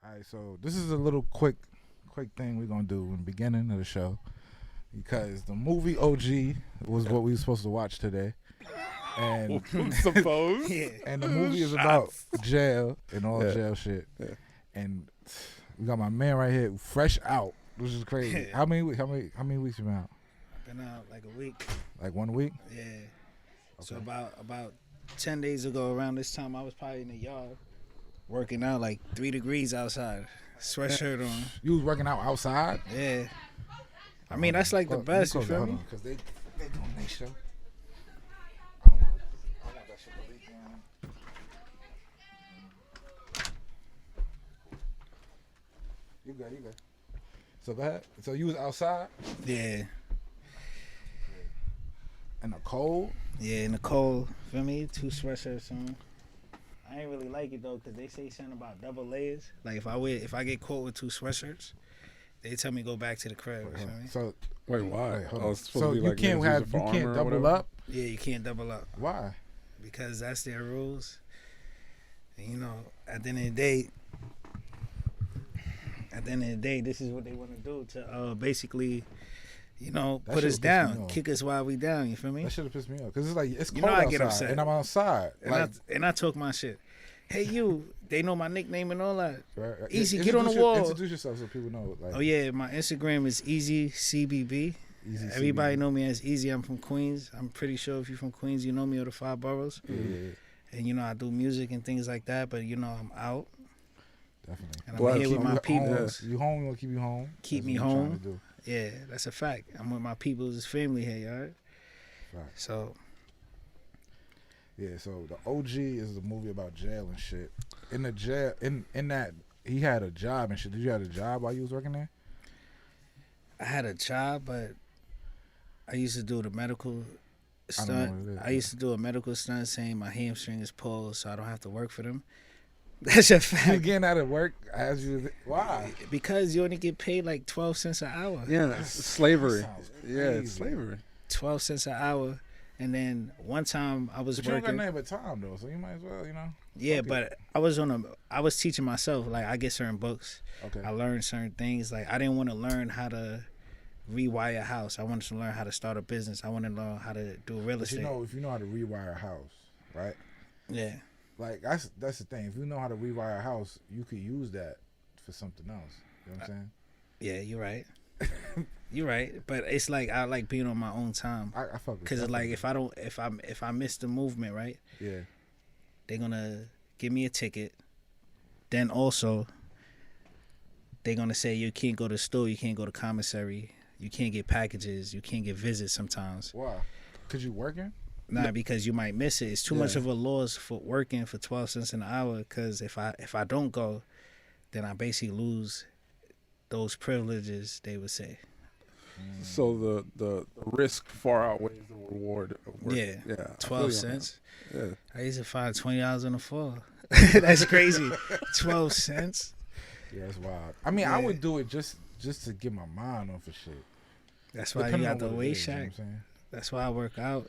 All right, so this is a little quick thing we're gonna do in the beginning of the show because the movie OG was what we were supposed to watch today, and Suppose. and the movie is about jail and all Yeah. jail shit, Yeah. and we got my man right here, fresh out, which is crazy. Yeah. How many weeks you been out? Been out like a week. Like 1 week? Yeah. So about 10 days ago, around this time, I was probably in the yard working out, like 3 degrees outside, sweatshirt on. You was working out outside? Yeah. I mean, that's like the best. You feel me? Because they doing their show. I don't want that shit to leak, man. You good. So go ahead. So you was outside Yeah. in the cold? Yeah, in the cold. Feel me? 2 sweatshirts on. I ain't really like it though, cause they say something about double layers. Like if I get caught with 2 sweatshirts, they tell me go back to the crib. You feel me? So Wait, why? wait, hold Oh, on. it's supposed So to be you like can't niggas use have it for you armor can't or double whatever? Yeah, up. you can't double up Why? because that's their rules. And, you know, at the end of the day, this is what they want to do to basically, you know, That put shit us would piss me down, off. kick us while we down. You feel me? That should have pissed me off because it's like it's You cold know I outside get upset. and I'm outside. Like, And I talk my shit. Hey, you. They know my nickname and all that. right, Easy, get on the wall. Introduce yourself so people know. Like, Oh yeah, my Instagram is EazyCbb. Easy Everybody know me as Easy. I'm from Queens. I'm pretty sure if you're from Queens, you know me or the 5 boroughs. Yeah, And you know I do music and things like that. But you know I'm out definitely. and Glad I'm here to with keep my you peoples. You home? You want to keep you home? Keep That's me what I'm trying home. to do. Yeah, that's a fact. I'm with my people's family here, y'all. Right. So Yeah, so the OG is a movie about jail and shit. In the jail, in that he had a job and shit. Did you have a job while you was working there? I had a job, but I used to do the medical I don't know stunt. what it is. I used to do a medical stunt saying my hamstring is pulled, so I don't have to work for them. That's a You fact. getting out of work as you why? Because you only get paid like 12 cents an hour. Yeah, it's slavery. sounds Yeah, it's crazy. slavery. 12 cents an hour. And then one time I was But you don't got working. nothing but time though, so you might as well, you know. Yeah, fuck it. but I was teaching myself. Like I get certain books. Okay. I learned certain things. Like I didn't want to learn how to rewire a house. I wanted to learn how to start a business. I wanted to learn how to do real But estate. you know, if you know how to rewire a house, right? Yeah. Like that's the thing. If you know how to rewire a house, you could use that for something else. You know what I'm saying? Yeah, you're right. You're right. But it's like I like being on my own time. I fuck with Cause that. it's like if I miss the movement, right? Yeah. They're gonna give me a ticket. Then also, they're gonna say you can't go to the store, you can't go to commissary, you can't get packages, you can't get visits sometimes. Why? Cause you working? Nah, because you might miss it. It's too Yeah. much of a loss for working for 12 cents an hour. Cause if I don't go, then I basically lose those privileges. They would say. So the risk far outweighs the reward. Of work. Yeah. Yeah. I feel 12 you on cents. that. Yeah. I used to find $20 on the floor. That's crazy. 12 cents. Yeah, that's wild. I mean, I would do it just to get my mind off of shit. That's why you Depending got on the what it weight is, you know what shack. I'm saying? That's why I work out.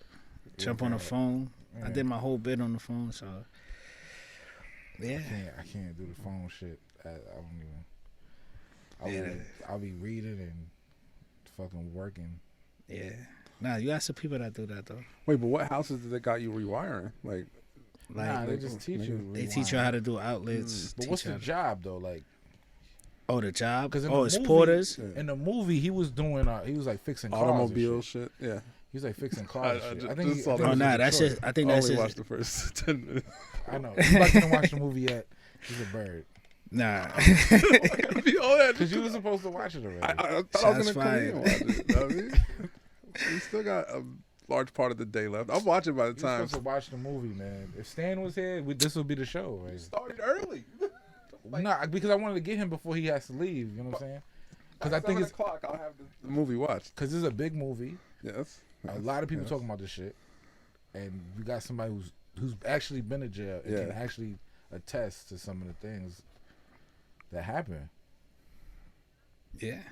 Jump on the out. phone. I Yeah. did my whole bit on the phone, so yeah. I can't do the phone shit. I don't even. Yeah. I'll be reading and fucking working. Yeah. Nah, you got some people that do that though. Wait, but what houses did they got you rewiring? Like, Like Nah, they like, just teach you. they teach you how to do outlets. But teach what's you the how to- job though? Like, Oh, the job? 'cause in Oh, the it's movie- porters. yeah. in the movie, he was doing. He was like fixing cars and automobile shit. shit. Yeah. He was like fixing cars. I and shit. just- I think. just saw I think that. it Oh was nah, in that's Detroit. just I think I that's only just watched the first 10 minutes. I know. Everybody didn't watch the movie yet. He's a bird. nah. Because you were supposed to watch it already. I thought I was Shots gonna come in and watch it. You know what I mean? We still got a large part of the day left. I'm watching by the You're time. supposed to watch the movie, man. If Stan was here, this would be the show. Right? Started early. Nah, because I wanted to get him before he has to leave. You know what I'm saying? Because I think it's o'clock. I'll have the movie watched. because it's a big movie. Yes. A lot of people Yes. talking about this shit, and we got somebody who's actually been to jail and Yeah. can actually attest to some of the things that happen. Yeah.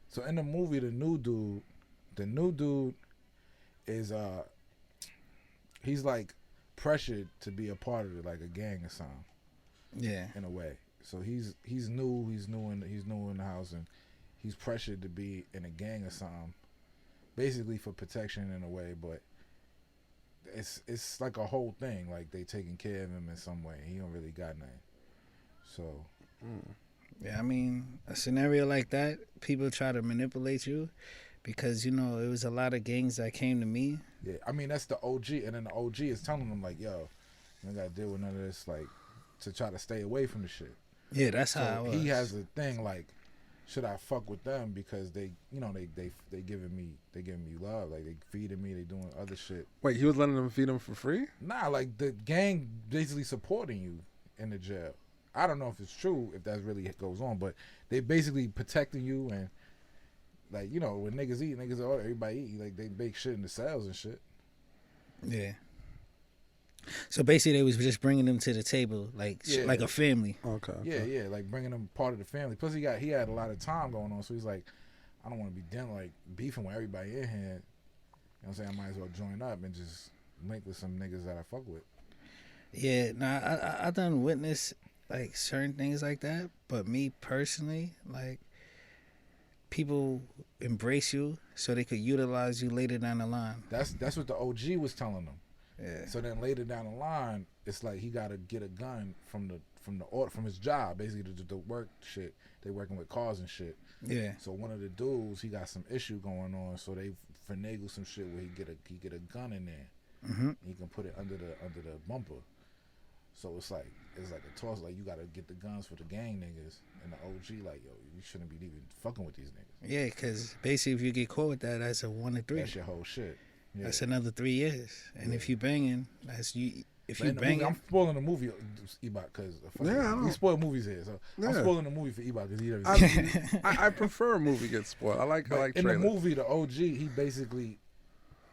So in the movie, the new dude is he's like pressured to be a part of it, like a gang or something Yeah. in a way. So he's new in the house, and he's pressured to be in a gang or something, basically for protection in a way. But it's like a whole thing. Like they taking care of him in some way. He don't really got nothing. So. Yeah, I mean, a scenario like that, people try to manipulate you because, you know, it was a lot of gangs that came to me. Yeah, I mean, that's the OG, and then the OG is telling them, like, yo, you don't got to deal with none of this, like, to try to stay away from the shit. Yeah, that's So how it was. he has a thing, like, should I fuck with them because they, you know, they giving me love, like, they feeding me, they doing other shit. Wait, he was letting them feed him for free? Nah, like, the gang basically supporting you in the jail. I don't know if it's true, if that really goes on, but they basically protecting you, and like, you know, when niggas eat, everybody eat, like they bake shit in the cells and shit. Yeah. So basically, they was just bringing them to the table, like like a family. Okay. Yeah, like bringing them part of the family. Plus, he had a lot of time going on, so he's like, I don't want to be dealing like beefing with everybody in here. You know what I'm saying? I might as well join up and just link with some niggas that I fuck with. Yeah, I done witness like certain things like that, but me personally, like, people embrace you so they could utilize you later down the line. That's what the OG was telling them. Yeah. So then later down the line, it's like he got to get a gun from his job, basically the work shit. They working with cars and shit. Yeah. So one of the dudes, he got some issue going on, so they finagle some shit where he get a gun in there. Mm-hmm. He can put it under the bumper. So it's like a toss. Like, you gotta get the guns for the gang niggas, and the OG like, yo, you shouldn't be even fucking with these niggas. Yeah, because basically, if you get caught with that, that's a 1 to 3. That's your whole shit. Yeah. That's another 3 years. And if you banging, that's you. If you banging, I'm spoiling the movie, Ebot, because we spoil movies here. So I'm spoiling the movie for Ebot because he never. I prefer a movie get spoiled. I like in trailers. the movie, the OG,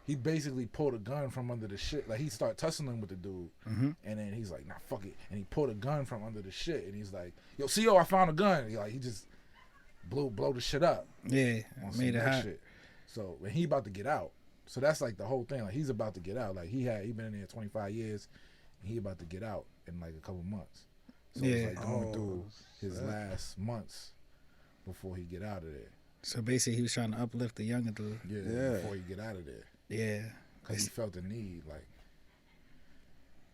he basically pulled a gun from under the shit. Like, he started tussling with the dude, and then he's like, nah, fuck it, and he pulled a gun from under the shit, and he's like, yo, CO, I found a gun. He just blow the shit up. Yeah, made it hot. Shit. So when he about to get out, so that's like the whole thing. Like, he's about to get out. Like, he been in there 25 years, and he about to get out in like a couple months. So it's like going through his last months before he get out of there. So basically, he was trying to uplift the younger dude. Yeah. Before he get out of there. Yeah. Because he felt the need, like,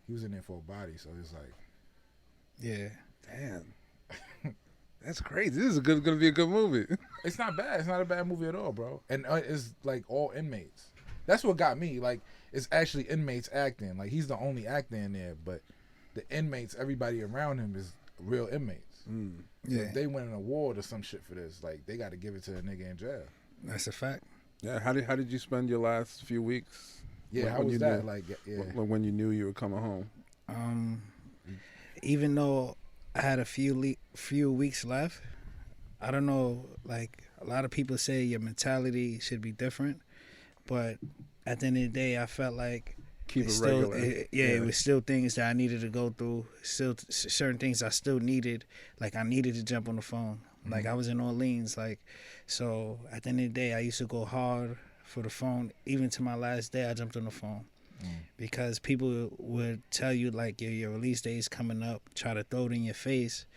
he was in there for a body, so it's like, yeah, damn, that's crazy. This is gonna be a good movie. It's not bad. It's not a bad movie at all, bro. And it's like all inmates. That's what got me. Like, it's actually inmates acting. Like, he's the only actor in there, but the inmates, everybody around him is real inmates. Yeah. If they win an award or some shit for this, like, they got to give it to a nigga in jail. That's a fact. Yeah, how did you spend your last few weeks? Yeah, how was that? Like, yeah, when you knew you were coming home. Even though I had a few weeks left, I don't know. Like, a lot of people say your mentality should be different, but at the end of the day, I felt like Keep it still, regular. it was still things that I needed to go through. Still, certain things I still needed. Like, I needed to jump on the phone. Like, I was in Orleans, like, so at the end of the day, I used to go hard for the phone. Even to my last day, I jumped on the phone because people would tell you, like, your release day is coming up, try to throw it in your face,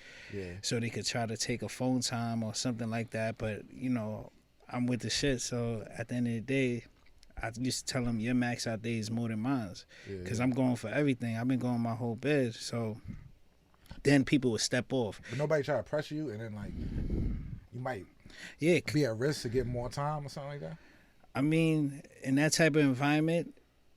so they could try to take a phone time or something like that. But, you know, I'm with the shit, so at the end of the day, I used to tell them your max out day is more than mine because I'm going for everything. I've been going my whole bed, so then people would step off. But nobody try to pressure you, and then, like, you might be at risk to get more time or something like that? I mean, in that type of environment,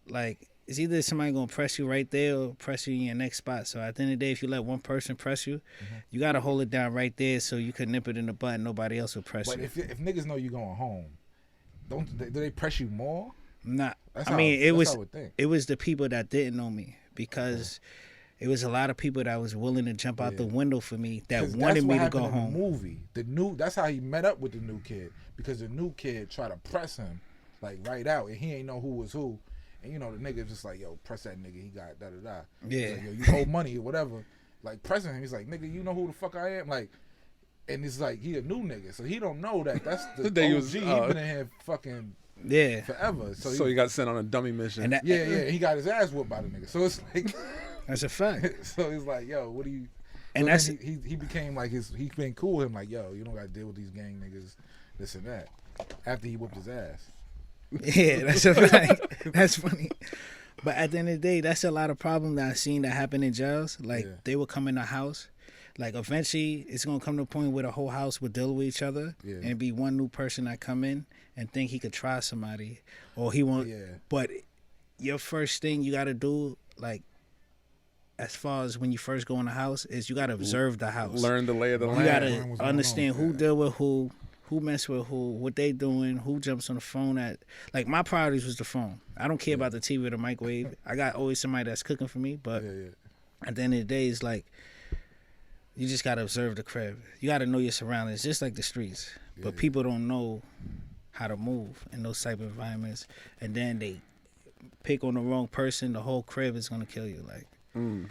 like, it's either somebody going to press you right there or press you in your next spot. So at the end of the day, if you let one person press you, you got to hold it down right there so you can nip it in the butt and nobody else will press you. But if niggas know you going home, do they press you more? Nah. That's it was the people that didn't know me because it was a lot of people that was willing to jump out the window for me that wanted me to go home. The movie, that's how he met up with the new kid, because the new kid tried to press him like right out, and he ain't know who was who, and you know the nigga just like, yo, press that nigga, he got da da da. Yeah, like, yo, you hold money or whatever, like pressing him. He's like, nigga, you know who the fuck I am, like, and it's like he a new nigga, so he don't know that that's the OG. He been in here fucking forever. So he got sent on a dummy mission. And he got his ass whooped by the nigga. So it's like. That's a fact. So he's like, yo, what do you... And so that's he became like he been cool with him, like, yo, you don't gotta deal with these gang niggas, this and that. After he whooped his ass. yeah, that's a fact. That's funny. But at the end of the day, that's a lot of problem that I've seen that happen in jails. Like they would come in the house. Like eventually, it's gonna come to a point where the whole house would deal with each other, and it'd be one new person that come in and think he could try somebody, or he won't. Yeah. But your first thing you gotta do, like, as far as when you first go in the house, is you gotta observe the house, learn the lay of the land. You gotta understand who deal with who mess with who, what they doing, who jumps on the phone at. Like, my priorities was the phone. I don't care about the TV or the microwave. I got always somebody that's cooking for me, but at the end of the day, it's like, you just gotta observe the crib. You gotta know your surroundings, just like the streets. But people don't know how to move in those type of environments, and then they pick on the wrong person. The whole crib is gonna kill you. Like, I'm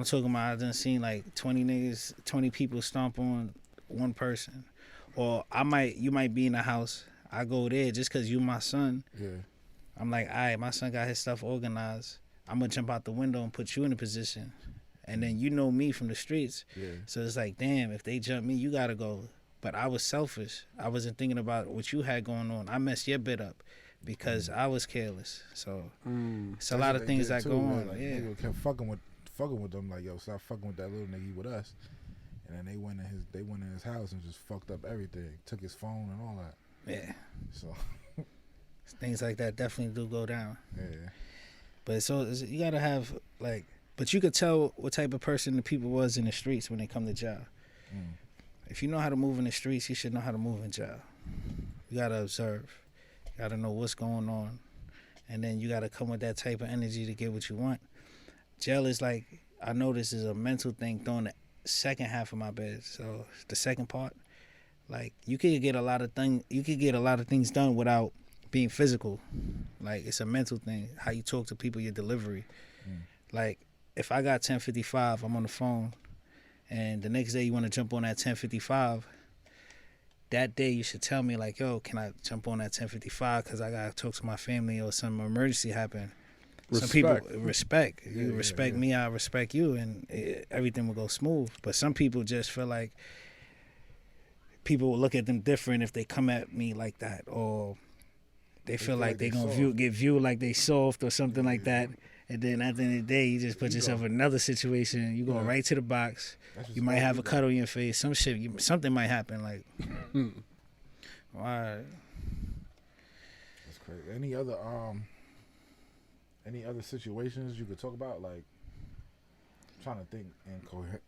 talking about, I done seen like 20 people stomp on one person, or you might be in the house. I go there just cause you my son. Yeah. I'm like, all right, my son got his stuff organized. I'm gonna jump out the window and put you in a position. And then you know me from the streets. Yeah. So it's like, damn, if they jump me, you got to go. But I was selfish. I wasn't thinking about what you had going on. I messed your bit up because I was careless. So it's a lot of things that go on. Like, nigga kept fucking with them. Like, yo, stop fucking with that little nigga with us. And then they went in his house and just fucked up everything. Took his phone and all that. Yeah. So things like that definitely do go down. Yeah. But you got to have, like, but you could tell what type of person the people was in the streets when they come to jail. If you know how to move in the streets, you should know how to move in jail. You got to observe. You got to know what's going on. And then you got to come with that type of energy to get what you want. Jail is like, I know this is a mental thing throwing the second half of my bed. So the second part, like, you could get a lot of things done without being physical. Like, it's a mental thing, how you talk to people, your delivery. Like, if I got 1055, I'm on the phone, and the next day you want to jump on that 1055, that day you should tell me, like, yo, can I jump on that 1055 because I got to talk to my family or some emergency happened. Some people respect. You respect me, I respect you, and everything will go smooth. But some people just feel like people will look at them different if they come at me like that, or they feel like they're going to get viewed like they soft or something like that. And then at the end of the day, you just put yourself in another situation. You go right to the box. You might have a cut on your face. Something might happen. Like, all right. That's crazy. Any other situations you could talk about? Like, I'm trying to think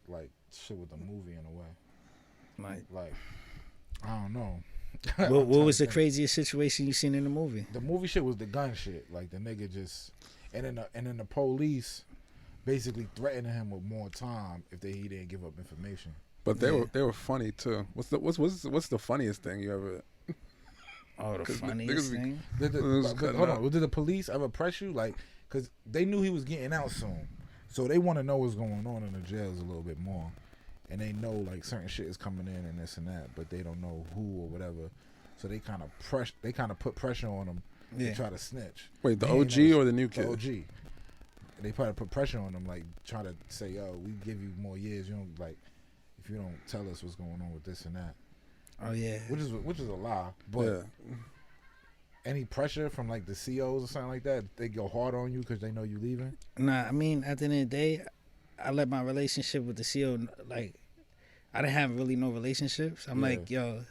like shit with the movie in a way. Like I don't know. What was the craziest situation you seen in the movie? The movie shit was the gun shit. Like, the nigga just. And then the police basically threatening him with more time if he didn't give up information. But they were funny too. What's the funniest thing you ever? Oh, the funniest thing. Hold on, did the police ever press you? Like, because they knew he was getting out soon, so they want to know what's going on in the jails a little bit more, and they know like certain shit is coming in and this and that, but they don't know who or whatever. So they kind of put pressure on him. They try to snitch. Wait, the OG or the new kid? The OG. They probably put pressure on them, like, try to say, yo, we give you more years. You don't, like, if you don't tell us what's going on with this and that. Oh, yeah. Which is a lie. But any pressure from, like, the COs or something like that, they go hard on you because they know you leaving? Nah, I mean, at the end of the day, I let my relationship with the CO, like, I didn't have really no relationships. I'm like, yo,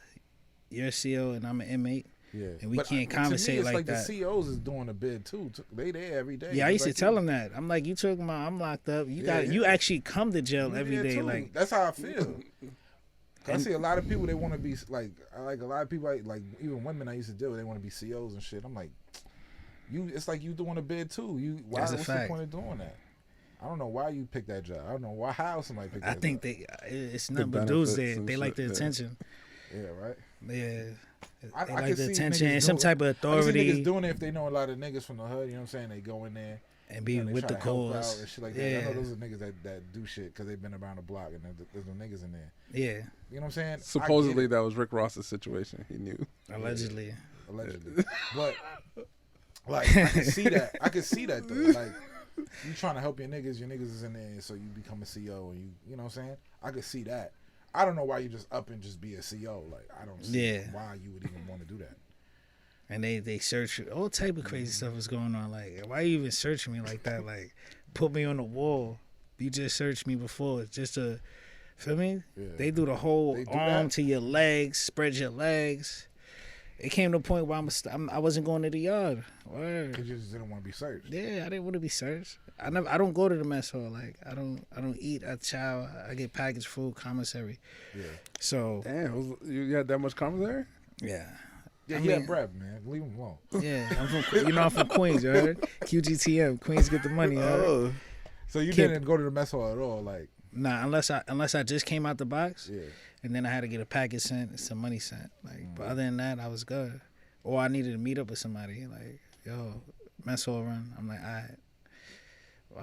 you're a CO and I'm an inmate. Yeah, and we can't conversate like that. The COs is doing a bid too. They there every day. Yeah, I used to tell them that. I'm like, you talking about I'm locked up. You actually come to jail every day. Too. Like, that's how I feel. I see a lot of people. They want to be like a lot of people. Like even women I used to deal with. They want to be COs and shit. I'm like, it's like you doing a bid too. What's the point of doing that? I don't know why you picked that job. I don't know how somebody picked that job. I think it's nothing but dudes there. They like the attention. Yeah, right. Yeah. I like the attention and some type of authority. I can see niggas doing it if they know a lot of niggas from the hood. You know what I'm saying? They go in there and be with the cause and shit like that. I know those are niggas that do shit because they've been around the block and there's no niggas in there. Yeah. You know what I'm saying? Supposedly that was Rick Ross's situation. He knew. Allegedly. But like I can see that. I can see that though. Like you trying to help your niggas is in there, so you become a CO, and you know what I'm saying? I could see that. I don't know why you just up and just be a CO. Like, I don't see why you would even want to do that. And they search all type of crazy stuff is going on. Like, why you even searching me like that? Like, put me on the wall. You just searched me before just to, feel me? Yeah. They do the whole arm to your legs, spread your legs. It came to a point where I wasn't going to the yard. Because you just didn't want to be searched. Yeah, I didn't want to be searched. I don't go to the mess hall. Like, I don't eat at chow. I get packaged food, commissary. Yeah. So damn, you had that much commissary? Yeah. Yeah, he had bread, man. Leave him alone. Yeah, I'm from Queens, you heard? QGTM, Queens get the money. Oh. So you didn't go to the mess hall at all, like? Nah, unless I just came out the box. Yeah. And then I had to get a package sent and some money sent. Like, but other than that, I was good. Or I needed to meet up with somebody. Like, yo, mess hall run. I'm like, all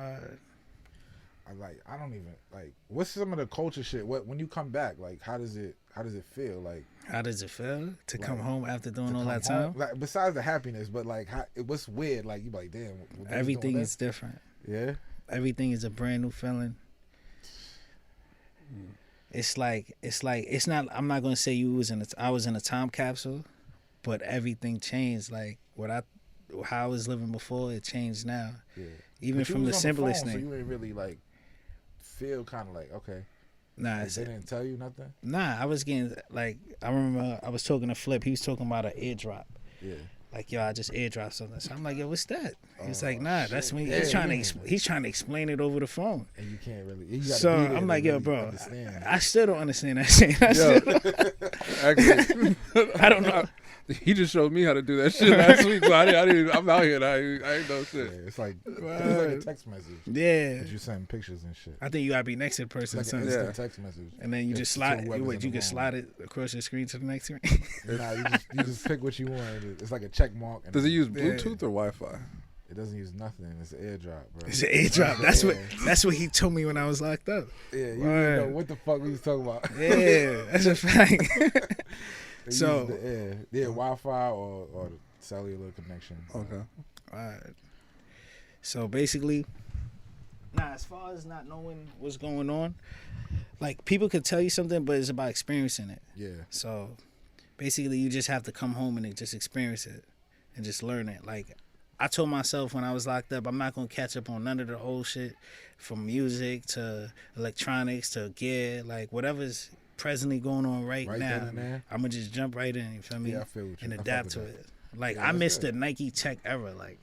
right. I don't even like. What's some of the culture shit? When you come back, like, how does it feel? Like, how does it feel to come home after doing all that time? Like, besides the happiness, but like, what's weird? Like, you like, damn. Everything is different. Yeah. Everything is a brand new feeling. It's not. I'm not gonna say I was in a time capsule, but everything changed. Like how I was living before, it changed now. Yeah. Even from the simplest thing. So you ain't really like feel kind of like okay. Nah, like they didn't tell you nothing. Nah, I was getting like I remember I was talking to Flip. He was talking about an airdrop. Yeah. Like, yo, I just airdropped something. So I'm like, yo, what's that? He's like, nah, shit. That's when he's trying to explain it over the phone. And you can't really. So I'm like, yo, bro, I still don't understand that shit. Actually, I don't know. He just showed me how to do that shit last week. So I didn't. I'm out here. I ain't know shit. Yeah, it's like a text message. Yeah. But you send pictures and shit. I think you gotta be next to the person. It's like an instant text message. And then you just slide. You can slide it across your screen to the next screen. Nah, you just pick what you want. It's like a check mark. Does it use Bluetooth or Wi-Fi? It doesn't use nothing. It's an airdrop, bro. It's an airdrop. That's what he told me when I was locked up. Yeah, you didn't know what the fuck we was talking about. Yeah, that's a fact. So Wi-Fi or the cellular connection. Okay. All right. So basically, as far as not knowing what's going on, like people could tell you something, but it's about experiencing it. Yeah. So basically, you just have to come home and just experience it and just learn it. Like I told myself when I was locked up, I'm not gonna catch up on none of the old shit, from music to electronics to gear, like whatever's presently going on right now. I'm gonna just jump right in. You feel me? Yeah, I feel what and adapt to it. Like I missed the Nike Tech era. Like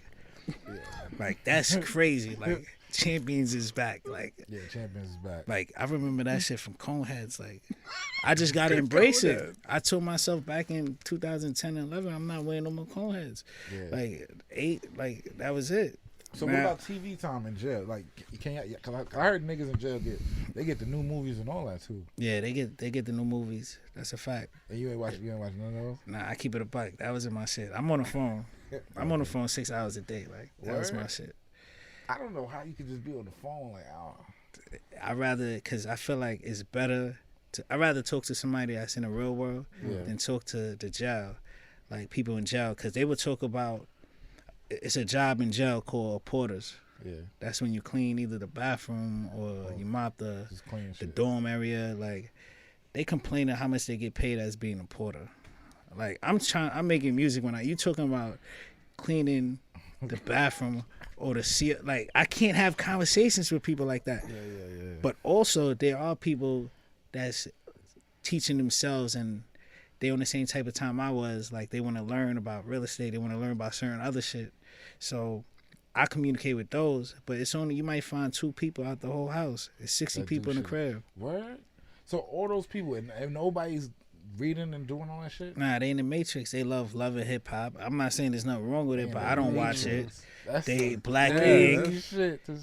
that's crazy. Like Champions is back. Like Champions is back. Like I remember that shit from Coneheads. Like I just gotta embrace it. I told myself back in 2010 and 11, I'm not wearing no more Coneheads. Yeah. Like 8. Like that was it. So what about TV time in jail? Like, you can't. Cause I heard niggas in jail get the new movies and all that too. Yeah, they get the new movies. That's a fact. And you ain't watch none of those? Nah, I keep it a buck. That was in my shit. I'm on the phone. I'm on the phone 6 hours a day. Like that was my shit. I don't know how you could just be on the phone like. I'd rather, cause I feel like it's better. I'd rather talk to somebody that's in the real world than talk to the jail, like people in jail, cause they would talk about. It's a job in jail called porters. Yeah. That's when you clean either the bathroom or you mop the dorm area. Like they complain of how much they get paid as being a porter. Like I'm making music when you talking about cleaning the bathroom or the seal. Like I can't have conversations with people like that. Yeah. But also there are people that's teaching themselves and they on the same type of time I was. Like they want to learn about real estate. They want to learn about certain other shit. So I communicate with those, but it's only, you might find 2 people out the whole house. It's 60 people in the crib. What? So all those people and nobody's reading and doing all that shit? Nah, they in the Matrix. They love hip hop. I'm not saying there's nothing wrong with it, but I don't watch it. They black ink.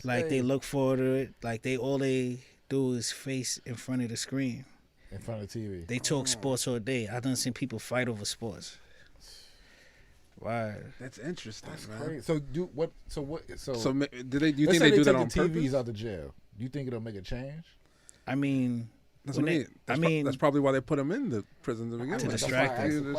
Like they look forward to it. Like all they do is face in front of the screen. In front of TV. They talk sports all day. I done seen people fight over sports. Wow, that's interesting. That's man. Crazy. So do what? So do they? Do you think they do that on purpose? TVs out of jail. Do you think it'll make a change? I mean, that's what I mean. That's probably why they put them in the prison to begin with. To distract them.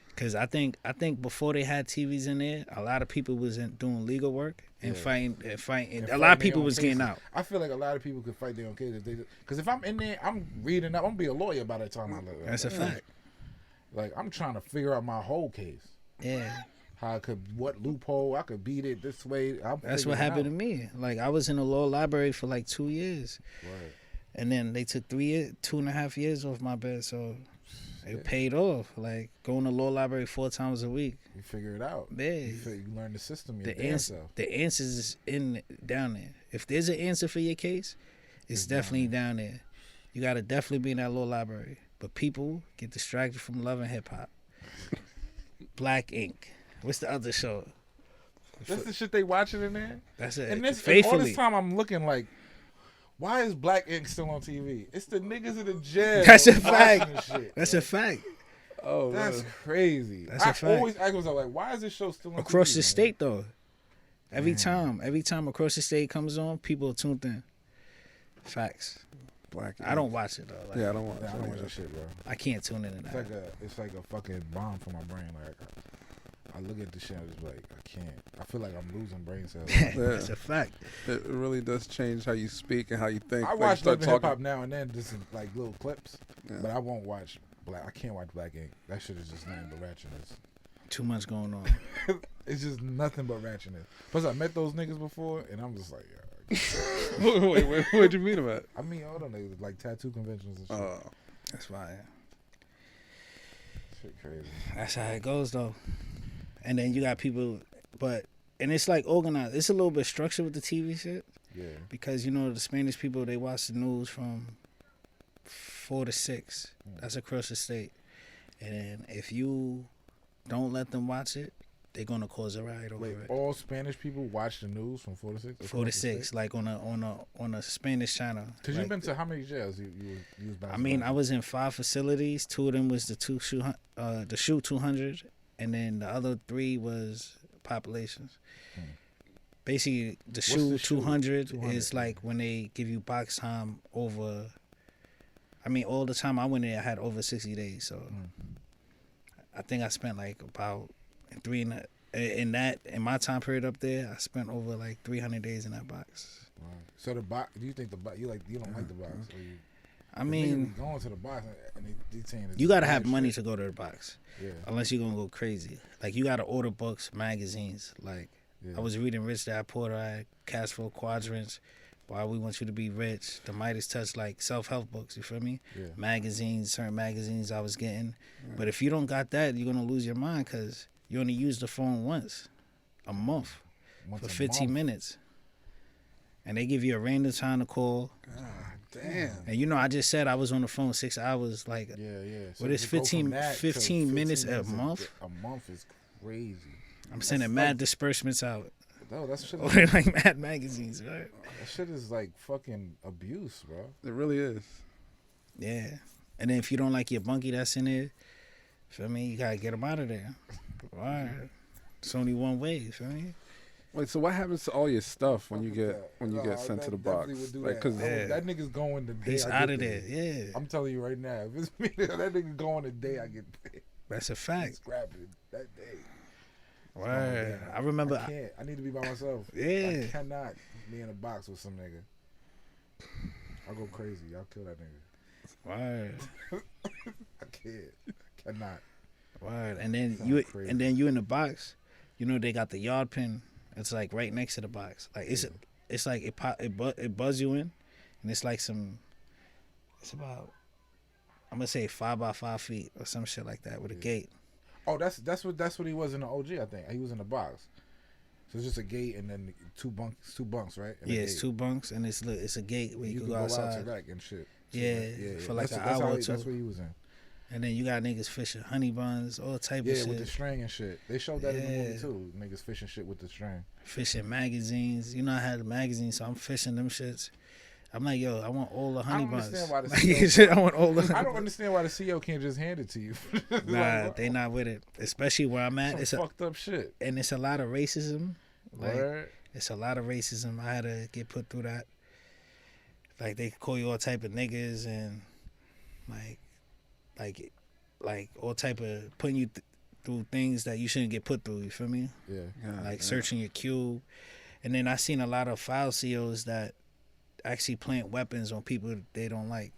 Because I think before they had TVs in there, a lot of people was doing legal work, and Yeah. fighting. And A fighting lot of their people own was getting cases. out. I feel like a lot of people could fight their own cases. Because if I'm in there, I'm reading up. I'm gonna be a lawyer by the time I live. That's a fact. Like I'm trying to figure out my whole case. Yeah, How I could, what loophole I could beat it this way. that's what happened to me. Like I was in the law library for like 2 years, Right. and then they took 2.5 years off my bed, so it Shit. paid off. Like going to law library 4 times a week. You figure it out. Yeah. You learn the system. Your The damn answer, self. the answers is down there. If there's an answer for your case, it's definitely down there. You gotta definitely be in that law library. But people get distracted from love and hip hop. Black Ink. What's the other show? That's the shit they watching in there. That's it. And all Faithfully. this time I'm looking like, why is Black Ink still on TV? It's the niggas in the jail. That's a watching fact. this shit, That's bro. a fact. Oh, That's man. crazy. That's a I fact. always ask myself, like, why is this show still on Across TV, the man? state though. Every time Across the State comes on, people are tuned in. Facts. Black. I don't watch it though. Like, Yeah, I don't want. Yeah, I don't watch that shit, bro. I can't tune in to It's that. like a fucking bomb for my brain. Like I look at the shit, and I'm just like, I can't. I feel like I'm losing brain cells. That's a fact. It really does change how you speak and how you think. I Like, watch start Love and Hip talking- Hop now and then, just in, like little clips, Yeah. but I won't watch Black. I can't watch Black Ink. That shit is just nothing but ratchetness. Too much going on. It's just nothing but ratchetness. Plus, I met those niggas before, and I'm just like, yeah. wait, where'd you meet him at? I mean, all them niggas like tattoo conventions and shit. Oh, That's fine. Shit crazy. That's how it goes though. And then you got people, and it's like organized. It's a little bit structured with the TV shit Yeah. because you know the Spanish people, they watch the news from 4 to 6. That's across the state. And if you don't let them watch it, they're gonna cause a riot over Wait, it. all Spanish people watch the news from 4 to 6? 4 to 6, like on a Spanish channel. Because Like, you've been to how many jails you was I mean, I was in 5 facilities. 2 of them was the shoot 200, and then the other 3 was populations. Basically, the shoot the shoot 200 200? is like when they give you box time over. I mean, all the time I went in, I had over 60 days. So I think I spent like about in my time period up there, I spent over like 300 days in that box. Wow. So the box, do you think the box, you don't like the box? Or you, I niggas mean, be going to the box and they saying it's you gotta bad have money shit. to go to the box. Yeah. Unless you're gonna go crazy. Like you gotta order books, magazines. Like Yeah. I was reading Rich Dad Poor Dad, Cash Flow Quadrants, Why We Want You to Be Rich, The Midas Touch, like self-help books, you feel me? Yeah. Magazines, certain magazines I was getting. But if you don't got that, you're gonna lose your mind because you only use the phone once a month Once for a 15 month. minutes. And they give you a random time to call. damn. And you know, I just said I was on the phone 6 hours, like Yeah, yeah. What is to go from 15 that to 15 minutes a month? A month is crazy. I'm sending mad disbursements out. No, that shit Or is, like mad magazines, right? that shit is like fucking abuse, bro. It really is. Yeah. And then if you don't like your bunkie that's in there, feel me, you gotta get them out of there. Alright. It's only one way, feel me? Wait, so what happens to all your stuff when you Fuck get that. when you No, get sent that to the definitely box? would do Like, that. 'cause Yeah. That nigga's going the day He's I out get of there. Yeah. I'm telling you right now, if it's me, that nigga going the day I get paid. That's a fact. Scrap it that day. Word. man. I remember I can't. I need to be by myself. Yeah. I cannot be in a box with some nigga. I'll go crazy. I'll kill that nigga. Word. I can't. Cannot. Word. And then Sound crazy. you in the box, you know they got the yard pin. It's like right next to the box. Like it's like it buzz you in, and it's like it's about I'm gonna say 5 by 5 feet or some shit like that with a gate. Oh, that's what he was in the OG. I think he was in the box. So it's just a gate and then two bunks, right? And a Yeah, it's gate. 2 bunks and it's a gate where you You can go out outside. to rec and shit. Yeah, for like That's- an that's hour how or he- That's two. what he was in. And then you got niggas fishing honey buns, all type Yeah, of with the shit. string and shit. They showed that in the Yeah. movie too. Niggas fishing shit with the string. Fishing magazines. You know I had a magazine, so I'm fishing them shits. I'm like, yo, I want all the honey don't buns. understand why the Like, CEO shit, I want all the honey I don't buns. understand why the CEO can't just hand it to you. Nah, Like, they not with it. Especially where I'm at. some fucked up shit. And it's a lot of racism. Like, Word. it's a lot of racism. I had to get put through that. Like they call you all type of niggas and like all type of putting you through things that you shouldn't get put through. You feel me? Yeah. Like searching your cube. And then I seen a lot of file COs that actually plant weapons on people they don't like.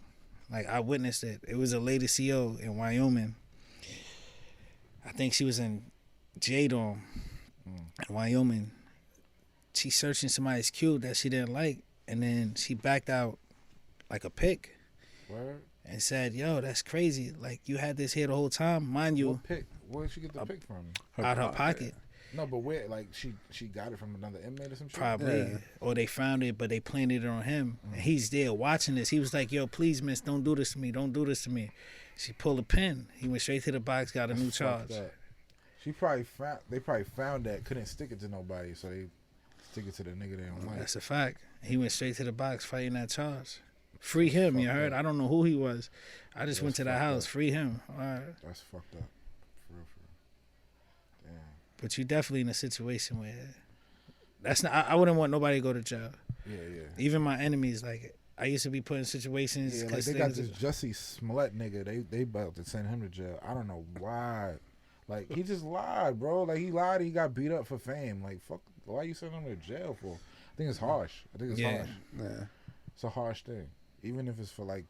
Like, I witnessed it. It was a lady CO in Wyoming. I think she was in J-Dorm in Wyoming. She searching somebody's queue that she didn't like, and then she backed out like a pick. Word? And said, yo, that's crazy. Like, you had this here the whole time. Mind you, What pick? Where did she get the pick from? out her pocket. No, but where? Like, she got it from another inmate or some shit? Probably. Yeah. Or they found it, but they planted it on him. And he's there watching this. He was like, yo, please, miss, don't do this to me. Don't do this to me. She pulled a pin. He went straight to the box, got a new charge. They probably found that, couldn't stick it to nobody, so they stick it to the nigga they don't like. That's a fact. He went straight to the box fighting that charge. Free him, you heard? I don't know who he was. I just went to the house. Free him. All right. That's fucked up. For real. Damn. But you definitely in a situation where that's not. I wouldn't want nobody to go to jail. Yeah. Even my enemies, like, I used to be put in situations. Yeah, like they got this Jussie Smollett nigga. They about to send him to jail. I don't know why. Like, he just lied, bro. Like, he lied. He got beat up for fame. Like, fuck. Why you sending him to jail for? I think it's harsh. Harsh. Yeah. It's a harsh thing. Even if it's for like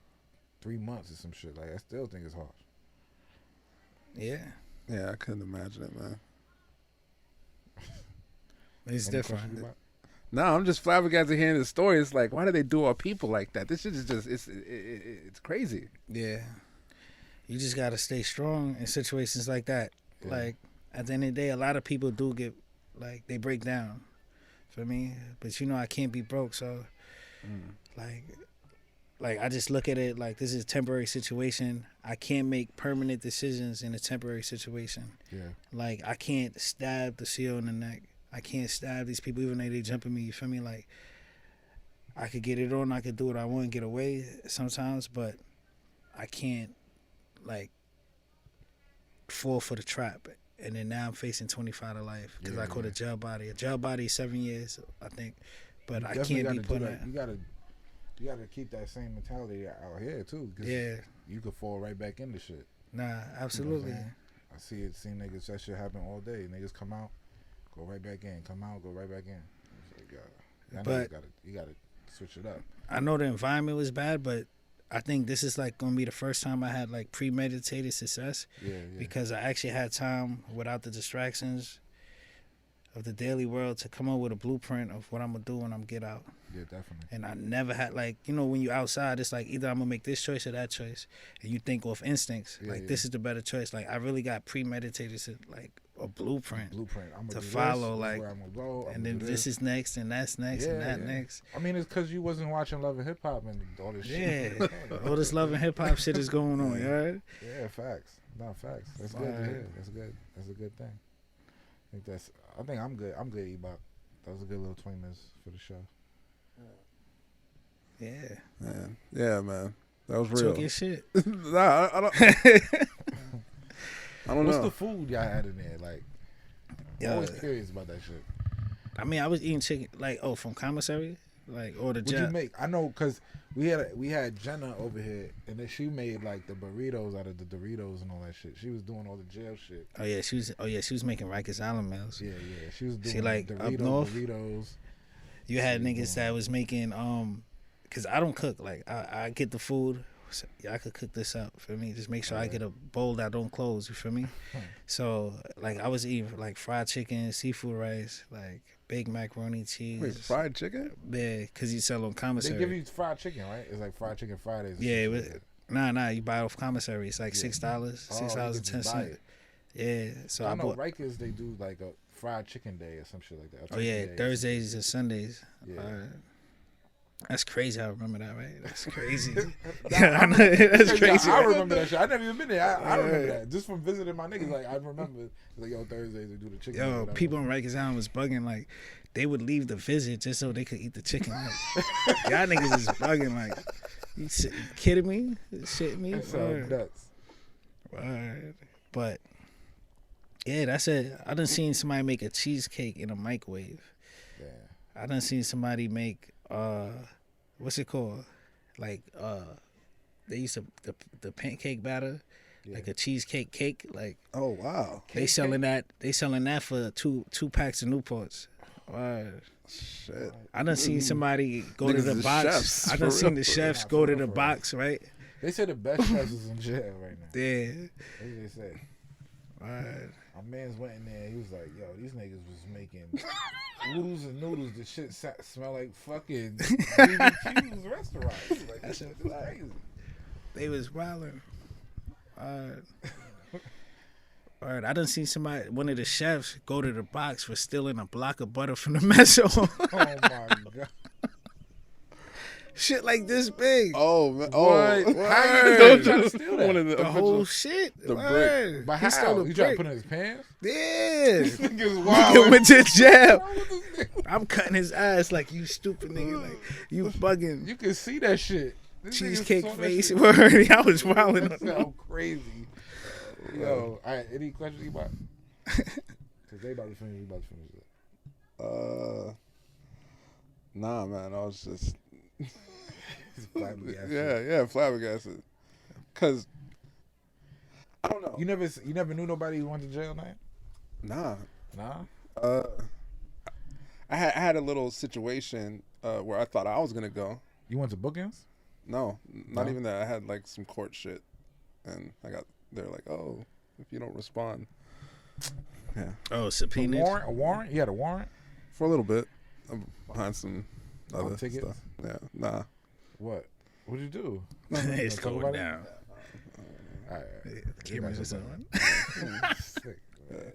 3 months or some shit. Like, I still think it's harsh. Yeah. Yeah, I couldn't imagine it, man. It's Any different. questions about- No, I'm just flabbergasted hearing the story. It's like, why do they do our people like that? This shit is just, it's crazy. Yeah. You just got to stay strong in situations like that. Yeah. Like, at the end of the day, a lot of people do get, like, they break down for me. But, you know, I can't be broke. So, like I just look at it like this is a temporary situation. I can't make permanent decisions in a temporary situation. Yeah. Like, I can't stab the CO in the neck. I can't stab these people even though they jumping me. You feel me? Like, I could get it on. I could do what I want and get away sometimes, but I can't, like, fall for the trap. And then now I'm facing 25 to life because I caught a jail body. A jail body is 7 years, I think. But I can't be put in. You gotta keep that same mentality out here too. Cause you could fall right back into shit. Nah, absolutely. You know I seen niggas that shit happen all day. Niggas come out, go right back in. Come out, go right back in. It's like, but you gotta switch it up. I know the environment was bad, but I think this is like gonna be the first time I had like premeditated success. Yeah. Because I actually had time without the distractions of the daily world to come up with a blueprint of what I'm gonna do when I'm get out. Yeah, definitely. And I never had, like, you know, when you outside, it's like either I'm gonna make this choice or that choice, and you think off instincts. This is the better choice. Like, I really got premeditated, like a blueprint I'm to follow. This, like, where I'm gonna go, and then this is next, and that's next, and that next. I mean, it's because you wasn't watching Love and Hip Hop and all this shit. Yeah, all this Love and Hip Hop shit is going on. You heard? Yeah, facts. Not facts. That's good to hear. That's good. That's a good thing. I think I'm good. I'm good, Ebop. That was a good little 20 minutes for the show. Yeah, man. That was real. Took your shit. Nah, I don't. I don't What's know. the food y'all had in there? Like, I'm always curious about that shit. I mean, I was eating chicken, like, from commissary, like, or the What'd you make? I know, cause we had Jenna over here, and then she made like the burritos out of the Doritos and all that shit. She was doing all the jail shit. She was making Rikers Island meals. Yeah. She was doing like Doritos, up north. burritos. You had niggas that was making cause I don't cook. Like, I get the food. So, I could cook this up for me. Just make sure I get a bowl that don't close. You feel me? So, like, I was eating like fried chicken, seafood rice, like baked macaroni cheese. Wait, fried chicken? Yeah, cause you sell on commissary. They give you fried chicken, right? It's like fried chicken Fridays. Yeah, nah. You buy it off commissary. It's like $6, $6.10. Yeah. So I know Rikers, they do like a fried chicken day or some shit like that. Oh yeah, Thursdays and Sundays. Yeah. That's crazy. I remember that, right? That's crazy. I know, that's crazy. I remember that shit. I never even been there. I remember that just from visiting my niggas. Like, I remember, like, yo, Thursdays they do the chicken. Yo, people on Rikers Island was bugging. Like, they would leave the visit just so they could eat the chicken. Like, y'all niggas is bugging. Like, you kidding me? Shitting me? That sounds nuts. Word. But yeah, that's it. I done seen somebody make a cheesecake in a microwave. Yeah. I done seen somebody make what's it called? Like they used to the pancake batter, like a cheesecake cake. Like, oh wow, they selling that for two packs of Newports. Shit. I done seen somebody go to Niggas the is box. chefs, I for done seen real. the chefs Nah, go for to real, the for real. box, right? They say the best chefs is in jail right now. Yeah. That's what they say. My man's went in there. He was like, "Yo, these niggas was making oodles and noodles. The shit smell like fucking BBQ's restaurant." Like, that shit was crazy. They was wilding. Alright, I done seen one of the chefs go to the box for stealing a block of butter from the mess hall. Oh my god. Shit like this big. Oh, man. What? Oh, How you trying to steal that? One of The whole shit. the Word. brick. But He stole how? the He tried to brick. put it in his pants? Yeah. This nigga's Nigga wild. went to jail. What's wrong with this nigga? I'm cutting his ass like, you stupid nigga. Like, you bugging. You can see that shit. This nigga Cheesecake saw that face. shit. Word. I was wilding That on him. sound crazy. Yo, all right. Any questions you about? Cause they about to finish. We about to finish it. Nah, man. I was just He's flabbergasted. yeah, flabbergasted. Cause I don't know. You never knew nobody who went to jail, night? Nah. Nah. I had a little situation where I thought I was gonna go. You went to bookings? No, not No? even that. I had like some court shit, and they're like, oh, if you don't respond, yeah, Oh, A subpoenaed. warrant? A warrant? You had a warrant? for a little bit. I'm behind some Oh, other tickets? stuff. Yeah, nah. What? What'd you do? It's Talk going about it? down. All right. Cameras is on. Sick, man.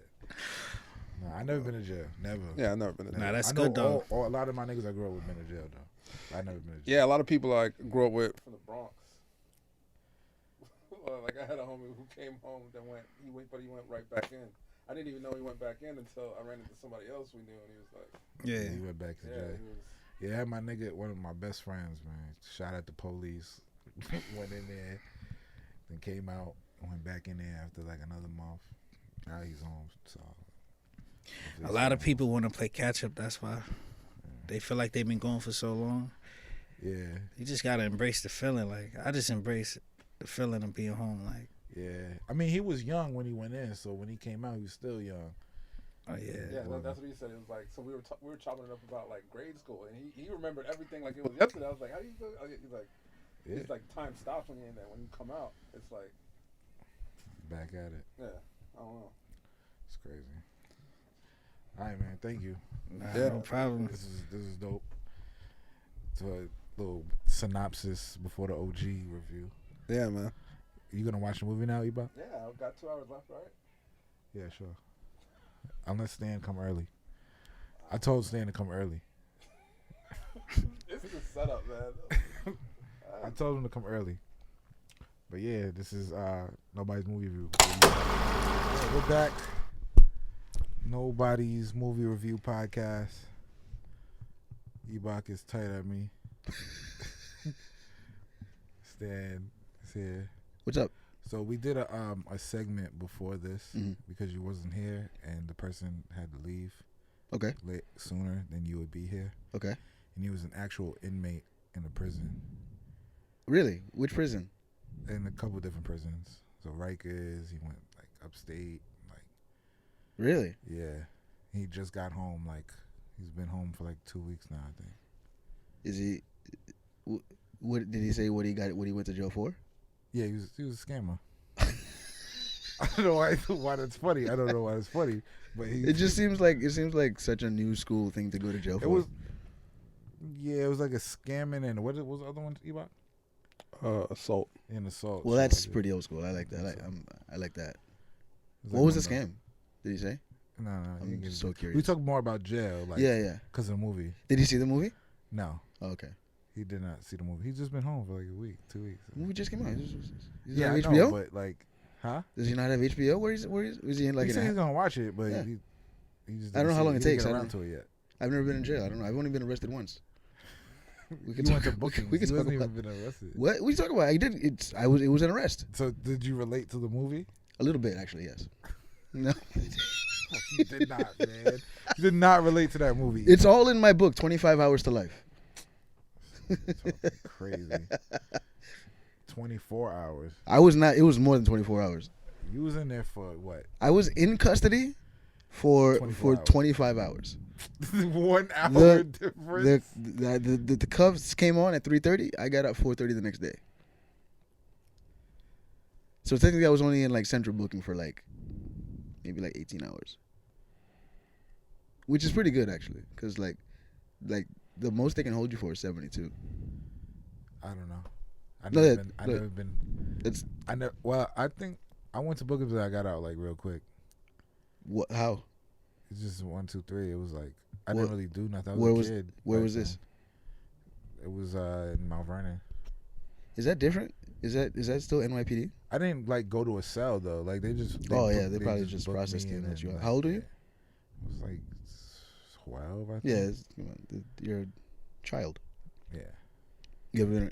Nah, I never been to jail. Never. Yeah, I've never been to Nah, jail. that's I know good though. a lot of my niggas I grew up with been to jail though. I never been to jail. Yeah, a lot of people I grew up with from the Bronx. Like I had a homie who came home, he went right back in. I didn't even know he went back in until I ran into somebody else we knew, and he was like, Yeah. He went back to yeah, jail. he was. Yeah, my nigga, one of my best friends, man, shot at the police, went in there, then came out, went back in there after like another month. Now he's home. So A lot of people want to play catch up. That's why they feel like they've been going for so long. Yeah, You just gotta embrace the feeling. Like I just embrace the feeling of being home. Like, yeah. I mean, he was young when he went in, so when he came out, he was still young. oh yeah. Yeah, that's what he said. It was like, so we were chopping it up about like grade school, and he remembered everything like it was yesterday. I was like, how do you feel? He's like, Yeah, it's like time stops when you're in there. When you come out, it's like, back at it. yeah, I don't know. It's crazy. All right, man. Thank you. Nah, Yeah. no problem. This is dope. So a little synopsis before the OG review. Yeah, man. You gonna watch the movie now, Eba? Yeah, I've got 2 hours left, right? Yeah, sure. Unless Stan come early. I told Stan to come early. This is a setup, man. I told him to come early. But yeah, this is Nobody's Movie Review. Yeah, we're back. Nobody's Movie Review Podcast. Ebach is tight at me. Stan is here. What's up? So we did a segment before this Mhm. because you wasn't here and the person had to leave Okay. sooner than you would be here. Okay. And he was an actual inmate in a prison. Really? Which prison? In a couple different prisons. So Rikers, he went like upstate, like Really? yeah. He just got home, like he's been home for like 2 weeks now, I think. Is he? What did he say? What he got? What he went to jail for? Yeah, he was a scammer. I don't know why that's funny. I don't know why it's funny, but It just seems like such a new school thing to go to jail for. it was like a scamming and what was the other one, Ebach? Assault. And assault. Well, So that's it- pretty old school. I like that. I like that. it was What like was the one of scam? Did he say? those- No, you I'm didn't get just into so it. curious. We talk more about jail, like Yeah. because of the movie. Did he see the movie? No, Oh, okay. he did not see the movie. He's just been home for like a week, 2 weeks. The movie just came out. Is Yeah, I it on know, HBO? but like, huh? Does he not have HBO? Where is he in? Like he said in he's gonna watch it, but Yeah. he just I don't know how long it takes. Get I around don't- to it yet. I've never been in jail. I don't know. I've only been arrested once. We You can went to talk. bookings. We can You talk wasn't about even been arrested. what we talk about. I did. It was an arrest. So did you relate to the movie? A little bit, actually. Yes. No. You did not, man. You did not relate to that movie. It's all in my book. 25 Hours to Life. Talking crazy. 24 hours. I was not. It was more than 24 hours. You was in there for what? I was in custody for 24 25 hours. 1 hour The difference. the Cubs came on at 3:30. I got up 4:30 the next day. So technically, I was only in like central booking for like maybe like 18 hours, which is pretty good actually, because like the most they can hold you for is 72. I don't know. Well, I think I went to bookings and I got out like real quick. What? How? It's just 1, 2, 3. It was like I didn't really do nothing. I Where was was a kid. where back was this? then. It was in Mount Vernon. Is that different? Is that still NYPD? I didn't like go to a cell though. Like they They probably just booked processed me it and and let you then, out. How old are you? I was like 12. I think. Yeah, you're a child. Yeah. You ever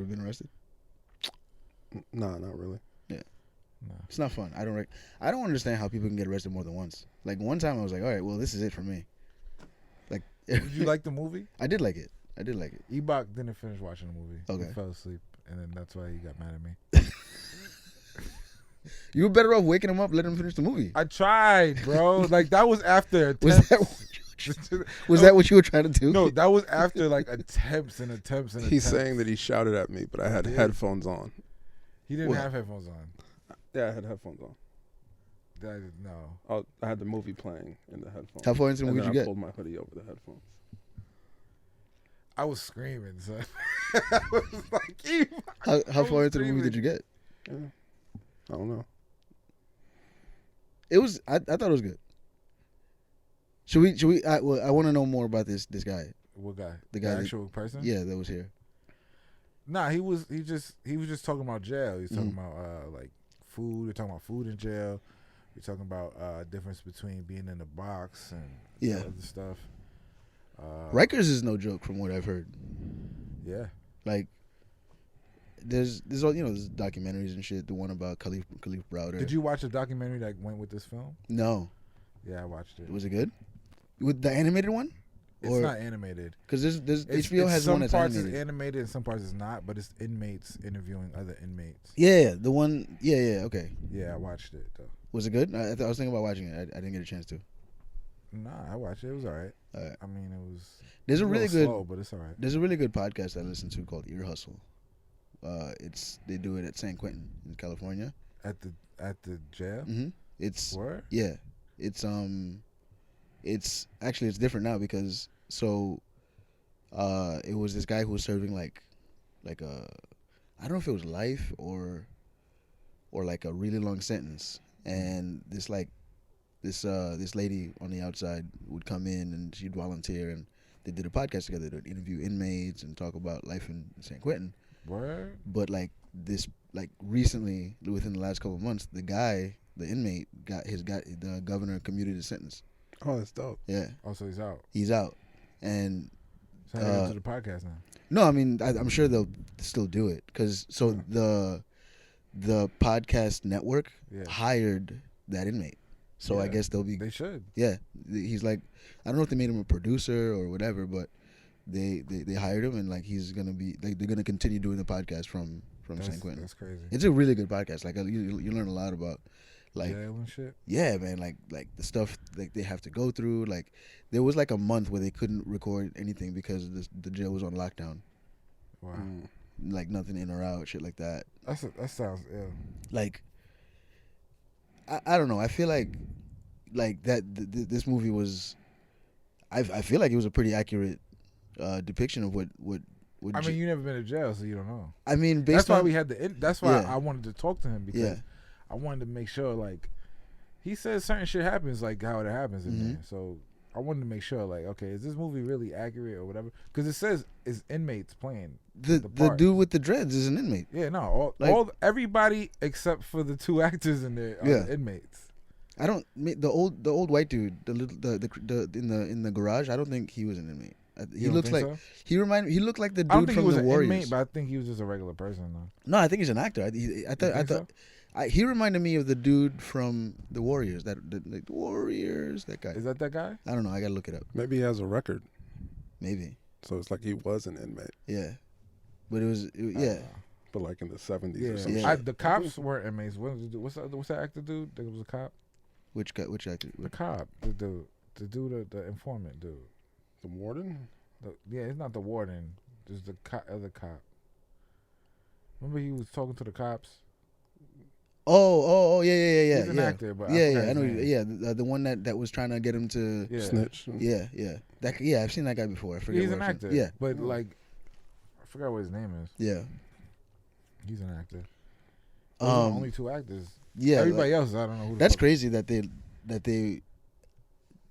been arrested? Nah, not really. Yeah. No. It's not fun. I don't understand how people can get arrested more than once. Like one time I was like, all right, well this is it for me. Like, Did you like the movie? I did like it. Ebach didn't finish watching the movie. Okay. He fell asleep, and then that's why he got mad at me. You were better off waking him up, letting him finish the movie. I tried, bro. Like that was after Was that what you were trying to do? No, that was after like attempts and attempts and He's attempts. saying that he shouted at me, but I had headphones on. He didn't What? have headphones on. Yeah, I had headphones on. No. I had the movie playing in the headphones. How far into the movie did you I get? pulled my hoodie over the headphones. I was screaming, son. I was like, Ebach. How far into the movie did you get? Yeah. I don't know. It was. I thought it was good. Should we? I want to know more about this guy. What guy? The guy. The actual person? Yeah, that was here. Nah, he was just talking about jail. He's talking about like food. We're talking about food in jail. We're talking about difference between being in the box and other stuff. Rikers is no joke from what I've heard. Yeah. Like there's all there's documentaries and shit. The one about Khalif Browder. Did you watch the documentary that went with this film? No. Yeah, I watched it. Was it good? With the animated one? It's not animated. Because there's HBO has one that's some parts animated. is animated and some parts is not, but it's inmates interviewing other inmates. Yeah, the one. Yeah, okay. Yeah, I watched it though. Was it good? I was thinking about watching it. I didn't get a chance to. Nah, I watched it. It was alright. Alright. I mean, it was. There's a really good. slow, but it's alright. There's a really good podcast I listen to called Ear Hustle. They do it at San Quentin in California. At the jail. Mm-hmm. It's Where? yeah. It's actually it's different now because it was this guy who was serving like a, I don't know if it was life or like a really long sentence, and this lady on the outside would come in and she'd volunteer, and they did a podcast together. They'd interview inmates and talk about life in San Quentin. Where? But like recently, within the last couple of months, the inmate the governor commuted his sentence. Oh, that's dope. Yeah. Oh, so he's out. He's out, and So how do you do the podcast now? no, I mean I'm sure they'll still do it because the podcast network hired that inmate, so I guess They should. Yeah, he's like, I don't know if they made him a producer or whatever, but they hired him, and like he's gonna be like they're gonna continue doing the podcast from San Quentin. That's crazy. It's a really good podcast. Like you learn a lot about like jail and shit. Yeah, man. Like the stuff like they have to go through. Like there was like a month where they couldn't record anything because the jail was on lockdown. Wow. Like nothing in or out, shit like that. That sounds ill. Like I don't know. I feel like that this movie was. I feel like it was a pretty accurate depiction of what. I mean, you never been to jail, so you don't know. I mean, that's why we had that's why Yeah. I wanted to talk to him because I wanted to make sure, like, he says certain shit happens like how it happens in there. So I wanted to make sure, like, okay, is this movie really accurate or whatever? Because it says it's inmates playing the dude with the dreads is an inmate. Yeah, no, everybody except for the two actors in there are inmates. I don't the old white dude, the in the garage. I don't think he was an inmate. He looks like he looked like the dude from the Warriors. Inmate, but I think he was just a regular person though. No, I think he's an actor. I thought he reminded me of the dude from the Warriors. The Warriors. That guy. Is that guy? I don't know. I gotta look it up. Maybe he has a record. Maybe. So it's like he was an inmate. Yeah, but but like in the 70s or something. something. The cops weren't inmates. What's that actor dude that was a cop? Which guy? Which actor? The cop, the informant dude. The warden? Yeah, it's not the warden. It's the other cop. Remember he was talking to the cops? Oh, yeah. He's an actor, but I know. Yeah, the one that was trying to get him to snitch. Yeah. I've seen that guy before. I forget. He's an actor. Yeah, but like, I forgot what his name is. Yeah, he's an actor. Those are the only 2 actors. Yeah, everybody else, I don't know who. That's crazy that they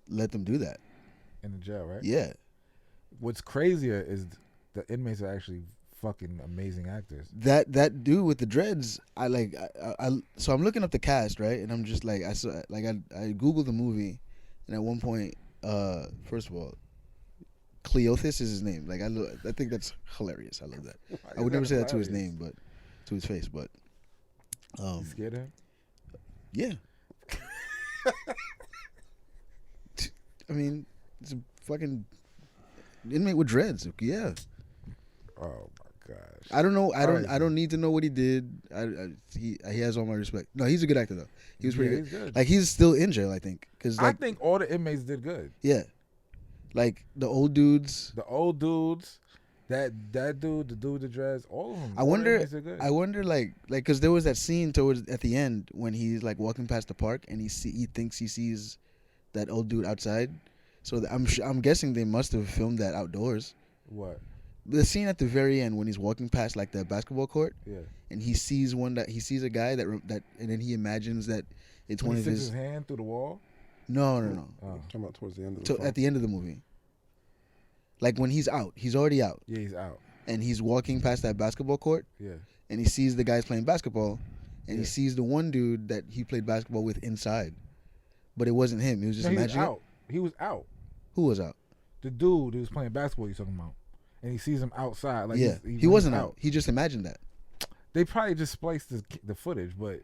let them do that in the jail, right? Yeah. What's crazier is the inmates are actually fucking amazing actors. That dude with the dreads, I so I'm looking up the cast, right? And I'm just like, I googled the movie, and at one point, first of all, Cleothis is his name. Like I think that's hilarious. I love that. I would never say that to his name, but to his face. But you scared of him? Yeah. I mean, it's a fucking inmate with dreads. Yeah. Oh my gosh. I don't know. I don't need to know what he did. He has all my respect. No, he's a good actor though. He was pretty good. He's good. Like he's still in jail, I think. Cause I think all the inmates did good. Yeah. Like the old dudes. That dude, the dude with the dreads, all of them. I wonder, like, because there was that scene at the end when he's like walking past the park and he thinks he sees that old dude outside. So I'm guessing they must have filmed that outdoors. What? The scene at the very end when he's walking past like the basketball court. Yeah. And he sees a guy that and then he imagines that it's when one of his. His hand through the wall. No. Oh. Talking about towards the end of the. At the end of the movie. Like when he's out, he's already out. Yeah, he's out. And he's walking past that basketball court. Yeah. And he sees the guys playing basketball, and he sees the one dude that he played basketball with inside, but it wasn't him. He was just imagining. He was out. Who was out? The dude who was playing basketball. You're talking about, and he sees him outside. Like he wasn't out. He just imagined that. They probably just spliced the footage, but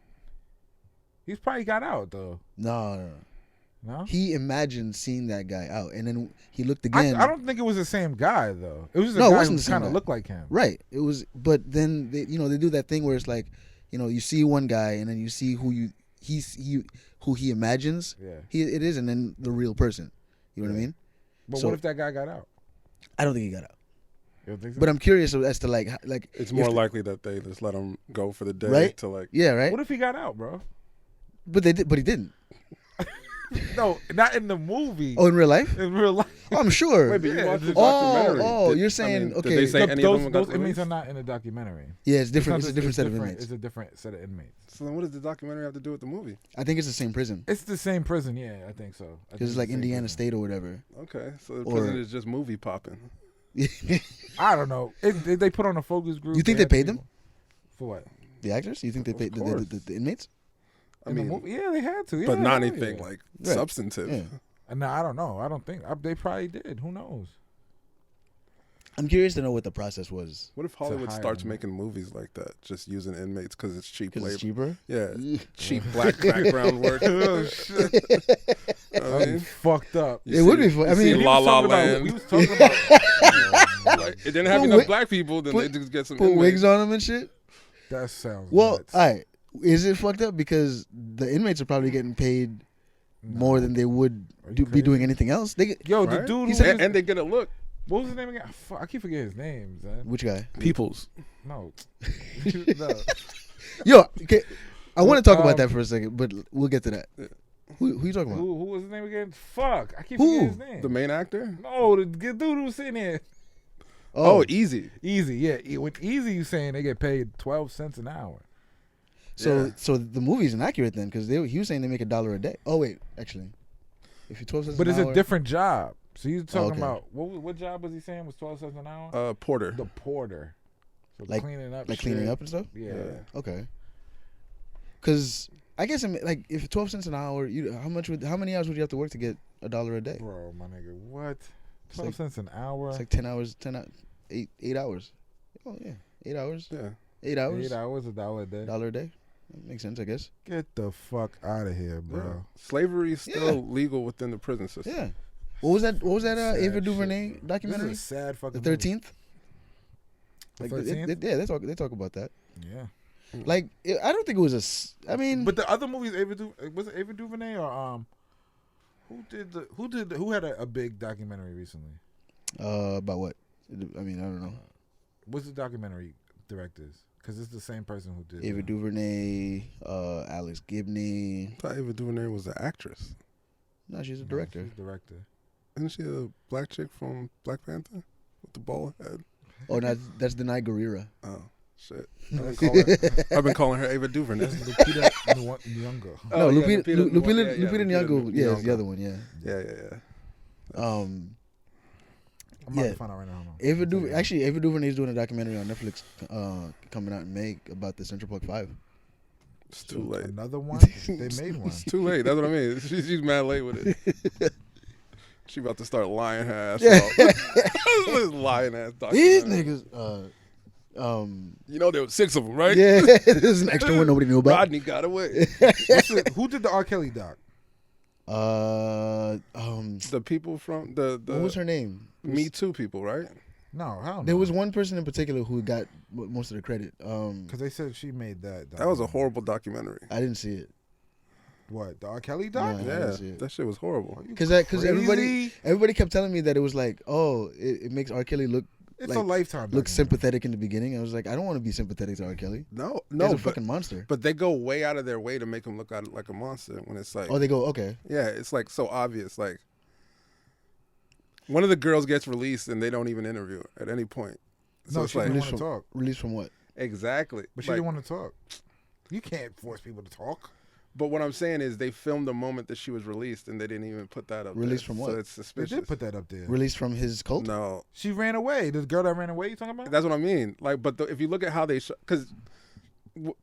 he's probably got out though. No. He imagined seeing that guy out, and then he looked again. I don't think it was the same guy though. It was just a guy who kind of looked like him. Right. It was, but then they do that thing where it's like, you see one guy, and then you see who he imagines. Yeah. It is, and then the real person. You know what I mean? But what if that guy got out? I don't think he got out. You don't think so? But I'm curious as to like it's more likely that they just let him go for the day, right? To like right. What if he got out, bro? But he didn't. No, not in the movie. Oh, in real life? In real life. Oh, I'm sure. Wait, but you watched the documentary. Oh, you're saying, okay. Did they say any of them those inmates are not in the documentary. Yeah, it's different. It's a different set of inmates. It's a different set of inmates. So then what does the documentary have to do with the movie? I think it's the same prison. It's the same prison, yeah, I think so. Because it's like Indiana State or whatever. Okay, so the prison is just movie popping. I don't know. They put on a focus group. You think they paid them? For what? The actors? You think they paid the inmates? I mean, the movie? Yeah, they had to. Yeah, but not anything like substantive. Yeah. No, I don't know. I don't think they probably did. Who knows? I'm curious to know what the process was. What if Hollywood starts making movies like that, just using inmates because it's cheap labor? It's cheaper? Yeah, cheap black background work. Oh shit! That'd be fucked up. It would be fun. I mean, La La Land. We was talking about. Like, it didn't have enough black people, then they just get some. Put wigs on them and shit. That sounds. Well, nuts. all right. Is it fucked up because the inmates are probably getting paid more than they would be doing anything else? The dude, and they get a look. What was his name again? I keep forgetting his name. Zan. Which guy? Peoples. No. Yo, okay. I want to talk about that for a second, but we'll get to that. Who you talking about? Who was his name again? Fuck, I keep forgetting his name. The main actor? No, the dude who was sitting here. Oh, Easy. Easy, yeah. With Easy, you saying they get paid 12 cents an hour. So the movie's inaccurate then, because he was saying they make $1 a day. Oh wait, actually, if you're 12 cents but an hour, it's a different job. So you talking about what job was he saying was 12 cents an hour? Porter. The porter. So like cleaning up, cleaning up and stuff. Yeah. Okay. Because I guess like if 12 cents an hour, how many hours would you have to work to get $1 a day? Bro, my nigga, what? 12 cents an hour? It's like 10 hours, 8 hours. Oh yeah, 8 hours. Yeah. 8 hours. 8 hours, $1 a day. $1 a day. That makes sense, I guess. Get the fuck out of here, bro. Yeah. Slavery is still legal within the prison system. Yeah. What was that? Ava DuVernay documentary? This is a sad fucking. The 13th. Like 13th? They talk about that. Yeah. Like, I don't think it was I mean, But the other movies, was it Ava DuVernay or who had a big documentary recently? about what? I mean, I don't know. What's the documentary directors? Because it's the same person who did Ava DuVernay, Alex Gibney. I thought Ava DuVernay was an actress. No, she's a director. She's a director. Isn't she a black chick from Black Panther with the bald head? Oh, no, that's Denai Guerrera. Oh, shit. I've been calling her Ava DuVernay. That's Lupita Nyong'o. No, yeah, Lupita Lupita Nyong'o. Yeah, it's the Nyong'o. other one. Yeah. Yeah. I'm about to find out right now. Hold on. Ava DuVernay is doing a documentary on Netflix coming out in May about the Central Park 5. It's too late. Another one? They made one. It's too late. That's what I mean. She's mad late with it. She about to start lying her ass off. This lying ass These documentary. niggas. You know there were 6 of them, right? Yeah, this is an extra one nobody knew about. Rodney got away. Who did the R. Kelly doc? The people from the what was her name? Me Too people, right? No, hell no. There was one person in particular who got most of the credit. Because they said she made that. That was a horrible documentary. I didn't see it. What, the R. Kelly doc? No. I Yeah, didn't see it. that shit was horrible. Because Crazy? everybody kept telling me that it was like, oh, it makes R. Kelly look It's like, a Lifetime look documentary. sympathetic in the beginning. I was like, I don't want to be sympathetic to R. Kelly. No, He's a but, fucking monster. but they go way out of their way to make him look like a monster when it's like, Oh, they go, okay. yeah, it's like so obvious. Like one of the girls gets released and they don't even interview her at any point. So No, it's she like didn't want to talk. Released from what? exactly. But she Like, didn't want to talk. You can't force people to talk. But what I'm saying is they filmed the moment that she was released and they didn't even put that up. Released there. from what? So it's They suspicious. did put that up there. Released from his cult? No, She ran away. The girl that ran away, you talking about? that's what I mean. Like, but if you look at how they, because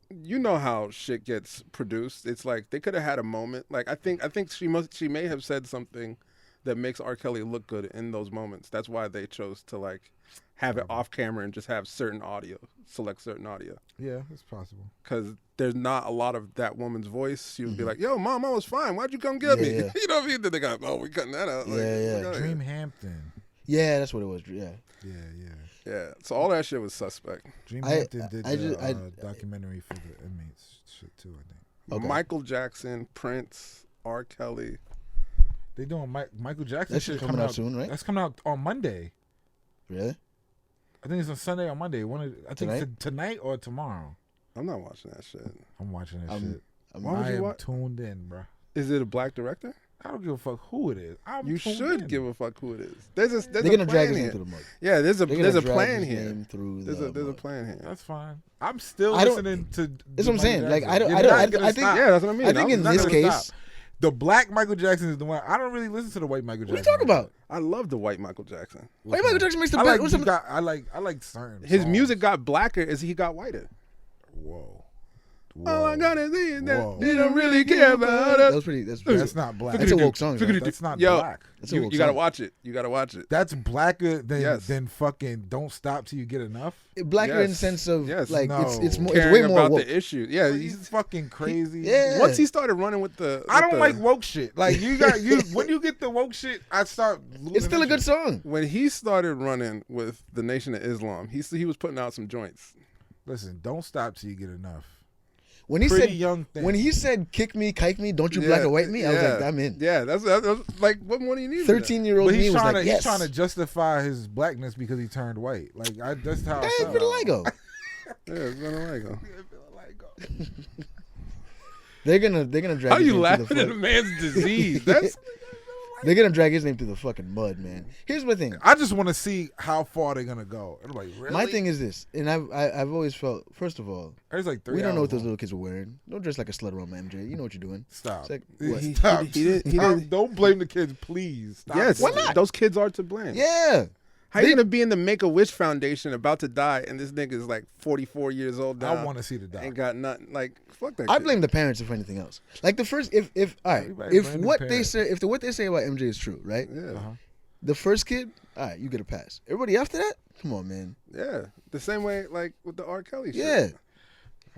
you know how shit gets produced. It's like they could have had a moment. Like I think she may have said something that makes R. Kelly look good in those moments. That's why they chose to like have it off camera and just have certain audio, select certain audio. Yeah, it's possible. Because there's not a lot of that woman's voice. She would be like, "Yo, mom, I was fine. Why'd you come get me?" Yeah. You know what I mean? Then they got, "Oh, we cutting that out." Like, Yeah. look out here. Dreamhampton. Yeah, that's what it was. Yeah. Yeah. So all that shit was suspect. Dreamhampton did I the just- documentary for the inmates shit too, I think. Okay. Michael Jackson, Prince, R. Kelly. They doing Michael Jackson That shit shit's coming out soon, right? That's coming out on Monday. Really? I think it's on Sunday or Monday. I think Tonight? tonight or tomorrow. I'm not watching that shit. I'm watching that I'm- shit. Why would I you am watch? tuned in, bro. Is it a black director? I don't give a fuck who it is. You should give a fuck who it is. There's They're a gonna drag plan his name here. through the mud. Yeah, there's a They're gonna drag plan his here. name through There's the a mud. plan here. That's fine. I'm still I don't- listening to. That's what I'm saying. Like, I don't- You're I don't- not I gonna think- stop. Yeah, that's what I mean. I think in not this gonna case, stop. The black Michael Jackson is the one. I don't really listen to the white Michael Jackson. what are you talking about? I love the white Michael Jackson. Why Michael Jackson makes the I best? like. What's You the- got, I like certain. His songs. music got blacker as he got whiter. Whoa. All I gotta see is Whoa. that they don't really care about That us. was pretty. That's That's not black. That's a woke song. though. That's not Yo, black. That's a You woke gotta song. watch it. You gotta watch it. That's blacker than Yes. fucking Don't Stop Till You Get Enough. Blacker in the Yes. sense of Yes. like No. it's more. It's Caring way more about woke. the issue. Yeah, He's fucking crazy. Yeah. once he started running with the, I don't with like the- woke shit. Like you got you when you get the woke shit, I start. losing It's still a good interest. song. when he started running with the Nation of Islam. He was putting out some joints. Listen, Don't Stop Till You Get Enough. When he Pretty said young thing. when he said kick me, kike me, don't you black or white me, I was like, I'm in. Yeah, that's like what more do you need? than that? 13-year-old But me he's was trying like, to yes. he's trying to justify his blackness because he turned white. Like that's how. I Hey, felt. vitiligo. Yeah, it's vitiligo. They're gonna drag. How his you name laughing through at the a man's disease? That's They're gonna drag his name through the fucking mud, man. Here's my thing. I just want to see how far they're gonna go. And I'm like, really? My thing is this, and I've always felt. First of all, There's like 3 we don't know what those hours little kids were wearing. Don't dress like a slut around my MJ. You know what you're doing. Stop. It's like, Stop. what? He did- Don't blame the kids, please. Stop. yes. Why not? Those kids are to blame. Yeah. How you gonna be in the Make-A-Wish Foundation about to die, and this nigga is like 44 years old now? I want to see the doc. Ain't got nothing. Like fuck that. I kid. blame the parents if anything else. Like the first, if all right, Everybody if blame the what they parents. say, if what they say about MJ is true, right? Yeah, Uh-huh. The first kid, all right, you get a pass. Everybody after that, come on, man. yeah. The same way like with the R. Kelly shit. Yeah,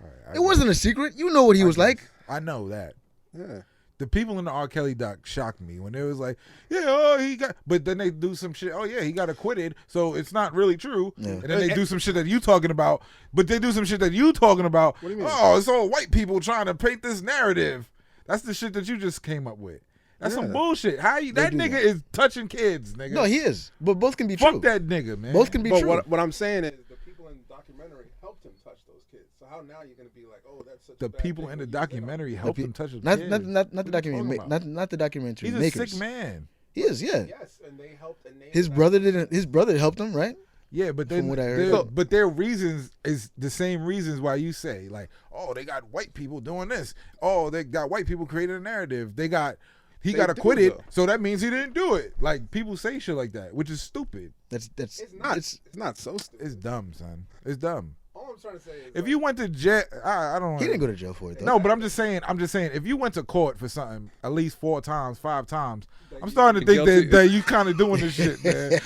All right, it wasn't a secret. You know what he was like. I know that. Yeah. The people in the R. Kelly doc shocked me when they was like, yeah, oh, he got, but then they do some shit. Oh yeah, he got acquitted, so it's not really true. Yeah. And then they do some shit that you talking about, but they do some shit that you talking about. What do you mean? Oh, it's all white people trying to paint this narrative. That's the shit that you just came up with. That's some bullshit. How you? That do nigga that. is touching kids, nigga. No, he is. But both can be Fuck true. that nigga, man. Both can be But true. what I'm saying is the people in the documentary helped him touch those kids. So how now you're gonna be like, oh, that's such The a bad people thing in the when you did documentary helped him touch his not, kids. not, not, not the What you documentary. talking about? Not the documentary He's a makers. sick man. He is. Yeah. it? Yes, and they helped and named His that. brother didn't. His brother helped him, right? Yeah, but then From what I heard. but their reasons is the same reasons why you say like, oh, they got white people doing this. Oh, they got white people creating a narrative. He They got do, acquitted, though. so that means he didn't do it. Like people say shit like that, which is stupid. That's. It's not. It's not so stupid. It's dumb, son. It's dumb. All I'm trying to say is If you went to jail, I don't. He didn't go to jail for it though. No, but I'm just saying. If you went to court for something at least 4 times, 5 times, That I'm you starting to think guilty. that you kind of doing this shit, man.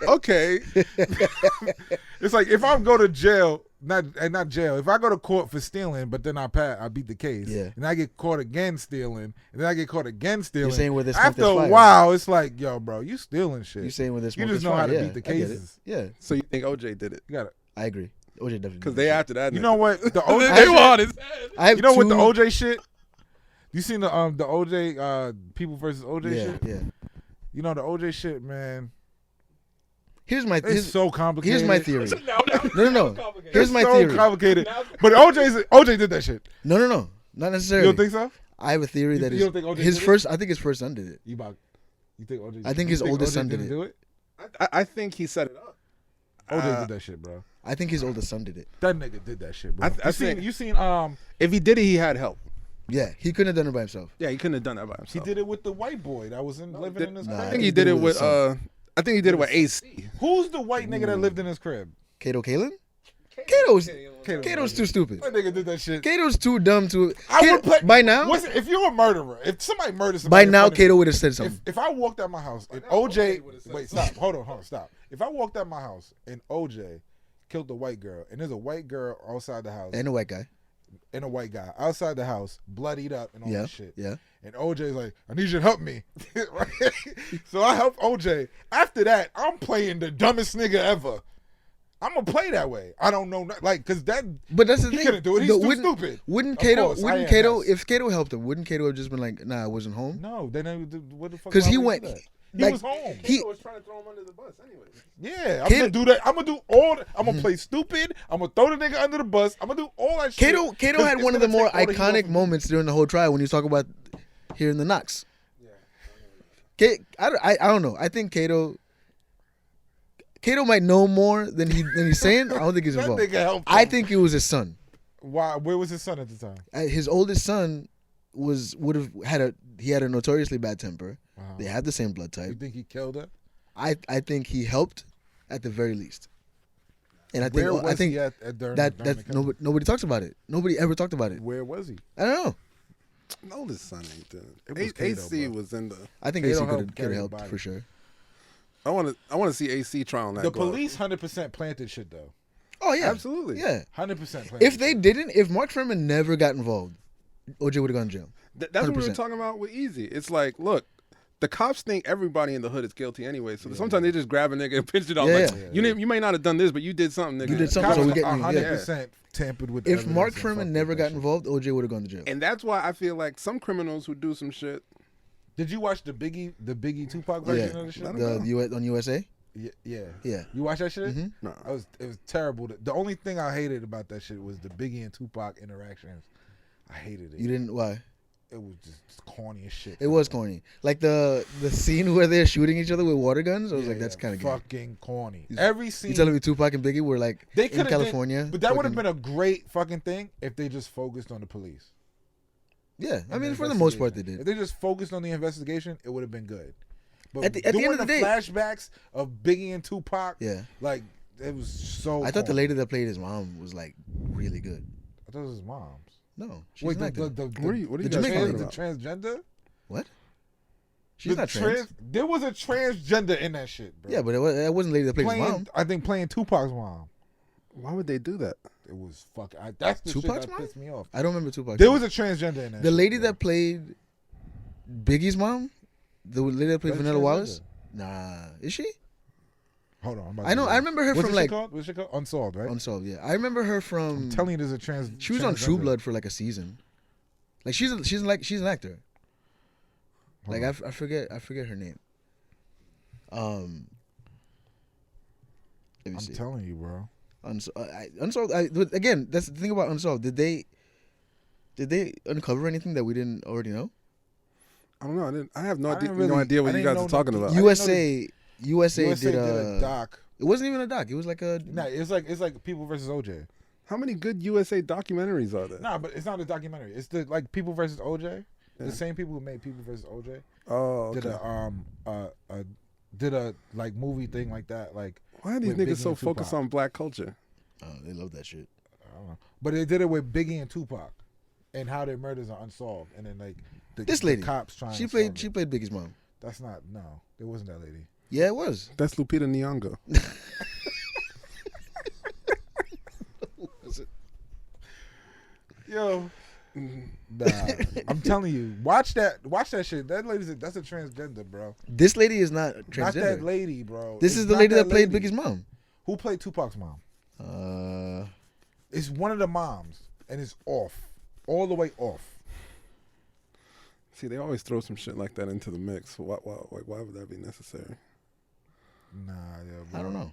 okay. It's like if I go to jail, not jail. If I go to court for stealing, but then I beat the case, Yeah. and I get caught again stealing, and then I get caught again stealing. saying where there's smoke, after there's a fire. while, it's like, yo, bro, you stealing shit. You saying with this? You just know how to beat the cases. Yeah, So you think OJ did it? You got it. I agree. OJ definitely. Because did they that. after that. You nigga. know what? The they OJ. were shit- on his head. I have You know what? The two- OJ shit. You seen the OJ people versus OJ Yeah, shit? yeah. You know the OJ shit, man. Here's my. It's so complicated. Here's my theory. Now, No. Here's It's my so theory. complicated. But OJ did that shit. No, not You necessarily. don't think so? I have a theory You that don't think OJ his did it? first. I think his first son did it. You think OJ? I think you his oldest OJ son did didn't it. do it. I think he set it up. OJ did that shit, bro. I think his oldest son did it. That nigga did that shit, bro. I think- you seen If he did it, he had help. Yeah, he couldn't have done it by himself. Yeah, he couldn't have done that by he himself. did it with the white boy that was living in his Nah, I crib. think he did it with. I think he did it with AC. Who's the white nigga that lived in his crib? Kato Kalin? Kato's too stupid. That nigga did that shit. Kato's too dumb to. I would play, by now, listen, if you're a murderer, if somebody murders by somebody, in now, front of me, Kato would have said something. If I walked out my house and OJ, wait, stop, hold on, stop. If I walked out my house and OJ killed a white girl and there's a white girl outside the house And a white guy. and a white guy outside the house, bloodied up and all Yeah, that shit. yeah. And OJ's like, I need you to help me. Right? So I help OJ. After that, I'm playing the dumbest nigga ever. I'm gonna play that way. I don't know, like, cause that. But that's the He thing. couldn't do it. He's too stupid. Wouldn't Of Kato? course, I Wouldn't am, Kato? yes. If Kato helped him, wouldn't Kato have just been like, "Nah, I wasn't home"? No, they never. What the fuck? Because why he would went. do that? He, like, was home. He was trying to throw him under the bus anyway. Yeah, I'm Kato- gonna do that. I'm gonna do all. I'm gonna play stupid. I'm gonna throw the nigga under the bus. I'm gonna do all that shit. Kato 'cause had it's one of the gonna more take all the heat off iconic of me. moments during the whole trial when you talk about hearing the knocks. I don't know. I think Kato might know more than he's saying. I don't think he's That involved. nigga helped I him. think it was his son. Why? Where was his son at the time? His oldest son would have had a notoriously bad temper. They had the same blood You type. think he killed her? I think he helped at the very least. And I think Where was I think he at during that the killing? nobody talks about it. Nobody ever talked about it. Where was he? I don't know. No, this son ain't done. It was Kato, AC bro. was in the. I think Kato AC helped could carry have the helped body. for sure. I want to see AC try on that. The glove. police 100% planted shit though. Oh yeah, Absolutely. yeah. 100% planted. If they didn't, if Mark Furman never got involved, OJ would have gone to jail. That's what we were 100%. talking about with Easy. It's like, look, the cops think everybody in the hood is guilty anyway. So sometimes they just grab a nigga and pinch it off. Yeah, like, yeah. You may not have done this, but you did something, nigga. You did The something, cops so we get you. 100% tampered with. If evidence Mark and Furman fucked never with got that shit. involved, OJ would have gone to jail. And that's why I feel like some criminals who do some shit. Did you watch the Biggie Tupac version of the shit? On USA. Yeah. You watch that shit? Mhm. No. It was terrible. The only thing I hated about that shit was the Biggie and Tupac interactions. I hated it. You didn't why? It was just corny as shit. It was corny. Like the scene where they're shooting each other with water guns. I was like, that's kind of good. fucking corny. Every scene. You telling me Tupac and Biggie were like they in could have California? but that would have fucking- been a great fucking thing if they just focused on the police. Yeah, I and mean, for the most part, they investigation. did. If they just focused on the investigation, it would have been good. But At the end doing of the day- flashbacks of Biggie and Tupac, Yeah. like it was so. I thought the corny. lady that played his mom was like really good. I thought it was his mom's. No, she's Wait, an actor. What are you the guys Jamaican talking lady. the about? transgender? What? She's The not trans. There was a transgender in that shit, bro. Yeah, but that wasn't the lady that played his mom. I think playing Tupac's mom. Why would they do that? it was fucking. That's the Tupac's shit that mom? pissed me off. I don't remember Tupac. There was a transgender in that. the shit, lady bro. that played Biggie's mom. The lady that played That's Vanilla transgender. Wallace. Nah, is she? Hold on. I know. I remember her What's from the shit like called? What's it called? Unsolved, right? Unsolved. Yeah, I remember her from. I'm telling you, there's a trans. She was on True transgender. Blood for like a season. Like she's an actor. Hold Like on. I forget her name. Let me I'm see. telling you, bro. Unsolved. Again, that's the thing about Unsolved. Did they uncover anything that we didn't already know? I don't know. I have no I idea, didn't really- no idea I what you didn't guys know are talking the- about. You- USA USA did a doc. It wasn't even a doc. It was like a. Nah, it's like People versus OJ. How many good USA documentaries are there? Nah, but it's not a documentary. It's the like People versus OJ. Yeah. The same people who made People versus OJ Oh, did okay. did a like movie thing like that. Like Why are these with niggas Biggie so and focused Tupac. on black culture? Oh, they love that shit. I don't know, but they did it with Biggie and Tupac, and how their murders are unsolved, and then like This lady, the cops trying. She to played. solve She it. played Biggie's mom. That's not. No, it wasn't that lady. Yeah, it was. That's Lupita Nyong'o. Yo. Nah, I'm telling you, watch that shit. That that's a transgender, bro. This lady is not transgender. Not that lady, bro. This It's is the not lady that played lady. Biggie's mom. Who played Tupac's mom? Uh, It's one of the moms, and it's off, all the way off. See, they always throw some shit like that into the mix. Why would that be necessary? Nah, yeah, bro. I don't know.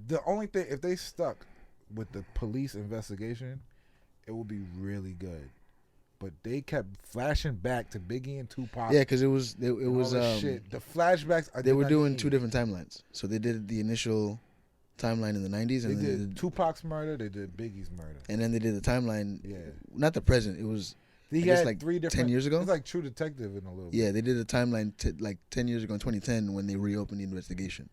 The only thing, if they stuck with the police investigation, it would be really good. But they kept flashing back to Biggie and Tupac. Yeah, because it was shit. The flashbacks. they were doing two different timelines. So they did the initial timeline in the 90s, They and then did Tupac's murder. They did Biggie's murder. and then they did the timeline. Yeah. Not the present. It was He I guess had like 3 different. 10 years ago? It's like True Detective in a little. yeah. They did a timeline like 10 years ago in 2010 when they reopened the investigation.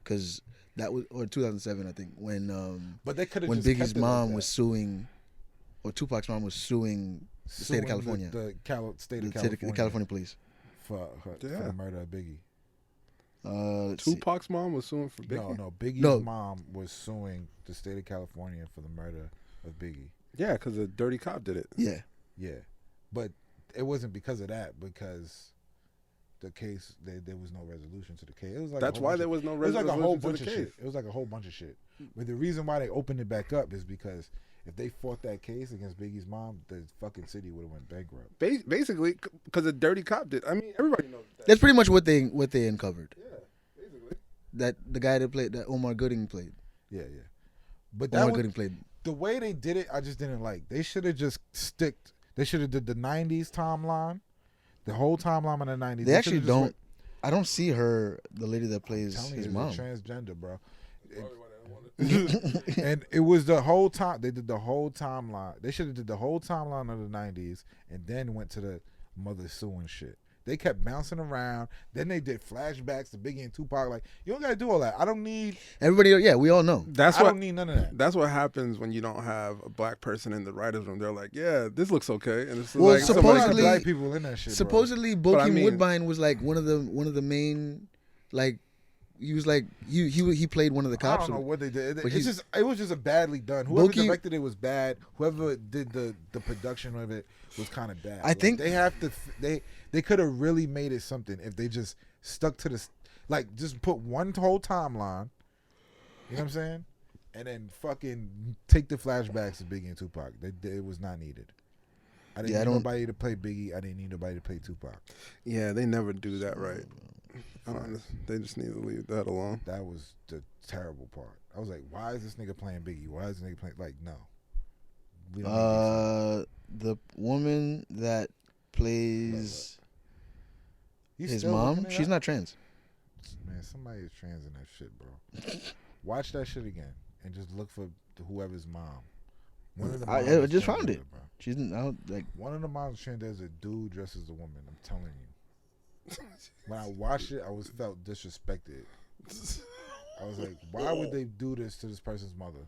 Because that was or 2007 I think when But they could have when just kept Biggie's it like mom that. was suing, or Tupac's mom was suing the state Suing of California, the state of the California, California police. for the murder of Biggie. Let's see. Tupac's mom was suing for Biggie. No, Biggie's No. mom was suing the state of California for the murder of Biggie. Yeah, because a dirty cop did it. Yeah, Yeah, but it wasn't because of that. Because the case, there was no resolution to the case. It was like That's why there was no It was like resolution a whole to the bunch of case. shit. It was like a whole bunch of shit. But the reason why they opened it back up is because if they fought that case against Biggie's mom, the fucking city would have went bankrupt. Basically, because a dirty cop did. I mean, everybody knows that. that's pretty much what they uncovered. Yeah, basically. That the guy that Omar Gooding played. Yeah, yeah. But that Omar was, Gooding played. the way they did it, I just didn't like. They should have just sticked. They should have did the '90s timeline, the whole timeline in the '90s. They actually should've just don't. went- I don't see her, the lady that I'm plays telling his you, mom. it's a transgender, bro. And it was the whole time. They did the whole timeline. They should have did the whole timeline of the '90s, and then went to the mother suing shit. They kept bouncing around. Then they did flashbacks to Biggie and Tupac. Like, you don't gotta do all that. I don't need. Everybody, yeah, we all know. That's I what. don't need none of that. That's what happens when you don't have a black person in the writers' room. They're like, "Yeah, this looks okay," and it's Well, like There's a lot of supposedly- black people in that shit. Supposedly, But I Bokeem mean- Woodbine was like one of the main, like he was like he played one of the bro. I cops. don't know what they did. But It was just a badly done. Whoever Bokeem- directed it was bad. Whoever did the production of it was kind of bad. I think- they have to. They could have really made it something if they just stuck to the just put one whole timeline. You know what I'm saying? And then fucking take the flashbacks of Biggie and Tupac. It was not needed. I didn't Yeah, I need don't- nobody to play Biggie. I didn't need nobody to play Tupac. Yeah, they never do that right. They just need to leave that alone. That was the terrible part. I was like, why is this nigga playing Biggie? Why is this nigga playing no? We don't need The woman that plays these. his Still looking mom, it she's up? not trans. Man, somebody is trans in that shit, bro. Watch that shit again and just look for whoever's mom. One of the I moms is just found transgender, it. bro. She's like One of the moms trans as a dude dressed as a woman. I'm telling you. When I watched it, I felt disrespected. I was like, why would they do this to this person's mother?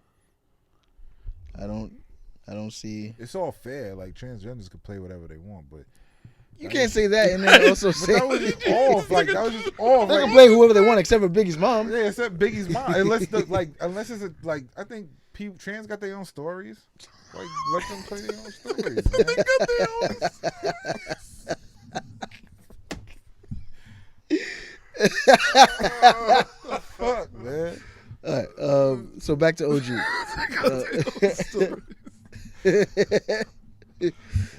I don't see. It's all fair. Like, transgenders could play whatever they want, but You can't say that and then also but say that was just off. Like, that was just off. they can play whoever they want except for Biggie's mom. Yeah, except Biggie's mom. Unless it's I think people trans got their own stories. Like let them play their own stories. Man. They got their own. Fuck, man. All right. So back to OG.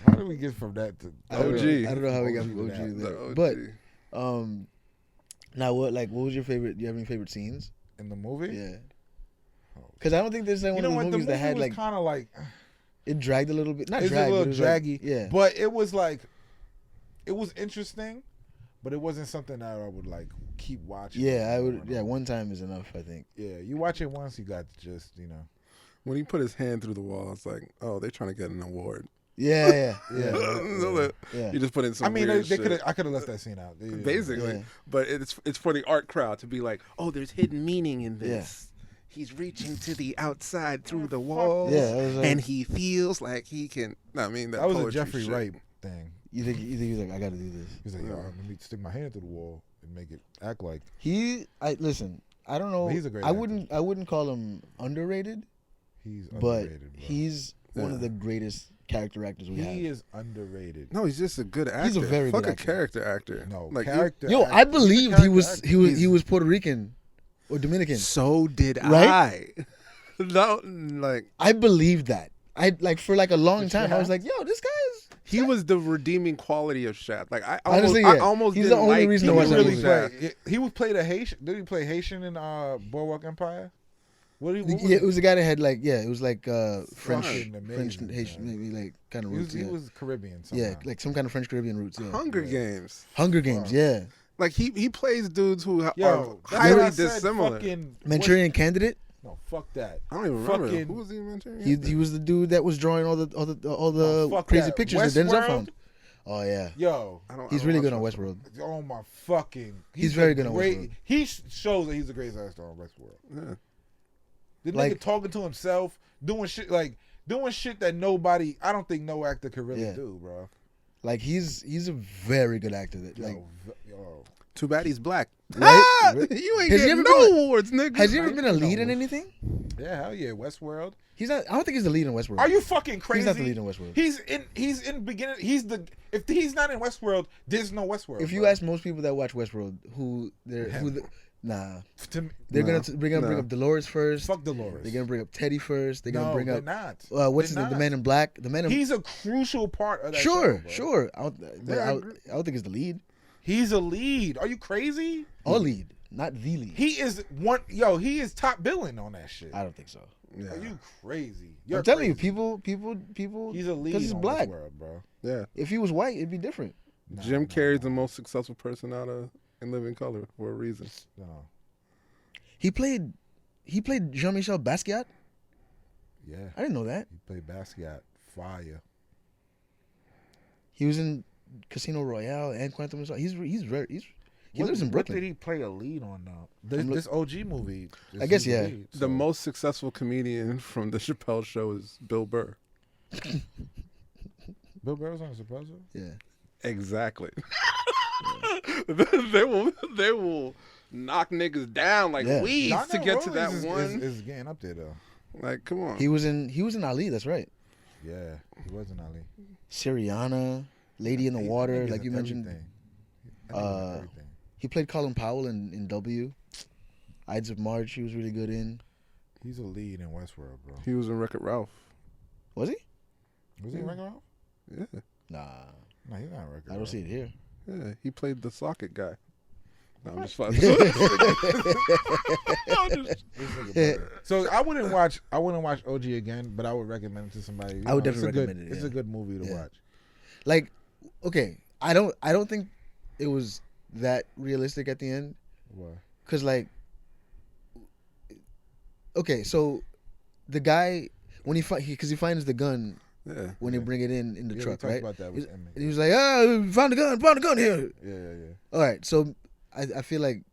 How did we get from that to OG? I don't know how we got from OG there. But now what was your favorite? Do you have any favorite scenes in the movie? Yeah. Because I don't think there's like one of those movies that had like kind of like it dragged a little bit. Not it's dragged, a little but it was draggy. Like, yeah. But it was like it was interesting, but it wasn't something that I would like keep watching. Yeah, I would. Yeah, one time is enough. I think. Yeah, you watch it once, you got to just When he put his hand through the wall, it's like, oh, they're trying to get an award. Yeah. You just put in some. I mean, weird they could. shit. I could have left that scene out. Basically, Yeah. but it's for the art crowd to be like, oh, there's hidden meaning in this. He's reaching to the outside through the wall, and he feels like he can. I mean, that was a poetry Jeffrey shit. Wright thing. You think he's like, I got to do this. He's like, yo, let me stick my hand through the wall and make it act like. Listen. I don't know. But he's a great I actor. I wouldn't call him underrated. He's but underrated, bro. he's one of the greatest character actors we have. He is underrated. No, he's just a good actor. He's a very Fuck good a actor. character actor. No, like character. Yo, actor. I believed he was actor. he was Puerto Rican or Dominican. So did Right? I. No, like I believed that. I like for like a long But time. you I was have- like, yo, this guy is. he was the redeeming quality of Shaq. Like I Honestly, almost, yeah. I almost He's the didn't only like reason He to watch was that really movie. play. He would play the Haitian. Did he play Haitian in Boardwalk Empire? What was Yeah, it was the guy that had like it was like French, Fucking French, amazing, Haitian, man. maybe like kind of He was, roots. he Yeah, was Caribbean. Somehow. yeah, like some kind of French Caribbean roots. Yeah, Hunger Games. Hunger Games. Yeah, Like he plays dudes who Yo, are that's what highly I said, dissimilar. fucking- Manchurian Candidate. No, fuck that. I don't even remember fucking- who was he in Manchurian? He was the dude that was drawing all the No, fuck crazy that. pictures that Denzel Westworld? found. Oh yeah, Yo, he's really good on Westworld. oh my fucking. He's very good on great. Westworld. He shows that he's the greatest actor on Westworld. Yeah. The Like- nigga talking to himself, doing shit that nobody. I don't think no actor could really Yeah. do, bro. Like he's a very good actor. That Yo, like yo. Too bad he's black. Right? You ain't Has he getting ever no been awards, nigga. has he ever been a lead No. in anything? Yeah, hell yeah, Westworld. He's not. I don't think he's the lead in Westworld. Are you fucking crazy? He's not the lead in Westworld. He's in beginning. If he's not in Westworld, there's no Westworld. If you bro. ask most people that watch Westworld, nah, to me, they're No. bring up Dolores first. fuck Dolores. They're gonna bring up Teddy first. They're gonna no, bring they're up not. what's his They're name? The not. Man in Black. The Man in He's a crucial part of that. sure, show, bro. sure. I don't think it's the lead. He's a lead. Are you crazy? Or lead, not the lead. He is one. Yo, he is top billing on that shit. I don't think so. Yeah. Are you crazy? You're I'm telling you, crazy. people. He's a lead. because he's on black. Westworld, bro. Yeah. If he was white, it'd be different. Nah, Jim nah, Carrey's nah, the most successful person out of In Living Color for a reason. No. He played Jean-Michel Basquiat. Yeah. I didn't know that. He played Basquiat. Fire. He was in Casino Royale and Quantum of Solace. He lives in What Brooklyn. did he play a lead on now? I'm This OG movie. I guess, he's a yeah. lead, The so- most successful comedian from the Chappelle Show is Bill Burr. Bill Burr was on the Chappelle Show? Yeah. Exactly. they will knock niggas down like Yeah. weeds to Donnell get to that Rawlings one. is getting up there though. Like, come on. He was in Ali. That's right. Yeah, he was in Ali. Syriana, Lady in the Water, That nigga's like you in mentioned. everything. That nigga's in everything. He played Colin Powell in W. Ides of March. He was really good in. He's a lead in Westworld, bro. He was in Wreck-It Ralph. Was he? Was he in Wreck-It Ralph? Yeah. Nah, No, he's not in Wreck-It I don't Ralph. see it here. Yeah. He played the socket guy. No, I'm just fucking. So I wouldn't watch OG again, but I would recommend it to somebody. You I would know, definitely it's a good- recommend it, It's yeah. a good movie to Yeah. watch. Like, okay, I don't think it was that realistic at the end. What? Cause like, okay, so the guy when he finds the gun Yeah. when they bring it in the Yeah, we truck, talked right? about that with Emmett. And he was like, "Oh, found a gun here." Yeah. All right, so I feel like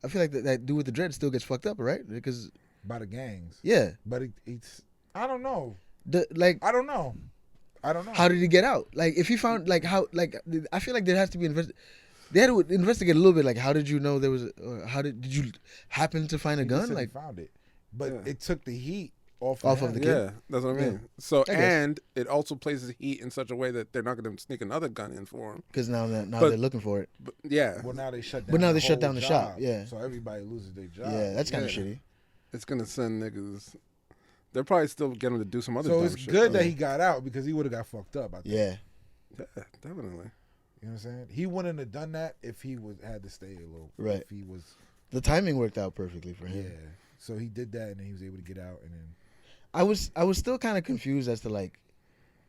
that dude with the dread still gets fucked up, right? Because By the gangs. yeah, But it's I don't know. I don't know. How did he get out? Like, if he found I feel like there has to be they had to investigate a little bit. Like, how did you know there was? Did you happen to find a He just gun? said he Like, found it. but Yeah. it took the heat off Off him. of the Yeah, that's what I mean. So, I guess. and it also places heat in such a way that they're not going to sneak another gun in for him. Because now But- they're looking for it. But yeah, Well, now they shut down. But now the they shut whole down the shop, job, yeah. So everybody loses their job. Yeah, that's kind of Yeah. shitty. it's going to send niggas. They'll probably still get him to do some other So dumb it's shit. good that Yeah. he got out because he would have got fucked up. I think. Yeah. Yeah, definitely. You know what I'm saying? He wouldn't have done that if he had to stay a little. Right. If he was. The timing worked out perfectly for Yeah. him. So he did that, and then he was able to get out, and then. I was still kind of confused as to like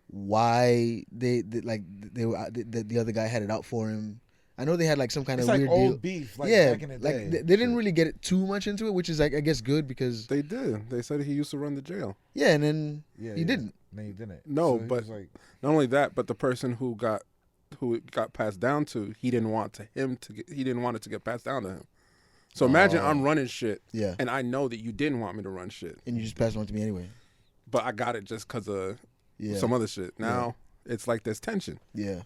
why the other guy had it out for him. I know they had like some kind It's of like weird old deal. beef, like yeah, back in the day. like they didn't really get it too much into it, which is like I guess good because They did. They said he used to run the jail. yeah, and then Yeah, he didn't. No, he didn't. No, So he but- was like, Not only that, but the person who it got passed down to, he didn't want it to get passed down to him. So imagine I'm running shit, Yeah, and I know that you didn't want me to run shit, and you just passed it on to me anyway. but I got it just because of Yeah, some other shit. Now it's like there's tension. yeah.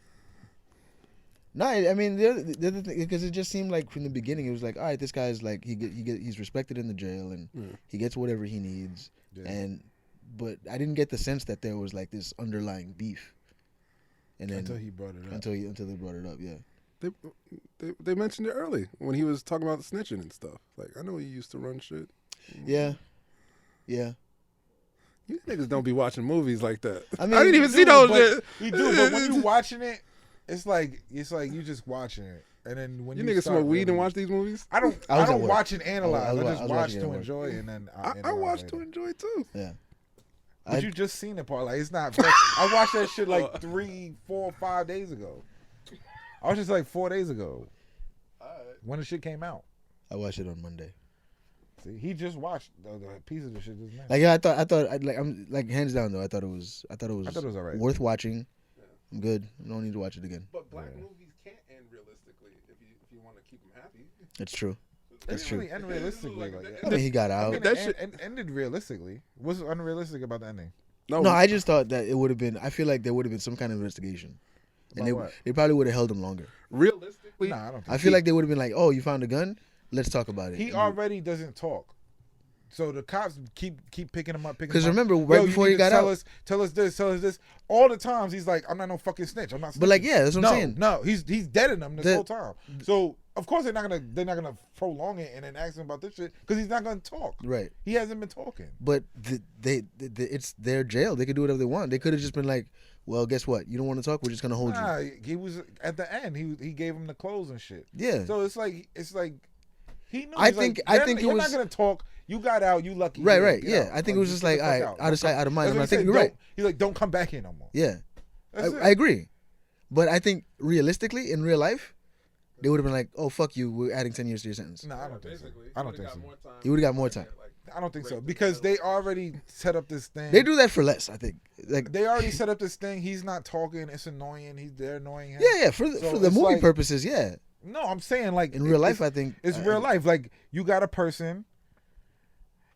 No, I mean the other thing because it just seemed like from the beginning it was like all right, this guy's like he's respected in the jail and he gets whatever he needs yeah. but I didn't get the sense that there was like this underlying beef. And then until he brought it up. until they brought it up, yeah. They mentioned it early when he was talking about snitching and stuff. Like, I know you used to run shit. Yeah. Yeah. You niggas don't be watching movies like that. I mean, didn't even You see do, those but- shit. You do, but when you watching it, it's like you just watching it, and then when You you niggas start smoke weed and really- watch these movies? I don't. I I was at don't work. watch and analyze. I was I just watching watch it at to work. enjoy, and then I analyze watch later. to enjoy too. Yeah. But you just seen it, part. Like it's not. I watched that shit like 3, 4, 5 days ago. I was just like 4 days ago when the shit came out. I watched it on Monday. See, he just watched the piece of the shit just now. Like yeah, I thought I'm like hands down though. I thought it was alright. worth watching. I'm good. No need to watch it again. But black Yeah. movies can't end realistically if you want to keep them happy. It's true. It That's didn't true. really end realistically. Like I mean, he got I out. mean, That it shit- ended realistically. What's unrealistic about the ending? No, I just thought that it would have been. I feel like there would have been some kind of investigation, and About what? they probably would have held him longer. realistically. Nah, I don't think I feel like they would have been like, "Oh, you found a gun? Let's talk about it." he already doesn't talk. So the cops keep picking him up, picking him up. Because remember, right Yo, before you he need to got tell out, us, tell us this. All the times he's like, I'm not no fucking snitch. I'm not. Snitching. but like, yeah, that's what no, I'm saying. no, he's deading them this The- whole time. So of course they're not gonna prolong it and then ask him about this shit because he's not gonna talk. Right. He hasn't been talking. But it's their jail. They could do whatever they want. They could have just been like, "Well, guess what? You don't want to talk. We're just gonna hold you." Nah, he was at the end. He gave him the clothes and shit. Yeah. So it's like he knew. I he's think- like, I you're- think it you're was- not gonna talk. You got out. You lucky. Right, Yeah, right. get Yeah. out. I think it was get just the like, fuck all right, out. out of sight, out of mind. That's And what I he think said. you're right. He's like, don't come back here no more. Yeah. That's it. I agree. But I think realistically, in real life, they would have been like, "Oh, fuck you. We're adding 10 years to your sentence." No, I don't think so. I don't think so. He would have got more time. I don't think so because they already set up this thing. They do that for less, I think. Like, They already set up this thing. He's not talking. It's annoying. They're annoying him. yeah. For So the it's movie like- purposes, yeah. No, I'm saying like In real life, it's, I think it's real life. Like you got a person.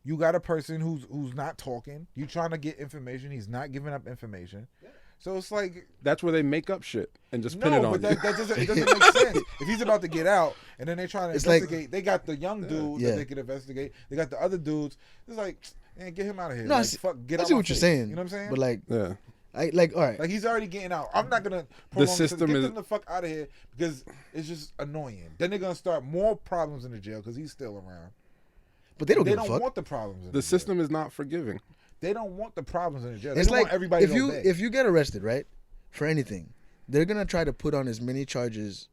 You got a person who's not talking. You trying to get information. He's not giving up information. So it's like That's where they make up shit and just pin it no, on but you. that doesn't make sense. If he's about to get out and then they're trying to It's like- investigate, they got the young dude Yeah. that they could investigate. They got the other dudes. It's like, man, get him out of here. No, I like, see- fuck, get I out see my what you're face. saying. You know what I'm saying? But like, Yeah. all right. Like he's already getting out. I'm not gonna prolong system get is- them the fuck out of here because it's just annoying. Then they're gonna start more problems in the jail because he's still around. But they don't They give a don't fuck. want the problems. In The jail. system is not forgiving. They don't want the problems in the jail. They It's want like everybody if to you obey. if you get arrested, right, for anything, they're gonna try to put on as many charges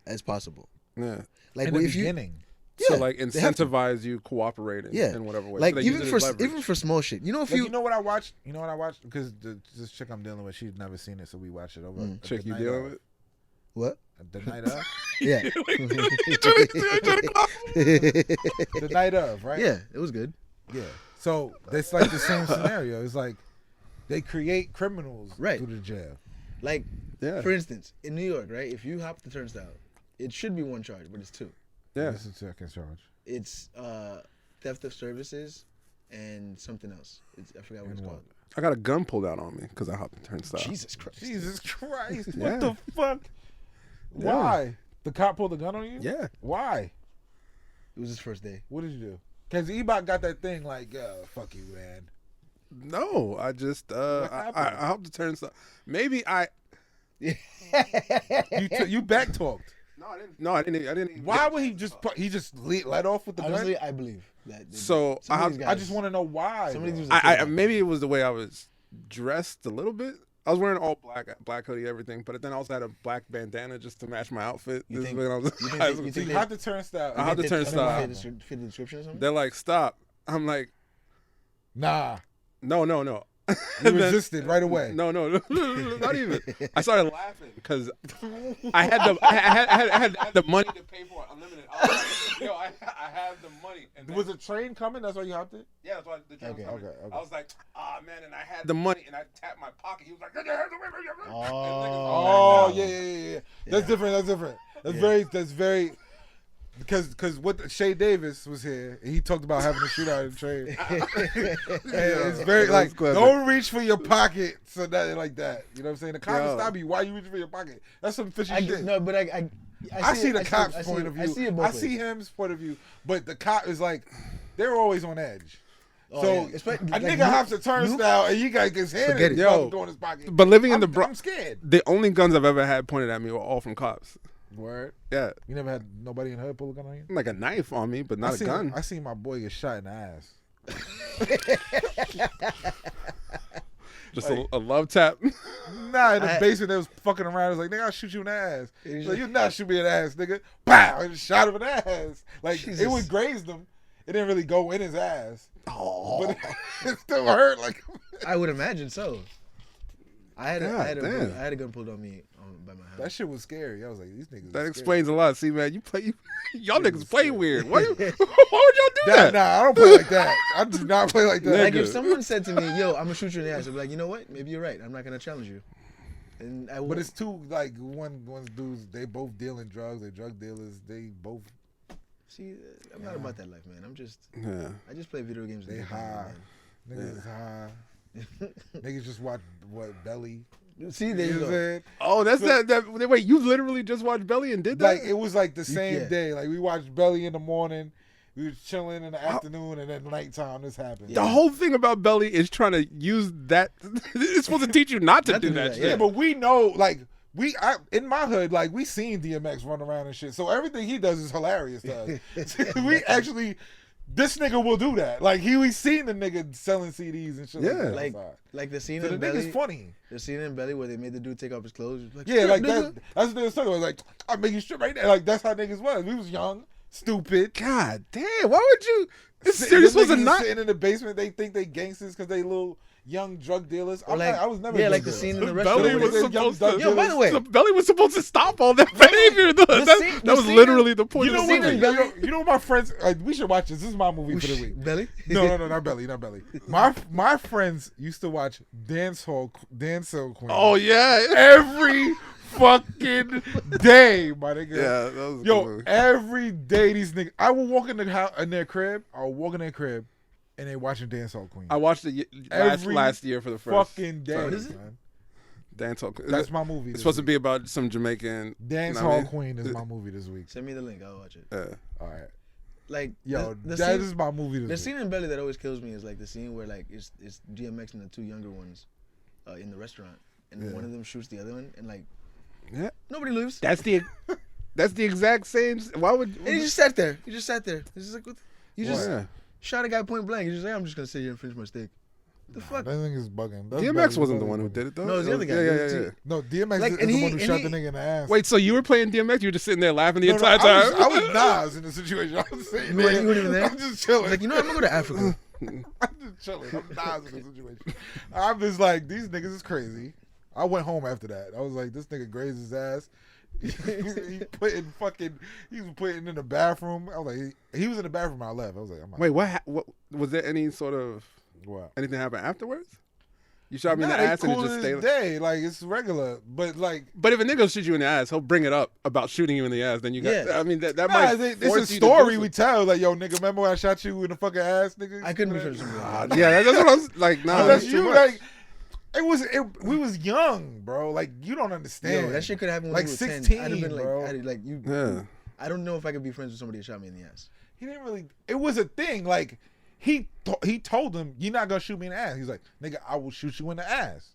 as possible. Yeah. Like in the if you beginning. So Yeah, like they have to. incentivize you cooperating Yeah. in whatever way. like So they use even it for as leverage. even for small shit, you know, if Like, you you know what I watched? You know what I watched? Because this chick I'm dealing with, she's never seen it, so we watched it over. Mm. the chick you night dealing of. with. what? The night of. Yeah, The night of, right? yeah, it was good. Yeah. So it's like the same scenario. It's like they create criminals Right. through the jail. Like Yeah. for instance, in New York, right, if you hop the turnstile, it should be one charge, but it's two. Yeah. This is second charge. It's theft of services and something else. I forgot what And it's what? called. I got a gun pulled out on me because I hopped the turnstile. Jesus Christ. Jesus Christ! Yeah. What the fuck? Why? The cop pulled a gun on you? Yeah. Why? It was his first day. What did you do? Because Ebot got that thing like, fuck you, man. No, I just I hope the turnstile. Maybe I. You back talked. No, I didn't. Why would he just let off with the Honestly, gun? I believe that. So I just want to know why. Maybe it was the way I was dressed a little bit. I was wearing all black hoodie, everything, but then I also had a black bandana just to match my outfit. You think You have the turnstile. I have the turnstile. Fit the description or something? They're like, stop. I'm like, nah. No. You resisted right away. No, not even. I started laughing because I had the money to pay for it unlimited. I was like, I have the money. And was a train coming? That's why you hopped it? Yeah, that's why the train was coming. Okay. I was like, man, and I had the money, and I tapped my pocket. He was like, oh, yeah. That's different. That's very. Because what Shay Davis was here, and he talked about having a shootout in the train. It's very like, don't reach for your pocket, so that like that. You know what I'm saying? The cops stop you. Why you reaching for your pocket? That's some fishy shit. No, but I see the cop's point of view. I see it both I see him's point of view, but the cop is like, they're always on edge. So a nigga hops a turnstile and you got his hand in his pocket. But living in the I'm scared. The only guns I've ever had pointed at me were all from cops. Word? Yeah. You never had nobody in the hood pull a gun on you? Like a knife on me, but not a gun. I seen my boy get shot in the ass. Just a love tap. Nah, in the basement they was fucking around. It was like, nigga, I'll shoot you in the ass. Like, you not shoot me in the ass, nigga. Pow! And shot him in the ass. Like, it would graze him. It didn't really go in his ass. Oh. But it still hurt. Like, I would imagine so. I had a gun pulled on me by my house. That shit was scary. I was like, these niggas. That explains a lot. See, man, y'all niggas play weird. Why would y'all do that? Nah, I don't play like that. I do not play like that. Like if someone said to me, "Yo, I'm gonna shoot you in the ass," I'd be like, you know what? Maybe you're right. I'm not gonna challenge you. And but it's two like one dudes. They both dealing drugs. They drug dealers. They both. See, I'm not about that life, man. I'm just. Yeah. I just play video games. They high. Niggas is high. Niggas just watch Belly. See, there you go. Oh, that's that. Wait, you literally just watched Belly and did that? Like it was like the same day. Like we watched Belly in the morning. We was chilling in the afternoon, and then nighttime this happened. The whole thing about Belly is trying to use that. It's supposed to teach you not to do that shit. Yeah, but we know, like in my hood, like we seen DMX run around and shit. So everything he does is hilarious to us. We actually. This nigga will do that. Like we seen the nigga selling CDs and shit. Yeah, like the scene so in the Belly. Nigga's funny. The scene in Belly where they made the dude take off his clothes. Like, yeah, like that's what they was talking about. Like I'm making shit right there. Like that's how niggas was. We was young, stupid. God damn, why would you? This was not sitting in the basement. They think they gangsters because they little young drug dealers. I was never. Yeah, like the scene in the restaurant. Belly was supposed to. Yo, by the way, Belly was supposed to stop all that behavior. That was literally the point. You know what? You know what my friends? We should watch this. This is my movie for the week. Belly? No, not Belly. My friends used to watch Dancehall Queen. Oh yeah, every fucking day, my nigga. Yeah, that was a good movie. Every day these niggas. I will walk in their crib. And they watching Dancehall Queen. I watched it last year for the first fucking day. What is it? Man. Dancehall Queen. That's my movie. It's supposed to be about some Jamaican. Dancehall Queen is my movie this week. Send me the link. I'll watch it. All right. Like that is my movie this week. The scene in Belly that always kills me is like the scene where like it's DMX and the two younger ones in the restaurant, and one of them shoots the other one, and like nobody leaves. That's the exact same. Why would? And he just sat there. It's just like shot a guy point blank. He's just like, I'm just gonna sit here and finish my steak. The fuck? That thing is bugging. That's DMX wasn't the one who did it though. No, it was the other guy. Yeah. No, DMX is the one who shot the nigga in the ass. Wait, so you were playing DMX? You were just sitting there laughing the entire time? I was Nas in the situation. I was sitting there. You weren't even there? I'm just chilling. Like, you know what? I'm gonna go to Africa. I'm just chilling. I'm Nas in the situation. I'm just like, these niggas is crazy. I went home after that. I was like, this nigga grazed his ass. He was putting in the bathroom. I was like, he was in the bathroom. I left. I was like, wait, what was there any sort of anything happen afterwards? You shot me in the ass and it just stayed. Day, like it's regular, but if a nigga shoot you in the ass, he'll bring it up about shooting you in the ass. Then you got. Yeah. I mean that might. It's a story we tell. Like, yo, nigga, remember when I shot you in the fucking ass, nigga? I couldn't be sure something. Yeah, that's what I was like. Nah, that's you. Like, we was young, bro. Like, you don't understand. Yo, that shit could happen when like we were 16, 10. I'd have been bro. like, I don't know if I could be friends with somebody who shot me in the ass. he didn't really. It was a thing. Like he told him, "You're not gonna shoot me in the ass." He's like, "Nigga, I will shoot you in the ass."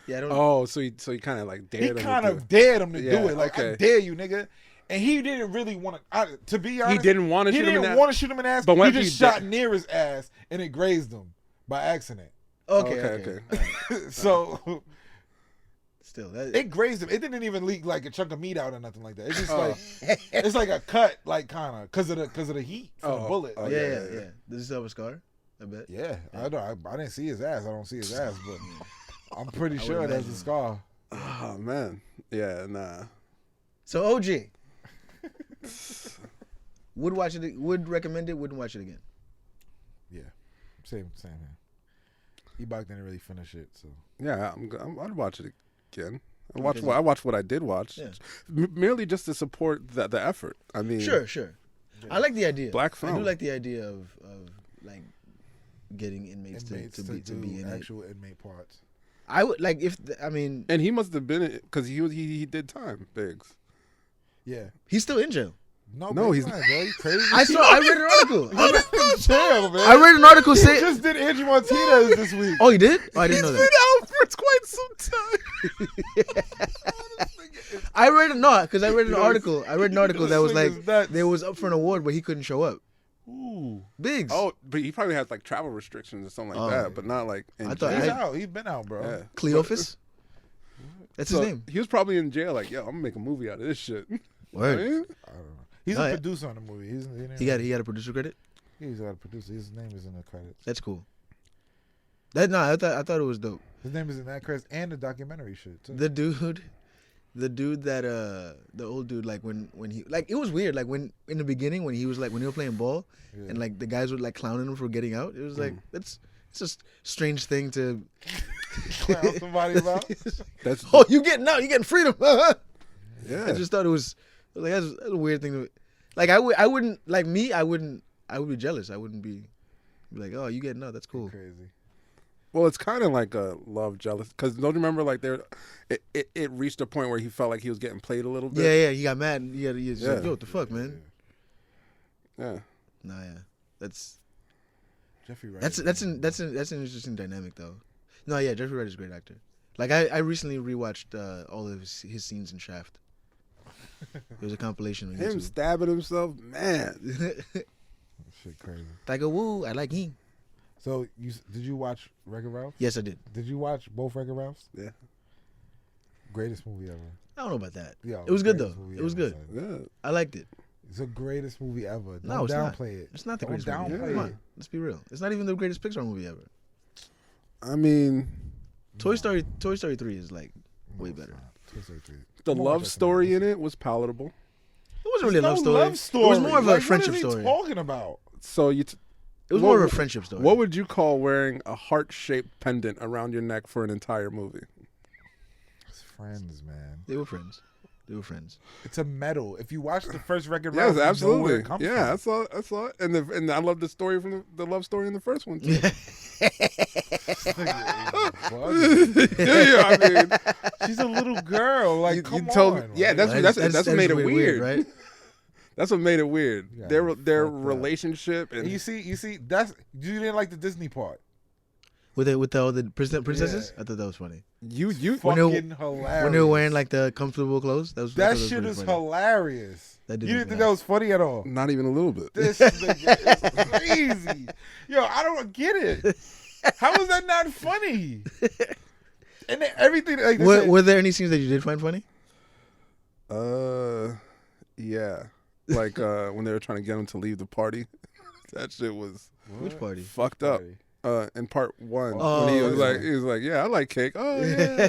Yeah, I don't. Oh, so he kind of like dared He him. kind of dared him to Yeah, do it. Like, okay. I dare you, nigga. And he didn't really want to. To be honest, He didn't want to he shoot him in the didn't ass. want to shoot him in the ass. But He once just he shot did- near his ass, and it grazed him by accident. Okay. So Still, that, it grazed him. It didn't even leak like a chunk of meat out or nothing like that. It's just like it's like a cut, like kind of because of the heat from the bullet. Like, yeah. Does he still have a scar? I bet. Yeah, I know. I didn't see his ass. I don't see his ass, but I'm pretty sure would that's a imagine. scar. Oh man, yeah, nah. So OG. Would watch it. Would recommend it. Wouldn't watch it again. Yeah, same here. E-Bike didn't really finish it, so Yeah, I'd watch it again. I watched what I did watch, Yeah. merely just to support the effort. I mean, Sure. I like the idea. Black I film. do like the idea of like getting inmates, inmates to be in it. actual inmate parts. I would like if I mean and he must have been because he did time, Biggs. Yeah. he's still in jail. No, No, he's he's not, bro. You crazy? I read an article. in jail, man. I read an article He saying. just did Andrew Martinez this week. Oh, he did? Oh, I didn't know that. out for quite some time. I read an article. I read an article that was This like nigga's nuts. they was up for an award, but he couldn't show up. Ooh. Biggs. Oh, but he probably has like travel restrictions or something like Oh. that, but not like in I thought jail. He's I- out. He's been out, bro. Yeah. Cleophas. That's So his name. he was probably in jail. Like, yo, I'm gonna make a movie out of this shit. Word. I mean, I don't know. He's Oh, a yeah. producer on the movie. He got a producer credit. He's got a producer. His name is in the credits. That's cool. I thought it was dope. His name is in that credits and the documentary shit too. The dude that the old dude, like when he, like, it was weird, like when in the beginning when he was like when they were playing ball Yeah. and like the guys were like clowning him for getting out. It was like it's just a strange thing to Clown somebody about. that's oh, you getting freedom. yeah. I just thought it was like that's a weird thing to, like I wouldn't like me, I would be jealous. I wouldn't be like, oh, you getting out, that's cool. Crazy. Well, it's kind of like a love jealous because don't you remember like it reached a point where he felt like he was getting played a little bit. Yeah, he got mad. He was like, Yeah. yo, what the fuck, man? Yeah. Nah, yeah, that's Jeffrey Wright. that's an interesting dynamic though. No, yeah, Jeffrey Wright is a great actor. Like I recently rewatched all of his scenes in Shaft. It was a compilation on Him YouTube. stabbing himself, man. Shit crazy. Tiger Woo, I like him. So did you watch Wreck-It Ralph? Yes, I did. Did you watch both Wreck-It Ralphs? Yeah. Greatest movie ever. I don't know about that. Yo, It was good though. greatest movie It was ever, good. son. Yeah. I liked it. It's the greatest movie ever. Don't No, it's not. downplay it. It's not the Don't greatest movie. downplay Come it. on, let's be real. It's not even the greatest Pixar movie ever. I mean, Toy Story 3 is like way better. Toy Story 3. the I'm gonna watch love that story tonight. in it was palatable. It wasn't really a love No story. love story. It was more of a Like, friendship what is story. he talking about? So It was more of a friendship story. What would you call wearing a heart-shaped pendant around your neck for an entire movie? It's friends, man. They were friends. It's a medal. If you watch the first Wreck-It Yes, Ralph, you know where absolutely. it comes Yeah, from. I saw it, and I love the story from the love story in the first one too. Yeah. I mean, She's a little girl. Like, come on. yeah, like, that's what made it weird. right? That's what made it weird. Yeah, Their fucked up. relationship and And you see, that's you didn't like the Disney part. With all the princesses, I thought that was funny. you When they were- Fucking hilarious. When they were wearing like the comfortable clothes, I thought that was shit really is funny. hilarious. That did You make didn't me think that was funny at all. not even a little bit. This nigga is crazy. Yo, I don't get it. How is that not funny? And then everything like they said- Were there any scenes that you did find funny? Yeah, like when they were trying to get him to leave the party, that shit was Which party? fucked up. In part one, Oh, when he was yeah. like, yeah, I like cake. Oh yeah,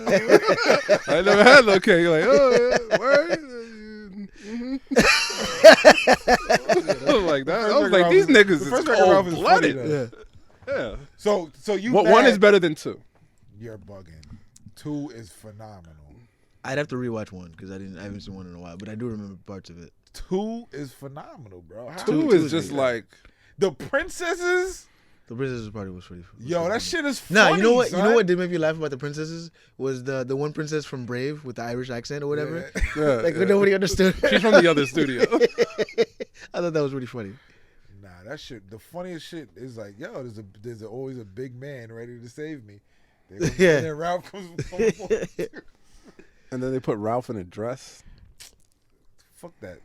I never had no cake. Like, oh yeah, word. Mhm. Like that. I was like, these niggas is first Wreck-It Ralph is cold funny, blooded. though. Yeah. Yeah. So you What mad? one is better than two? You're bugging. 2 is phenomenal. I'd have to rewatch one because I haven't seen one in a while, but I do remember parts of it. 2 is phenomenal, bro. How- Two two is is just really like the princesses. The princesses party was pretty. Yo, that funny. shit is Nah, funny. you know what? Son. You know what did make me laugh about the princesses was the one princess from Brave with the Irish accent or whatever. yeah, Like yeah. nobody understood. She's from the other studio. I thought that was really funny. that shit. The funniest shit is like, yo, there's always a big man ready to save me. And then Ralph comes. And then they put Ralph in a dress. Fuck that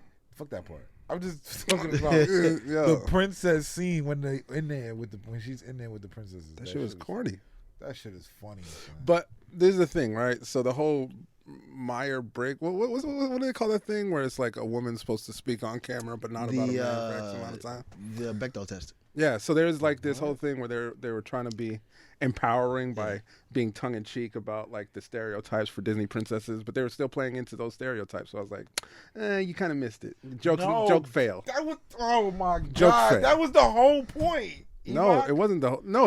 part. I'm just talking about the princess scene when she's in there with the princesses. That shit was corny. That shit is funny. Man. But there's the thing, right? So the whole Meyer-Briggs, what do they call that thing where it's like a woman's supposed to speak on camera but not about a man for X amount of time? The Bechdel test. Yeah, so there's like this whole thing where they were trying to be empowering by being tongue in cheek about like the stereotypes for Disney princesses, but they were still playing into those stereotypes. So I was like, you kind of missed it. Joke fail. That was my Joke god. fail. That was the whole point. No, it wasn't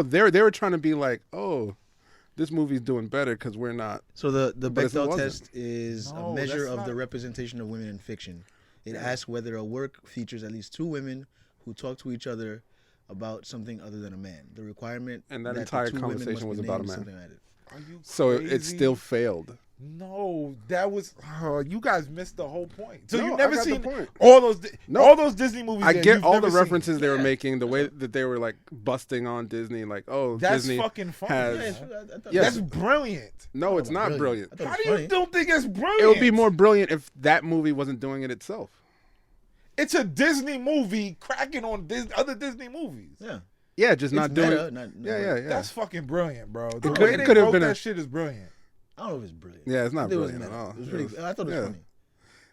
they were trying to be like, oh, this movie's doing better because we're not. So the Bechdel test is a measure of not... the representation of women in fiction. It asks whether a work features at least two women who talk to each other about something other than a man. The requirement and that entire conversation was about a man. Are you so crazy? It still failed. No, that was you guys missed the whole point. So no, you never seen point. all those Disney movies. I get all the seen. references they were making, the way that they were like busting on Disney, like that's Disney fucking funny. That's brilliant. No, it's not brilliant. How do you don't think it's brilliant? It would be more brilliant if that movie wasn't doing it itself. It's a Disney movie cracking on other Disney movies. Yeah, just not doing it. Yeah. That's fucking brilliant, bro. The It way they could have wrote been that shit is brilliant. I don't know if it's brilliant. Yeah, it's not brilliant at all. I thought it was funny.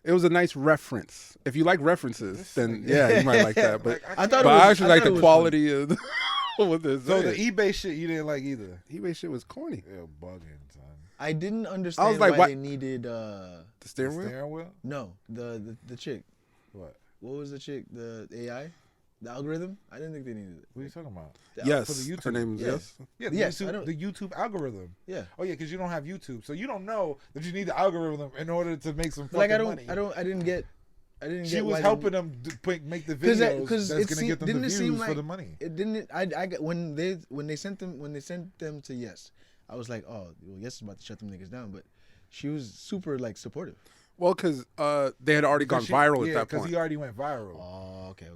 It was a nice reference. If you like references, then you might like that. But I actually like the quality of what this. So the eBay shit you didn't like either. eBay shit was corny. Yeah, bugging, son. I didn't understand was like, why they needed the steering wheel. Steering wheel? No, the chick. What? What was the chick? The AI? The algorithm? I didn't think they needed it. What are you talking about? Yes, for the YouTube. her name is Yes. Yeah, the YouTube algorithm. Yeah. Oh yeah, because you don't have YouTube, so you don't know that you need the algorithm in order to make some fucking money. I didn't get. She was helping them make the videos that's gonna get them the views like, for the money. It didn't. I got when they sent them to Yes, I was like, oh, well, Yes is about to shut them niggas down, but she was super like supportive. Well, because they had already gone viral at that point. Because he already went viral. Oh, okay.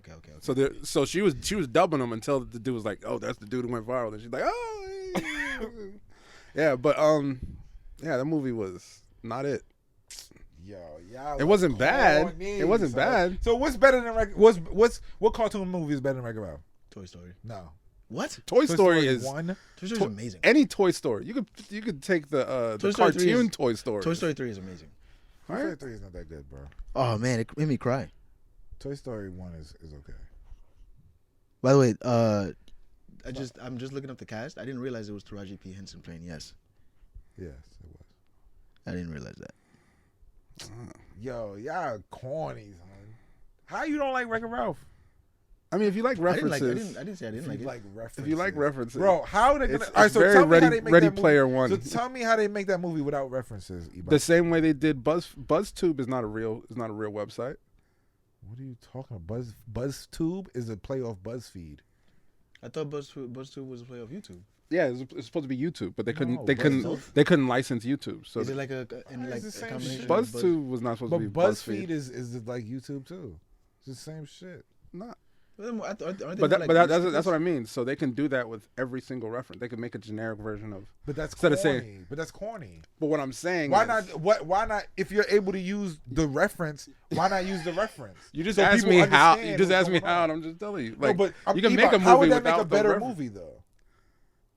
So she was dubbing him until the dude was like, "Oh, that's the dude who went viral," and she's like, "Oh, yeah." But that movie was not it. Yo, y'all. It wasn't bad. It wasn't bad. So what's better than what cartoon movie is better than Wreck-It Ralph? Toy Story. No. What? Toy Story is one. Toy Story is amazing. Any Toy Story, you could take the cartoon Toy Story. Toy Story 3 is amazing. Toy Story 3 is not that good, bro. Oh man, it made me cry. Toy Story 1 is okay. By the way, I'm just looking up the cast. I didn't realize it was Taraji P. Henson playing Yes. Yes, it was. I didn't realize that. Yo, y'all corny, son. How you don't like Wreck-It Ralph? I mean, if you like references, I didn't say I didn't like it. References. If you like references, bro, how are they gonna? It's so very tell me how they make Ready that Player movie. One. So tell me how they make that movie without references. Eba. The same way they did BuzzTube is not a real website. What are you talking about? BuzzTube is a play off BuzzFeed. I thought BuzzTube was a play off YouTube. Yeah, it's supposed to be YouTube, but they couldn't BuzzTube. they couldn't license YouTube. So is it like a combination? BuzzTube was not supposed to be BuzzFeed is like YouTube too. It's the same shit. Not. But that's what I mean. So they can do that with every single reference. They can make a generic version of. But that's instead corny. Of saying, but that's corny. But what I'm saying, why not? If you're able to use the reference, why not use the reference? You just asked me how. You just asked me how, and I'm just telling you. Like, no, but you can make a movie how would that without make a better the movie though?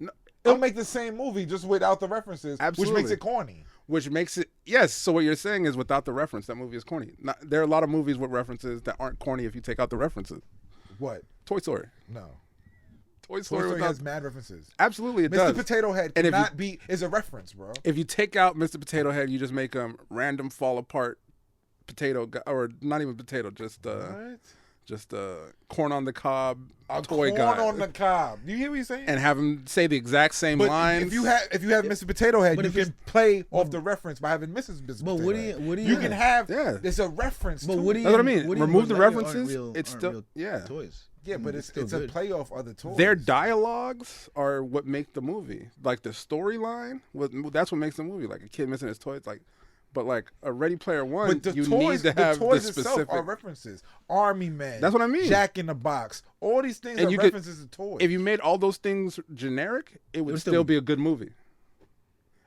No, it'll make the same movie just without the references, absolutely. Which makes it corny. Which makes it yes. So what you're saying is without the reference, that movie is corny. There are a lot of movies with references that aren't corny if you take out the references. What? Toy Story. No. Toy Story has mad references. Absolutely, it does. Mr. Potato Head is a reference, bro. If you take out Mr. Potato Head, you just make random fall apart potato guy, or not even potato, just corn on the cob toy guy. Corn on the cob. Do you hear what he's saying? And have him say the exact same lines. If you have Mr. Potato Head, you can play off the reference by having Mrs. Potato Head. What do you can have? Yeah. There's a reference. But that's what I mean. Remove the references. It's still toys. Yeah, but it's a play off other toys. Their dialogues are what make the movie. Like the storyline, that's what makes the movie. Like a kid missing his toy. It's like, But like a Ready Player One, But the you toys, need to the have toys the itself specific. are references. Army Man. That's what I mean. Jack in the Box. All these things And are you could- references to toys. If you made all those things generic, it would still be a good movie.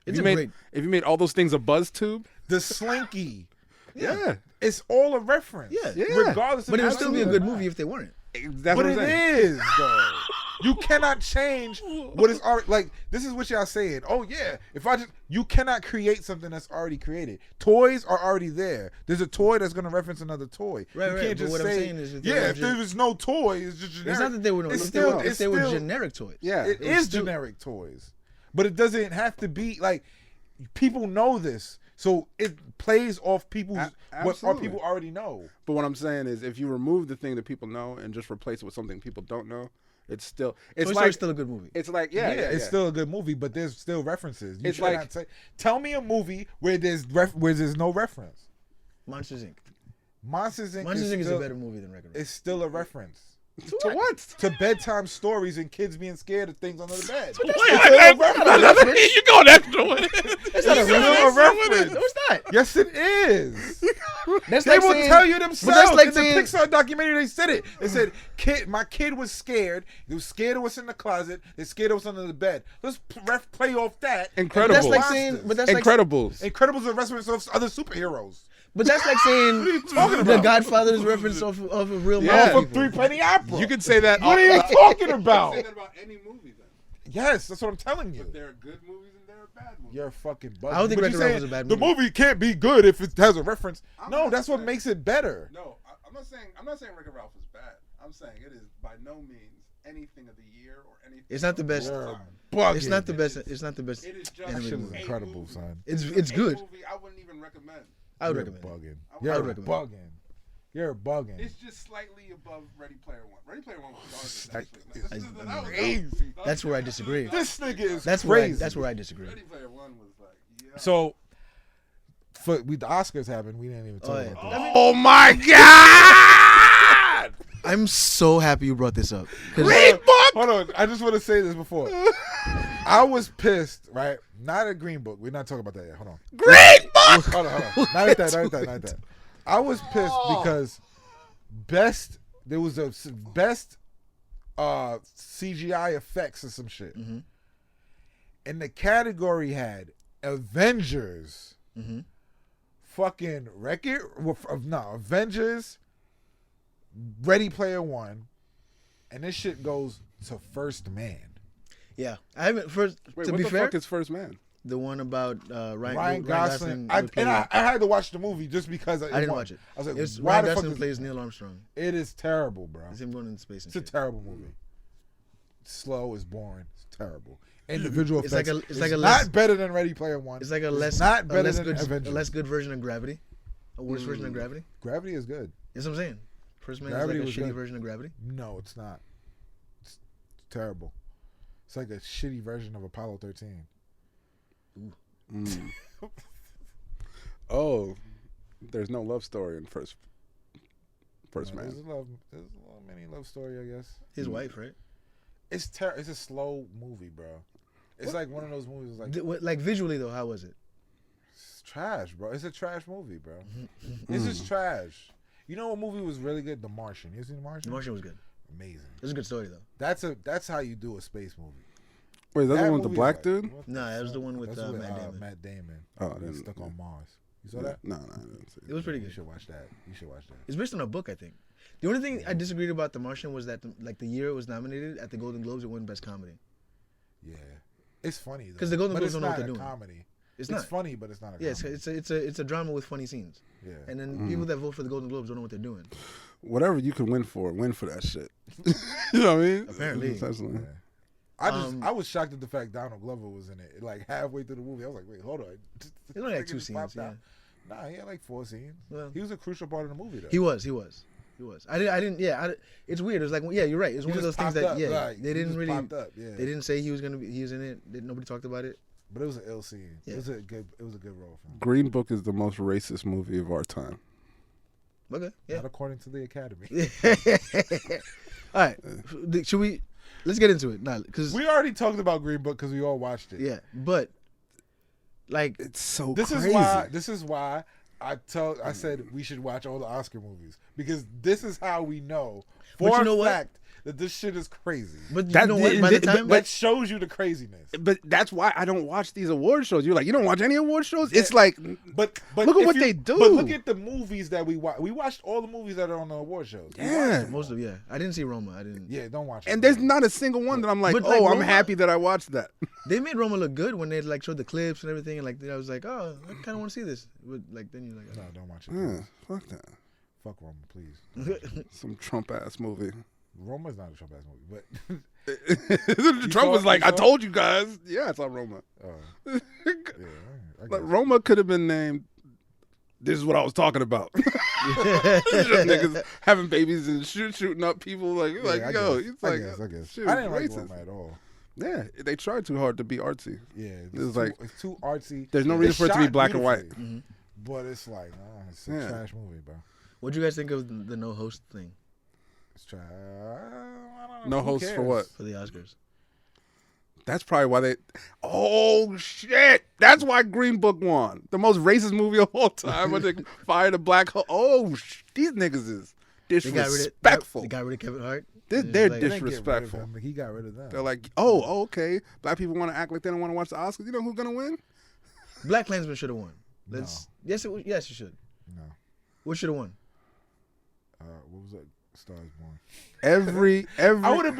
It's If you made all those things a buzz tube, the Slinky. yeah. It's all a reference. Yeah. Regardless of But it how would still you be a do good it. movie if they weren't. That's But what I'm it saying. is, though. You cannot change what is already, like, this is what y'all saying. Oh, yeah. You cannot create something that's already created. Toys are already there. There's a toy that's going to reference another toy. Right, you right. can't But just what I'm say, saying is if there was no toy, it's just generic. It's not that they were It's if still, they were generic toys. Yeah. It is generic toys. But it doesn't have to be, like, people know this. So it plays off people's what absolutely. people already know. But what I'm saying is, if you remove the thing that people know and just replace it with something people don't know, it's Toy Story's still a good movie. It's like It's still a good movie, but there's still references. You It's cannot like- say, tell me a movie where there's no reference. Monsters Inc. Monsters Inc. Monsters Inc. is still, a better movie than Wreck-It Ralph. It's still a reference to what? to bedtime stories and kids being scared of things under the bed. You go extra with it. That's not a Still reference. a reference. No, it's not. Yes, it is. That's They like will saying, tell you themselves. that's like In saying- the Pixar documentary, they said it. They said, my kid was scared. They was scared of what's in the closet. They're scared of what's under the bed. Let's play off that. Incredible. That's like Monsters. saying, but that's like, Incredibles. Incredibles are reference of other superheroes. but that's like saying talking The about? Godfather's reference of a real Yeah. mafia From people. Three Penny Opera. You could say that. What are you talking about? Say that about any movie, then. Yes, that's what I'm telling you. There are good movies and there are bad movies. You're fucking bugging. I don't think But Wreck-It you're Ralph saying was a bad the movie. movie can't be good if it has a reference. I'm No, not that's what saying- makes it better. No, I'm not saying Wreck-It Ralph is bad. I'm saying it is by no means anything of the year or anything. It's not the best. You're bugging. It's not the best. It's not the best It is just That animated shit is movie. incredible, movie. son. It's A good. movie I wouldn't even recommend. I would You're recommend. bugging. I You're would recommend. bugging. You're bugging. It's just slightly above Ready Player One. Ready Player One was garbage. It's Actually. That was crazy. That's where I disagree. This nigga is That's where crazy. that's where I disagree. Ready Player One was like, yeah. So, the Oscars happened. We didn't even talk Oh, yeah. about that. Oh my God! I'm so happy you brought this up. 'Cause- Hold on. I just want to say this before. I was pissed, right? Not at Green Book. We're not talking about that yet. Hold on. Green Book! Hold on. Not at that. I was pissed because there was a best CGI effects or some shit. Mm-hmm. And the category had Avengers, Mm-hmm. fucking Avengers, Ready Player One, and this shit goes to First Man. Yeah, I haven't. First, Wait, to what be the fair, fuck is First Man? the one about Ryan Gosling. would play- I had to watch the movie just because I didn't watch it. I was like, It's why Ryan the fuck Gosling is plays Neil Armstrong. it is terrible, bro. It's him going into space and It's a shit. terrible movie. It's slow, it's boring, it's terrible. Individual It's like effects. a- it's like a not less- better than Ready Player One. It's like a less not a better less than good Avengers. a less good version of Gravity, a worse version of Gravity. Gravity is good. That's what I'm saying. First Man Gravity is was like a shitty good. version of Gravity. No, it's not. It's terrible. It's like a shitty version of Apollo 13. Oh, there's no love story in First Man. There's many love story, I guess. His wife, right? It's It's a slow movie, bro. It's like one of those movies like Like visually though, how was it? it's trash, bro. It's a trash movie, bro. It's just trash. You know what movie was really good? The Martian. You seen The Martian? The Martian was good. Amazing. It was a good story though. That's how you do a space movie. Wait, is that the one with the movie's black like, dude? what No, the that was the fuck? one with, That's Matt Damon. Oh, I He's didn't- stuck on Mars. You saw that? No, I didn't see It was pretty You good. should watch that. It's based on a book, I think. The only thing I disagreed about The Martian was that the year it was nominated at the Golden Globes, it won Best Comedy. Yeah, it's funny though. 'Cause the Golden But Globes it's don't know what not they're a doing. comedy. It's It's not. funny, but it's not a Yeah, comedy. it's a drama with funny scenes. Yeah. And then people that vote for the Golden Globes don't know what they're doing. Whatever you can win for that shit. You know what I mean? Apparently. Essentially. Yeah. I was shocked at the fact Donald Glover was in it. Like halfway through the movie, I was like, "Wait, hold on." He only had Nigga 2 just scenes. popped Yeah, out. Nah, he had like 4 scenes. Well. He was a crucial part of the movie, though. he was. I didn't. Yeah, it's weird. It was like, yeah, you're right. It's He one of those just things popped that up, yeah, like, they he didn't just really. popped up, yeah. They didn't say he was in it. Nobody talked about it. But it was an ill scene. Yeah. It was a good role for him. Green Book is the most racist movie of our time. Okay. Yeah. Not according to the Academy. All right. Should we? Let's get into it. Nah, because We already talked about Green Book because we all watched it. yeah, but Like It's so This crazy. is why I said we should watch all the Oscar movies, because this is how we know But for you know a what? fact that this shit is crazy. but you That know what? did- By the did- time That shows you the craziness. But that's why I don't watch these award shows. You're like, you don't watch any award shows? It's like, But Look at if what they do. But look at the movies that we watch. We watched all the movies that are on the award shows. We Yeah. watched them. most of I didn't see Roma. I didn't. Yeah, don't watch it. and there's not a single one that I'm like, But, like, oh, I'm Roma- happy that I watched that. They made Roma look good when they like showed the clips and everything, and like I was like, oh, I kind of want to see this. But like then you're like, No, don't watch it. Yeah, fuck that. Fuck Roma, please. Some Trump ass movie. Roma's not a Trump ass movie, but Trump was saw- like, you I saw? told you guys. Yeah, I saw Roma. yeah, I Like, guess. Roma could have been named. This is what I was talking about. It's just niggas having babies and shooting up people. Like, Yeah, like I yo, guess. it's I like, guess. shit, I didn't like racist. Roma at all. Yeah, they tried too hard to be artsy. Yeah, It's like- it's too artsy. There's no It's reason for it to be shot black and white. beautifully, But it's like, it's a Yeah. trash movie, bro. what'd you guys think of the no host thing It's trash. I don't No know. Who host for cares? what? for the Oscars? That's probably why they. Oh shit! That's why Green Book won, the most racist movie of all time. When they fired a black hole. Oh, these niggas is They got rid of disrespectful. They got rid of Kevin Hart. They're It's like- They didn't get rid of disrespectful. him. He got rid of them. They're like, oh, okay. Black people want to act like they don't want to watch the Oscars. You know who's gonna win? Black Klansman should have won. Yes, yes, you should. No. What should have won? What was that? Stars Born. Every. I would have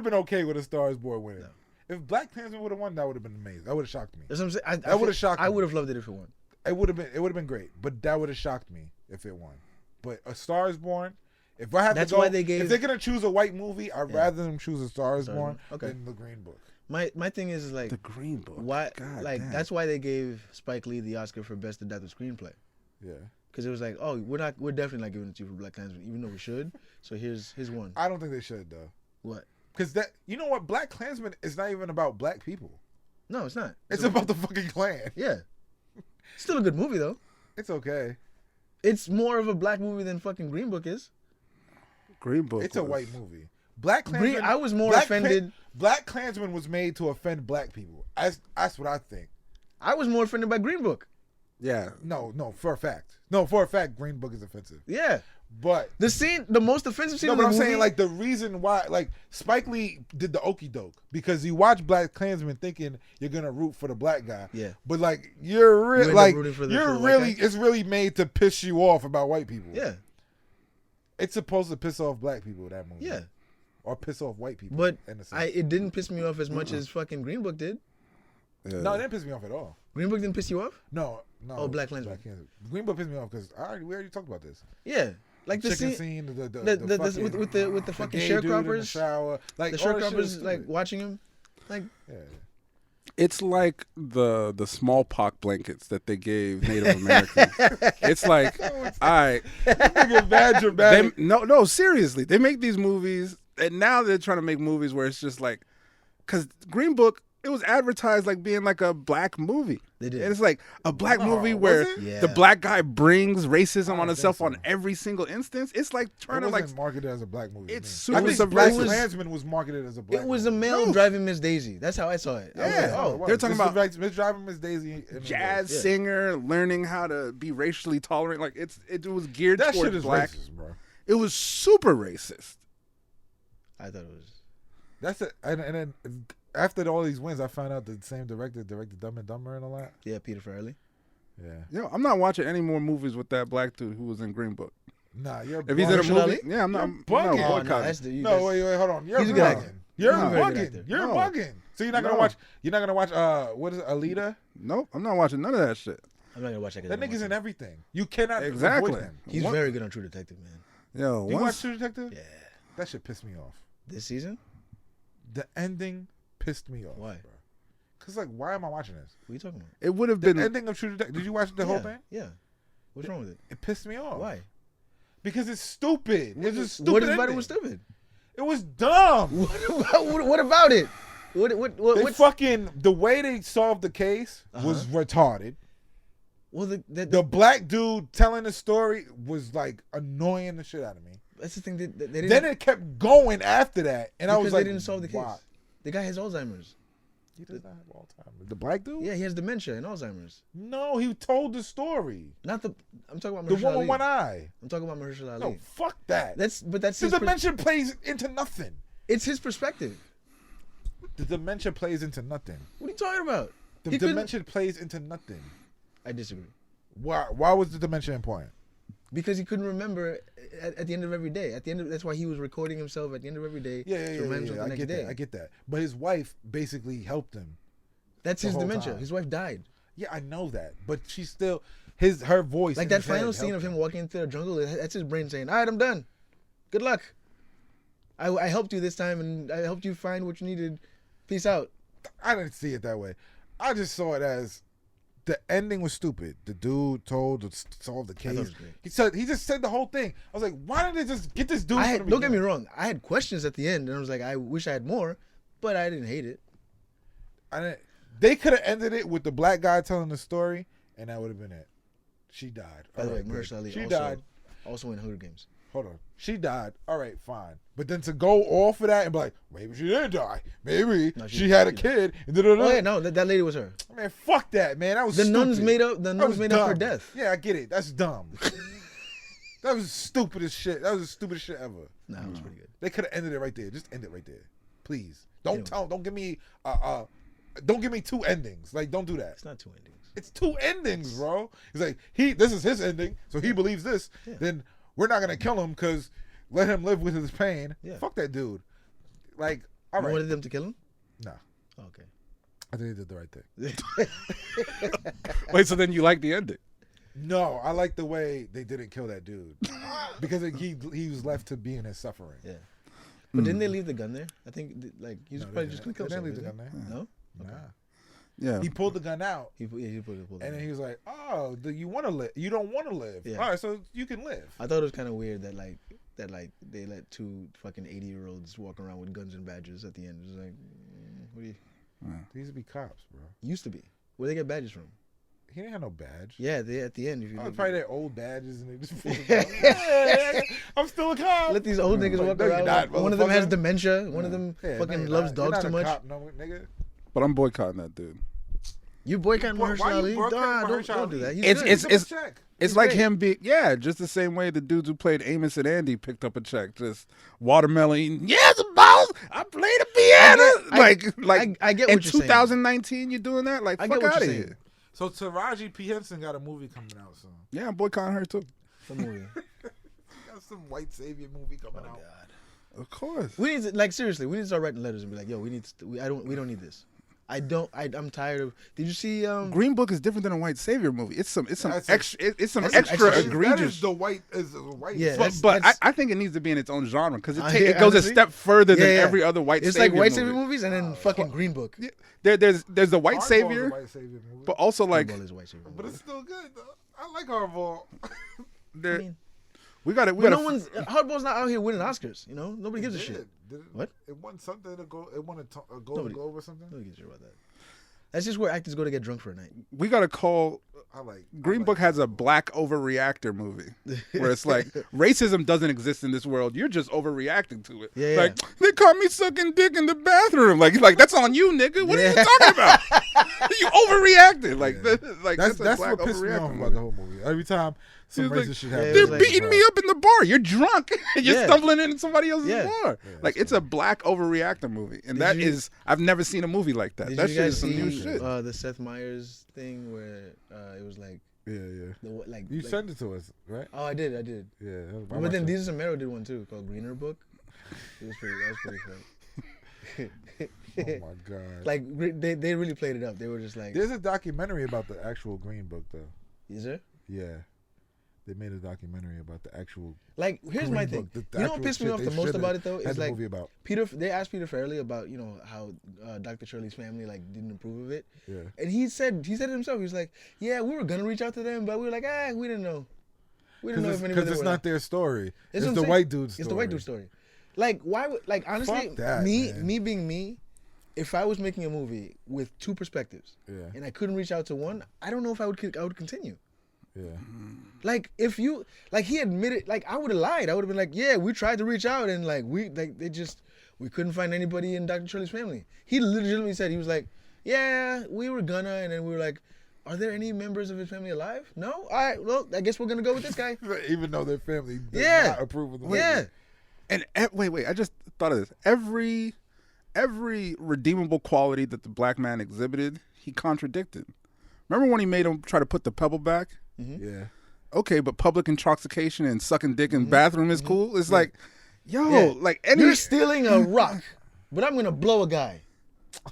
been okay with a Stars Born winning. If Black Klansman would have won, that would have been amazing. That would have shocked me. That's what I'm saying. That would've shocked I me. would have loved it if it won. It would have been great, but that would have shocked me if it won. But a Star is Born, if I have That's to go, why they gave- if they're gonna choose a white movie, I'd Yeah. rather them choose a Star is Star is Born Born. Okay. than the Green Book. My thing is like The Green Book. why God like damn. that's why they gave Spike Lee the Oscar for best adapted screenplay, Yeah, because it was like, oh, we're definitely not giving it to you for Black Klansman, even though we should. So here's one. I don't think they should though, What? because that you know what, Black Klansman is not even about black people. No, it's not. It's about the fucking Klan. Yeah. Still a good movie though. It's okay. It's more of a black movie than fucking Green Book is. Green Book. It's a was- white movie. Black Klansman. I was more offended. Black Klansman was made to offend black people. That's what I think. I was more offended by Green Book. Yeah. No, for a fact. No, for a fact, Green Book is offensive. Yeah. But The most offensive scene no, in but the I'm movie. saying like the reason why, like Spike Lee did the okie doke because you watch Black Klansman thinking you're gonna root for the black guy. Yeah. But like You end up like rooting for the you're white really guy? it's really made to piss you off about white people. Yeah. It's supposed to piss off black people, that movie. Yeah. Or piss off white people. But in a sense. it didn't piss me off as much as fucking Green Book did. Yeah. No, it didn't piss me off at all. Green Book didn't piss you off? No. Oh, Black Klansman. Green Book pissed me off because we already talked about this. Yeah. Like the Chicken scene, scene, with the fucking gay dude in the sharecroppers, shower, like the all that shit was sharecroppers like stupid. watching him, like Yeah. It's like the smallpox blankets that they gave Native Americans. It's like, all right, Nigga, bad dramatic. no, seriously, they make these movies, and now they're trying to make movies where it's just like, because Green Book, it was advertised like being like a black movie. They did. And it's like a black No, movie was where it? Yeah. the black guy brings racism I on don't himself think on so. every single instance. It's like It trying to like, wasn't marketed as a black movie. It's to me. I super think subversive. Black Klansman was marketed as a black it was a movie. male No. driving Miss Daisy. That's how I saw it. I was Yeah. like, Oh, oh, what? They're talking This is about- like Miss Driving Miss Daisy. in jazz Yeah. singer learning how to be racially tolerant. Like it was geared That towards shit is black. racist, bro. It was super racist. I thought it was. That's it. And then after all these wins, I found out the same director directed Dumb and Dumber and all that. Yeah, Peter Farrelly. Yeah. Yo, I'm not watching any more movies with that black dude who was in Green Book. Nah, you're If he's in a bugging. Mahershala movie, Ali? yeah, I'm not. You're I'm bugging. not Oh, no, boycotting. that's the. No, wait, hold on. You're He's a good bugging. actor. You're He's a very good bugging. actor. You're No. bugging. So you're not gonna No. watch. You're not gonna watch. What is it, Alita? Nope, I'm not watching none of that shit. I'm not gonna watch that. That nigga's in everything. You cannot Exactly. avoid him. He's What- very good on True Detective, man. Yo, You watch once, True Detective? Yeah. That shit pissed me off. This season? The ending pissed me off. Why? Bro. Cause like, why am I watching this? What are you talking about? it would have The been. ending of True Detective. Did you watch the whole Yeah, thing? Yeah. What's wrong with it? It pissed me off. Why? Because it's stupid. It's a stupid What about it ending. was stupid? It was dumb. What about it? What? They What's, fucking the way they solved the case was retarded. well, The black dude telling the story was like annoying the shit out of me. that's the thing. They didn't. Then it kept going after that, and I was because like, they didn't solve the case. why? The guy has Alzheimer's. He does not have Alzheimer's. The black dude? Yeah, he has dementia and Alzheimer's. No, he told the story. Not the. I'm talking about The Mahershala one Ali. with one eye. I'm talking about Mahershala Ali. No, fuck that. That's the his dementia plays into nothing. It's his perspective. The dementia plays into nothing. What are you talking about? The He couldn't- dementia plays into nothing. I disagree. Why was the dementia important? Because he couldn't remember at the end of every day. At the end of, that's why he was recording himself at the end of every day. Yeah, to remind himself the I next get day. that. I get that. But his wife basically helped him. That's the his whole dementia. time. His wife died. Yeah, I know that. But she's still her voice. Like in that his head final scene helped of him walking into the jungle. That's his brain saying, "All right, I'm done. Good luck. I helped you this time, and I helped you find what you needed. Peace out." I didn't see it that way. I just saw it as the ending was stupid. The dude solved the thought it case. was great. He just said the whole thing. I was like, why didn't they just get this dude? Don't get me wrong. I had questions at the end, and I was like, I wish I had more, but I didn't hate it. They could have ended it with the black guy telling the story, and that would have been it. She died. By the All way, right, good. Mahershala Ali She also, died. also in Hunger Games. Hold on. She died. All right, fine. But then to go off of that and be like, maybe she didn't die. Maybe No, she had a kid. And da-da-da. Oh yeah, no, that lady was her. Man, fuck that, man. That was The stupid. nuns made up. The That nuns was made up her dumb. death. Yeah, I get it. That's dumb. That was stupid as shit. That was the stupidest shit ever. Nah, it was pretty good. They could have ended it right there. Just end it right there, please. Anyway. Don't give me two endings. Like, don't do that. It's not two endings. It's two endings, bro. He's like, this is his ending, so he believes this. Yeah. Then we're not gonna kill him because let him live with his pain. Yeah. Fuck that dude. Like, all You right. wanted them to kill him? Nah, Oh, okay. I think they did the right thing. Wait, so then you like the ending? No, I like the way they didn't kill that dude because he was left to be in his suffering. Yeah. But didn't they leave the gun there? I think like he was No, probably they just gonna didn't. kill They didn't himself. leave the isn't gun he? No. Nah. Yeah. He pulled the gun out, He pulled it. and then he was like, "Oh, you want to live? You don't want to live. Yeah. All right, so you can live." I thought it was kind of weird that they let two fucking 80-year-olds walk around with guns and badges at the end. It was like, what do you? They used to be cops, bro. Used to be. Where they get badges from? He didn't have no badge. Yeah, they at the end. If you Oh, look- probably their old badges, and they just pulled them out. Yeah, I'm still a cop. let these old niggas Like, walk no, you're around. not, One of them has motherfucker. dementia. One of them Yeah, no, fucking you're loves not. You're dogs not too a much. Cop, no, nigga. But I'm boycotting that dude. You boycott Why Mahershala you Ali? boycotting Don't Mahershala do that. Ali? He's It's- good. it's- Give him a check. It's He's like great. him being, just the same way the dudes who played Amos and Andy picked up a check. Just watermelon eating, yes, boss, I played the piano. I get in what you're saying. 2019, you're doing that? Like, I fuck get what out of you're here. saying. So Taraji P. Henson got a movie coming out soon. Yeah, I'm boycotting her too. Some movie. Got some White Savior movie coming out. Of course. We need to, like, seriously, we need to start writing letters and be like, yo, we don't need this. I'm tired of. Did you see Green Book is different than a White Savior movie. It's some That's a- extra. It's some that's extra extra- That egregious. is the white. Yeah, But that's- I think it needs to be in its own genre because Yeah, it goes honestly. a step further than Yeah, yeah. every other White It's Savior like White movie. Savior movies and then fucking Green Book. Yeah. There's the White Hardball's Savior, a White Savior movie. but also like Green Book is a White Savior But movie. it's still good though. I like Hardball. there- I mean, we got it. We but got no one's Hardball's not out here winning Oscars. You know, nobody gives a shit. Did it? What? It won something to go. It won a Golden Nobody- Globe or something. Nobody gives a shit about that. That's just where actors go to get drunk for a night. We got to call. I Green like Book has a black overreactor movie where it's like racism doesn't exist in this world. You're just overreacting to it. Yeah, Like they caught me sucking dick in the bathroom. Like that's on you, nigga. What are you talking about? You overreacted. That's a black what pissed me off overreacting about the movie. whole movie. Every time some He was racist like, shit Yeah, happens, it was They're like, beating me up in the bar. You're drunk. You're Yeah. stumbling into somebody else's Yeah. bar. Like it's a black overreactor movie, and that you- is I've never seen a movie like that. Did That you shit guys is some new see shit. the Seth Meyers thing where it was like yeah. You like, sent it to us, right? Oh, I did. Yeah. But then Desus and Mero did one too called Greener Book. That was pretty funny. Oh my god. Like they really played it up. They were just like, There's a documentary about the actual Green Book though. is there? Yeah. They made a documentary about the actual. Like, here's my Green thing. Book, the You know what actual pissed me shit off they the most should've about it though? had Is the like movie about. they asked Peter Farrelly about how Dr. Shirley's family like didn't approve of it, Yeah. and he said it himself. He was like, yeah, we were gonna reach out to them, but we were like, we didn't know. We didn't know if anybody Because it's would. not their story. That's It's what I'm the saying. white dude's story. It's the white dude's story. Like, why would, like, honestly, Fuck that, me man. being me, if I was making a movie with two perspectives Yeah. and I couldn't reach out to one, I don't know if I would continue. Yeah. Like, if you, like, he admitted, like, I would have lied. I would have been like, yeah, we tried to reach out and like we couldn't find anybody in Dr. Shirley's family. He legitimately said, he was like, yeah, we were gonna, and then we were like, are there any members of his family alive? No? All right, well, I guess we're gonna go with this guy. Even though their family does Yeah. not approve of the movie. Yeah. And wait, I just thought of this. Every redeemable quality that the black man exhibited, he contradicted. Remember when he made him try to put the pebble back? Yeah. Okay, but public intoxication and sucking dick in bathroom is cool. It's like, yo, Yeah. like any. You're stealing a rock, but I'm gonna blow a guy.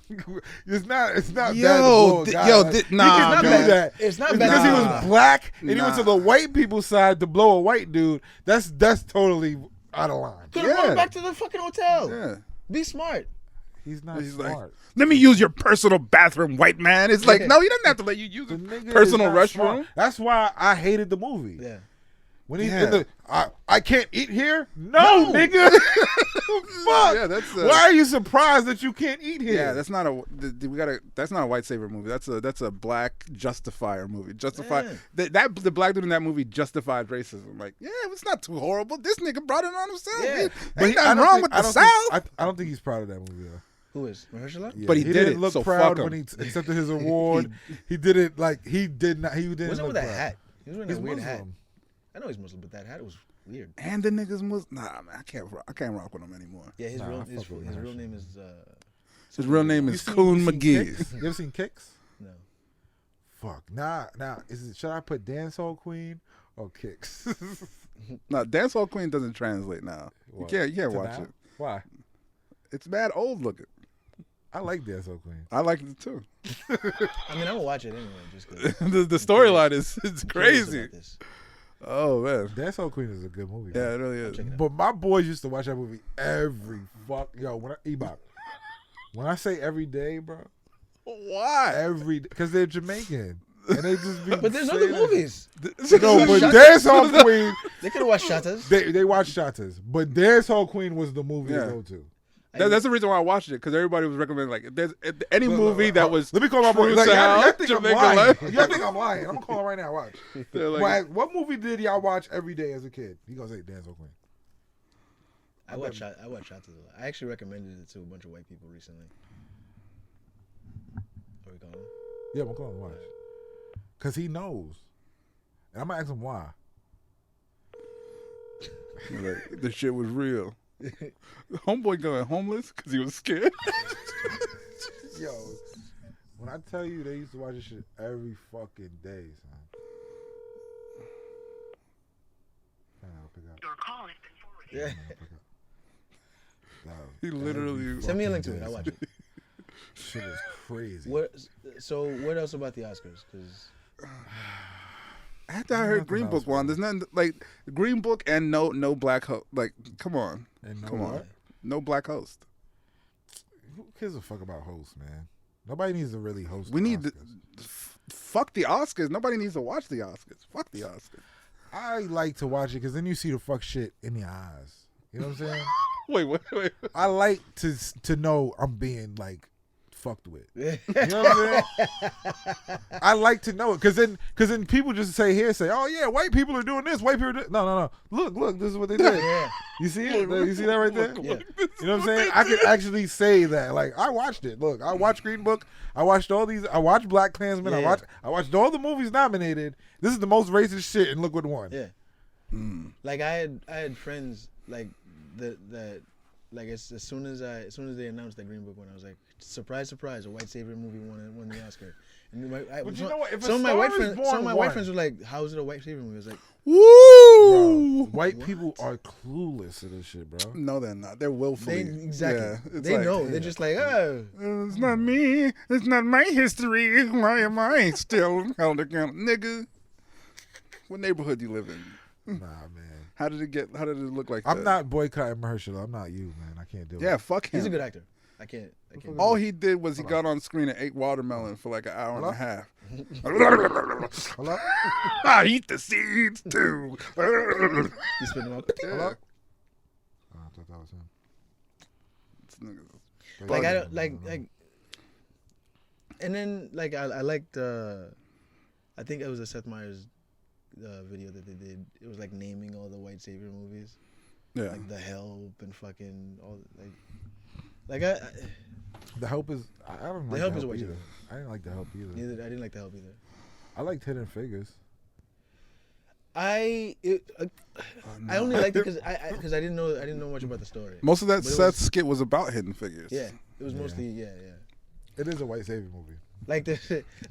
It's not bad to Yo, blow a guy. yo, Like, nah, he can not do bad. that. It's not It's bad. because he Nah. was black and he went to Nah. the white people's side to blow a white dude. That's totally out of line. Could have Yeah. run back to the fucking hotel. Yeah. Be smart. He's not He's like, smart. let me use your personal bathroom, white man. It's like, no, he doesn't have to let you use The a nigga is personal not restroom. smart. That's why I hated the movie. Yeah. When he's Yeah. in the, I can't eat here. No, nigga. Fuck. Yeah, that's why are you surprised that you can't eat here? Yeah, that's not a that's not a white savior movie. That's a black justifier movie. Justify that the black dude in that movie justified racism. Like, yeah, it's not too horrible. This nigga brought it on himself. Yeah. Ain't nothing wrong with the South. I don't think he's proud of that movie though. Who is Mahershala? Yeah, But he did didn't it, look so proud fuck when him. he accepted his award. He didn't like. He did not. He didn't. What's up look with that proud. hat? He was wearing He's a weird hat. Muslim. I know he's Muslim, but that hat was weird. And the niggas was nah, man. I can't rock with him anymore. Yeah, his Nah, real I his, fuck with his real Mahershala. name is His real name You is seen- Coon you seen McGee. Kicks? You ever seen Kicks? no. Fuck. Nah. Should I put Dancehall Queen or Kicks? Nah, Dancehall Queen doesn't translate now. What? You can't To watch now? it. Why? It's bad old looking. I like Dancehall Queen. I like it too. I mean, I'm gonna watch it anyway, just because. the storyline is it's crazy. This. Oh man. Dancehall Queen is a good movie. Yeah, man. it really is. Check it out. But my boys used to watch that movie every when I say every day, bro, Why? because they're Jamaican and they just be. But there's saying other that- movies. No, but Shut- Dancehall Queen, They could have watched Shatas. they watched Shatas, but Dancehall Queen was the movie Yeah. to go to. That's the reason why I watched it, because everybody was recommending like if there's any movie that was Let me call my boy. true Like, to y'all how think I'm Jamaica lying? life. Y'all think I'm lying? I'm gonna call him right now. Watch. They're like, Like, what movie did y'all watch every day as a kid? He gonna say Dancehall Queen. I watched Shatas a lot. I actually recommended it to a bunch of white people recently. Are we calling him? Yeah, I'm gonna call him. Watch. Cause he knows, and I'm gonna ask him why. like, the shit was real. Homeboy going homeless because he was scared. Yo, when I tell you they used to watch this shit every fucking day, son. I'll pick up. Your call has been forwarded. Yeah. He literally- Send me a link to it. I'll watch it. Shit is crazy. What else about the Oscars? Because After I heard Nothing Green else, Book won, there's nothing like Green Book and no black host. Like, come on, And come on, what? no black host. Who cares a fuck about hosts, man? Nobody needs to really host. We the need to Oscars. fuck the Oscars. Nobody needs to watch the Oscars. Fuck the Oscars. I like to watch it because then you see the fuck shit in the eyes. You know what I'm saying? Wait. I like to know I'm being like fucked with. You know what I'm saying? I like to know it because then people just say, oh yeah, white people are doing this. White people are doing... No. Look, this is what they did. yeah, You see it? You see that right there? yeah. You know what I'm saying? I could actually say that. Like, I watched it. Look, I watched Green Book. I watched all these. I watched Black Klansman. Yeah. I watched all the movies nominated. This is the most racist shit, and look what won. Yeah. Like I had friends like that like as soon as they announced that Green Book won, I was like, surprise, a White Savior movie won the Oscar. And But you know what? If a some of my Star white is friends, Born some of my won- white friends were like, "How is it a White Savior movie?" I was like, Woo! Bro, white people are clueless to this shit, bro. No, they're not. They're willfully. exactly. Yeah, it's they like, know. They're just like, oh, It's not me. It's not my history. Why am I still held accountable, nigga? What neighborhood you live in? Nah, man. How did it look like I'm that? not boycotting Mahershala. I'm not you, man. I can't do it. Yeah, fuck him. he's a good actor. I can't. All he did was he got on screen and ate watermelon for like an hour and a half. Hello? I eat the seeds too. You spit him out. Hello? Oh, I thought that was him. Like I don't like. And then like I liked. I think it was a Seth Meyers video that they did. It was like naming all the White Savior movies. Yeah. Like The Help and fucking all like. Like The Help is. I don't like The Help is a white either. chick. I didn't like The Help either. I didn't like The Help either. I liked Hidden Figures. I only liked it because I didn't know much about the story. Most of that But it Seth was- skit was about Hidden Figures. Yeah, it was mostly yeah. It is a White Saviour movie. Like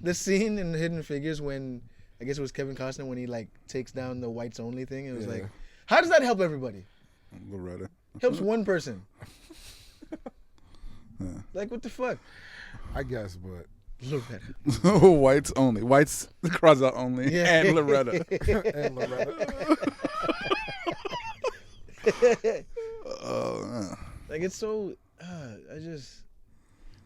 the scene in Hidden Figures when I guess it was Kevin Costner when he like takes down the whites only thing. It was Yeah. like, how does that help everybody? Loretta. Helps one person. Like what the fuck? I guess, but Loretta. Whites only. Whites cross out only. Yeah. And Loretta. and Loretta. Like it's so.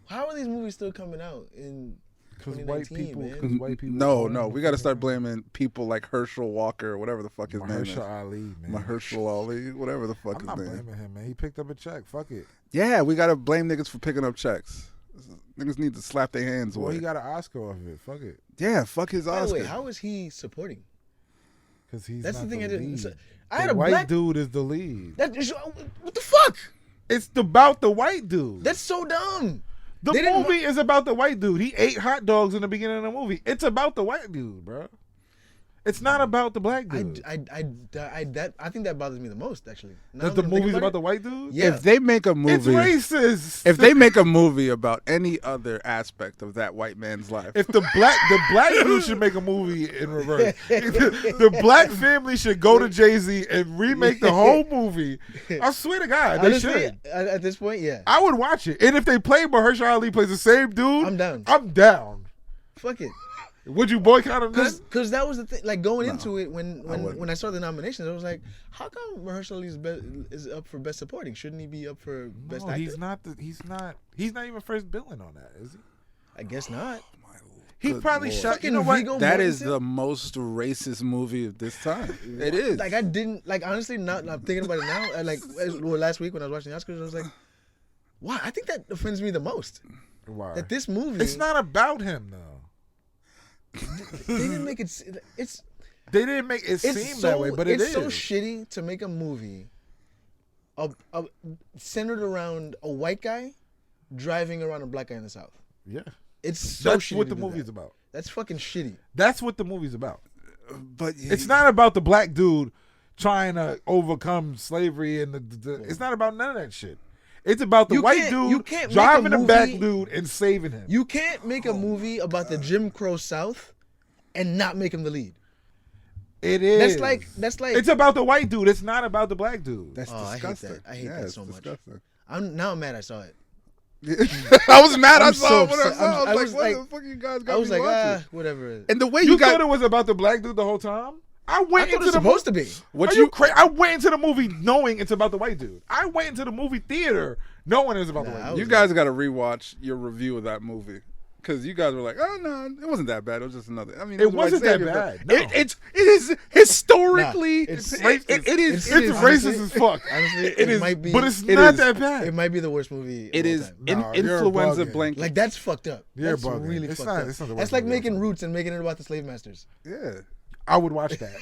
How are these movies still coming out in Because 2019, man? Because white people. No. We got to start blaming people like Herschel Walker, whatever the fuck his name is. Mahershala Ali, man. Mahershala Ali, whatever the fuck I'm his not name. blaming him, man. He picked up a check. Fuck it. Yeah, we got to blame niggas for picking up checks. Niggas need to slap their hands Well, away. he got an Oscar off of it. Fuck it. Yeah, fuck his By the Oscar. way, how is he supporting? Because he's That's not the thing I didn't. lead. I had The a white black. dude is the lead. What the fuck? It's about the white dude. That's so dumb. The They didn't movie is about the white dude. He ate hot dogs in the beginning of the movie. It's about the white dude, bro. It's not about the black dude. I think that bothers me the most, actually. Now That the I'm thinking movie's about the it, white dude? Yeah. If they make a It's movie, racist. if they make a movie about any other aspect of that white man's life, If the black dude should make a movie in reverse. The black family should go to Jay-Z and remake the whole movie. I swear to God, they honestly, should. at this point, yeah. I would watch it. And if they play Mahershala Ali plays the same dude, I'm down. I'm down. Fuck it. Would you boycott him then? Because that was the thing. Like going No, into it, wouldn't. when I saw the nominations, I was like, how come Mahershala Ali is up for best supporting? Shouldn't he be up for best No, actor? he's not. He's not even first billing on that, is he? I guess not. He Good probably Lord. shot. You Fucking know what? Viggo that is Mortensen? the most racist movie of this time. It is. Like I didn't like honestly. Not I'm thinking about it now. Last week when I was watching the Oscars, I was like, why? I think that offends me the most. Why? That this movie. It's not about him though. They didn't make it. It's They didn't make it seem it's that way, but it it's is. so shitty to make a movie, centered around a white guy driving around a black guy in the South. Yeah, It's so that's shitty. what to the do movie's that. about. That's fucking shitty. That's what the movie's about. but It's not about the black dude trying to overcome slavery and it's not about none of that shit. It's about the You white you can't dude make a driving the black movie- dude and saving him. You can't make a movie about the Jim Crow South and not make him the lead. It is. That's like. It's about the white dude. It's not about the black dude. That's Oh, I hate disgusting. that. I hate Yeah, that it's so much. disgusting. I'm mad I saw it. I was mad. I I'm saw so it when I upset. saw it. I was like, like- what the fuck you guys got I was me like, watching? whatever. And the way You you thought got it was about the black dude the whole time? I I went thought it into was the supposed to be. what Are you you crazy? I went into the movie knowing it's about the white dude. I went into the movie theater knowing it was about the Nah, white I dude. you guys got to rewatch your review of that movie. Because you guys were like, oh no, it wasn't that bad. It was just another. I mean, It was White wasn't that Savior, bad, but no. It is historically. Nah, it's it racist. is. It's it is racist as fuck. Honestly, It is, might be. but it's it not is. that bad. It might be the worst movie. It of all is time. Nah, you're influenza bugging. blanket. Like that's fucked up. You're That's bugging. really It's fucked not- up. it's not the That's worst like movie of all making time. Roots and making it about the slave masters. yeah. I would watch that.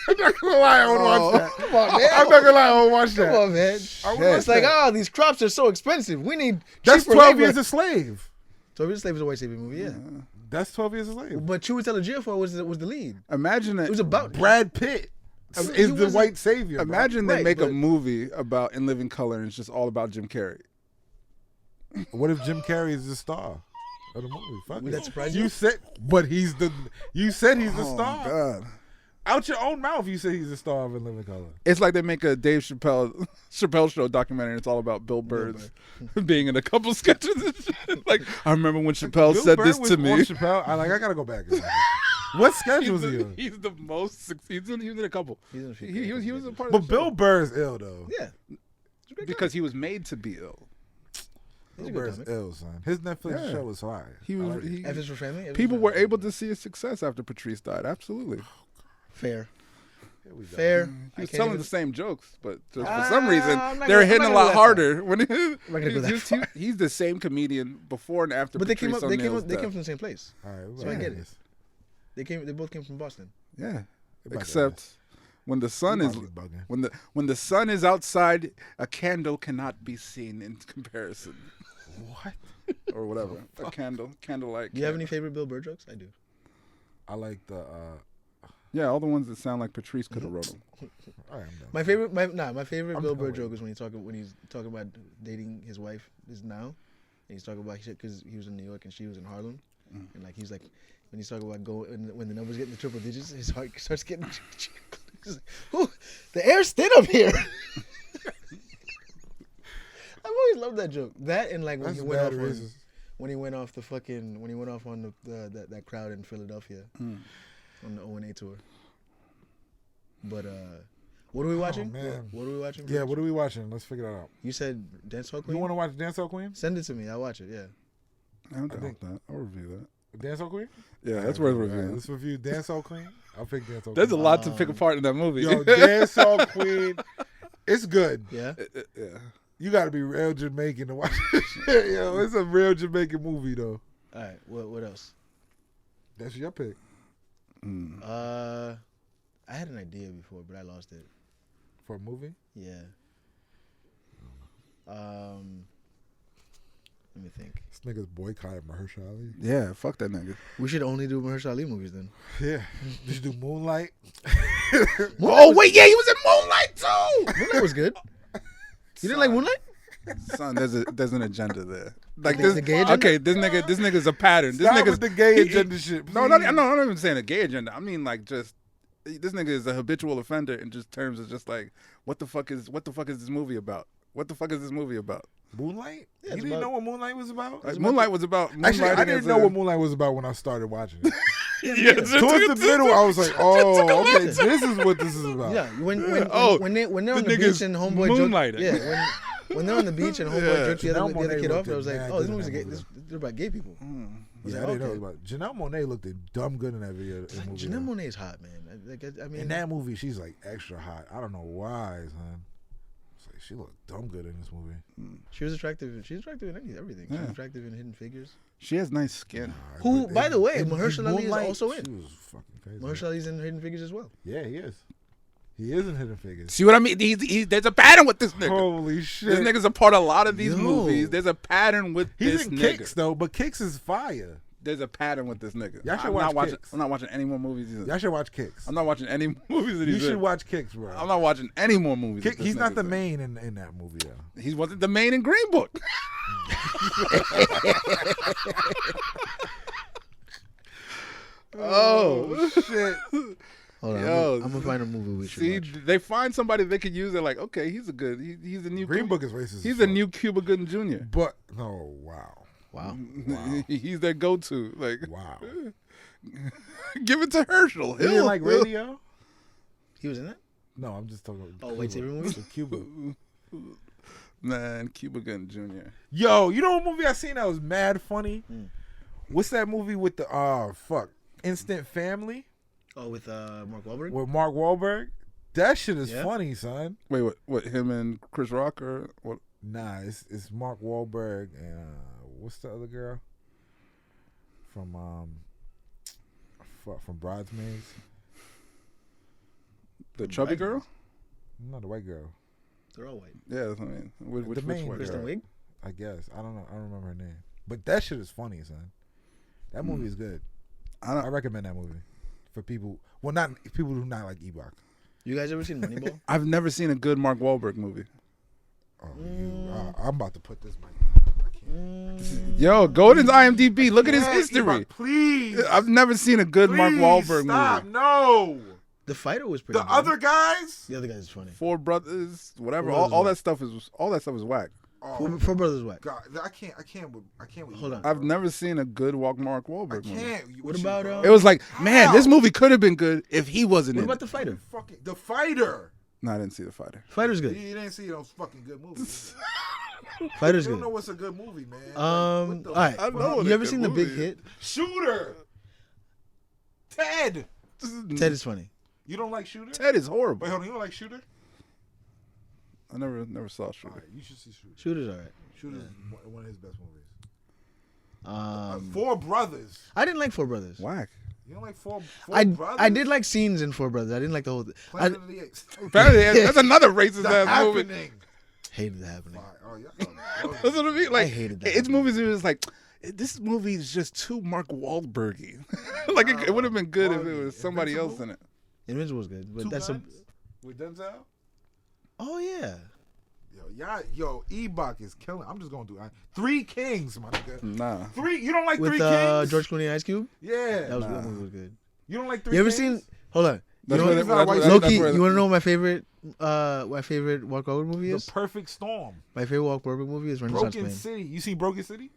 I'm not gonna lie, I would watch that. Come on, man. I'm not gonna lie, I would watch that. Come on, man. I would watch It's like, that. these crops are so expensive. We need That's cheaper 12 labor. Years a Slave. 12 Years a Slave is a White Savior movie, yeah. That's 12 Years a Slave. But Chiwetel Ejiofor was the lead. Imagine It was about Brad Pitt He is the wasn't- white savior. bro. Imagine they Right, make a but- movie about In Living Color and it's just all about Jim Carrey. What if Jim Carrey is the star of the movie? Fuck Would it. that surprise You you? said, but he's the. You said he's the Oh star. God. Out your own mouth, you said he's the star of In Living Color. It's like they make a Dave Chappelle Show documentary and it's all about Bill Burr's being in a couple sketches and shit. Like, I remember when Chappelle Bill said Burr this was to on me. Chappelle. I gotta go back. What sketch was he on? He's the most. He was in a couple. He's in a few He was a part But of the show. Bill Burr is ill though. Yeah. because he was made to be ill. He's a Bill good Burr is comic. ill, son. His Netflix Yeah. show was fire. He I was. like it. F is for Family? F is People for were Family. able to see his success after Patrice died. Absolutely. Fair. Here we go. Fair. He I was can't telling even- the same jokes, but just for Ah, some reason I'm not they were gonna- hitting I'm a not lot gonna go that harder. When not gonna go that far. he's the same comedian before and after. But they came up. Patrice They came O'Neal's up. They came death. from the same place. All right, So I get it. They both came from Boston. Yeah, They about to except When the sun is bugging. when the sun is outside, a candle cannot be seen in comparison. What? Or whatever. A candlelight. Do you have any favorite Bill Burr jokes? I do. I like the. Yeah, all the ones that sound like Patrice could have wrote them. I am done. My favorite Bill Burr going. joke is when he's talking about dating his wife is now, and he's talking about shit because he was in New York and she was in Harlem, and like he's like when he's talking about when the numbers get in the triple digits, his heart starts getting. He's like, "Ooh, the air's thin up here." I've always loved that joke. That and like when he went off on that crowd in Philadelphia on the O&A tour. But what are we watching? Man. What are we watching? Yeah, what are we watching? Let's figure that out. You said Dancehall Queen? You want to watch Dancehall Queen? Send it to me. I'll watch it, yeah. I don't think that. I'll review that. Dancehall Queen? Yeah, that's worth reviewing. Let's review Dancehall Queen. I'll pick Dancehall Queen. There's a lot to pick apart in that movie. Yo, Dancehall Queen. It's good. Yeah? Yeah. You got to be real Jamaican to watch this shit. Yo, it's a real Jamaican movie, though. All right, what else? That's your pick. I had an idea before, but I lost it. For a movie? Yeah. Let me think. This nigga's boycotted Mahershala Ali. Yeah, fuck that nigga. We should only do Mahershala Ali movies then. Yeah. Did you do Moonlight? Oh, wait, yeah, he was in Moonlight, too! Moonlight was good. You didn't like Moonlight? Son, there's an agenda there. Like The this, gay agenda? okay, this nigga's a pattern. This Stop nigga's with the gay agenda shit. No, I'm not even saying a gay agenda. I mean like just this nigga is a habitual offender in just terms of just like what the fuck is this movie about? What the fuck is this movie about? Moonlight? Yeah, You didn't know what Moonlight was about? Moonlight was about. Actually, I moonlighting didn't as know a- what Moonlight was about when I started watching it. Yeah, Towards the middle, I was like, "Oh, okay, this is what this is about." Yeah, when they're on the nigga's beach and homeboy moonlighting. Yeah, when they're on the beach and homeboy Yeah. jerked the other Janelle kid Monáe off, I was like, looked "Oh, this mad movie's good gay. in that They're about gay people." I was Yeah, I like, didn't know okay. about Janelle Monáe looked dumb good in that video. Like, movie, Janelle though. Monáe's hot, man. I mean, In that movie, she's like extra hot. I don't know why, son. It's like she looked dumb good in this movie. she was attractive. She's attractive in everything. She's Yeah. attractive in Hidden Figures. She has nice skin. Who, But by the way, in Mahershala Ali is Moonlight, also in. She was fucking crazy. Mahershala Ali's in Hidden Figures as well. Yeah, he is. He is in Hidden Figures. See what I mean? There's a pattern with this nigga. Holy shit! This nigga's a part of a lot of these Yo. movies. There's a pattern with He's this in nigga. Kicks though, but Kicks is fire. There's a pattern with this nigga. Y'all should I'm watch not watching. Kicks. I'm not watching any more movies. Y'all should watch Kicks. I'm not watching any movies that You he's should in. watch Kicks, bro. I'm not watching any more movies. that this He's not nigga's the in. main in that movie though. He wasn't the main in Green Book. Oh shit! Hold on, Yo, I'm gonna find a movie we should See, watch. they find somebody they could use. They're like, okay, he's a good. He's a new. Green Book is racist. He's as a fuck. new Cuba Gooding Jr. But no, wow, Wow. He's their go-to. Like, wow. give it to Herschel. You didn't like Radio? He was in that? No, I'm just talking. Oh, White Saviour Movies? Cuba. Man, Cuba Gooding Jr. Yo, you know what movie I seen that was mad funny? Mm. What's that movie with the Instant Family Oh, with Mark Wahlberg? with Mark Wahlberg? That shit is Yeah? funny, son. Wait, what? Him and Chris Rock or what? Nah, it's Mark Wahlberg and what's the other girl from Bridesmaids? The chubby white girl? No, the white girl. They're all white. Yeah, that's what I mean. Which main white Kristen girl? Wiig? I guess. I don't know. I don't remember her name. But that shit is funny, son. That movie is good. I recommend that movie for people. Well, not people who not like Ewok. You guys ever seen Moneyball? I've never seen a good Mark Wahlberg movie. Oh, I'm about to put this mic. Yo, go to his IMDb. Look at his history. Ewok, please. I've never seen a good Mark Please Wahlberg stop. movie. No. The Fighter was pretty The good. other guys. The other guy is funny. Four Brothers, whatever. Four Brothers All whack. that stuff is whack. Oh, Four Brothers Whack. God, I can't. With Hold on. I've never seen a good Mark I Wahlberg movie. can't. What about, It was like, man, How? this movie could have been good if he wasn't What in about it. The Fighter? fucking The Fighter? No, I didn't see The Fighter. Fighter's good. You didn't see those fucking good movies. Fighter's You don't good. know what's a good movie, man. All right. I know what You a ever good seen The movie Big is. Hit? Shooter. Ted. Ted is funny. You don't like Shooter? Ted is horrible. Wait, hold on. You don't like Shooter? I never saw Shooter. All right, you should see Shooter. Shooter's all right. Shooter's one of his best movies. Um, Four Brothers. I didn't like Four Brothers. Whack. You don't like Four I Brothers? did like scenes in Four Brothers. I didn't like the whole thing. Planet of the Apes. Apparently, that's another racist The ass movie. Happening. Hated The Happening. Oh, yeah. That's what I mean. Like, I hated that. it's movies. It was like, this movie is just too Mark Wahlbergy. Like, it would have been good if it was somebody else in it. Invincible was good, but Two that's Guns with Denzel. Oh yeah. Yo, Ebach is killing. I'm just gonna do Three Kings, my nigga. Nah. You don't like With Three Kings? George Clooney and Ice Cube. Yeah. That movie was good. You don't like Three You ever Kings? seen? Hold on. That's know where he's the- not that's white. where- Loki, that's where the- you want to know what my favorite Walk Forward movie is? The Perfect Storm. My favorite Walk Forward movie is Renaissance Broken Man. City. You seen Broken City?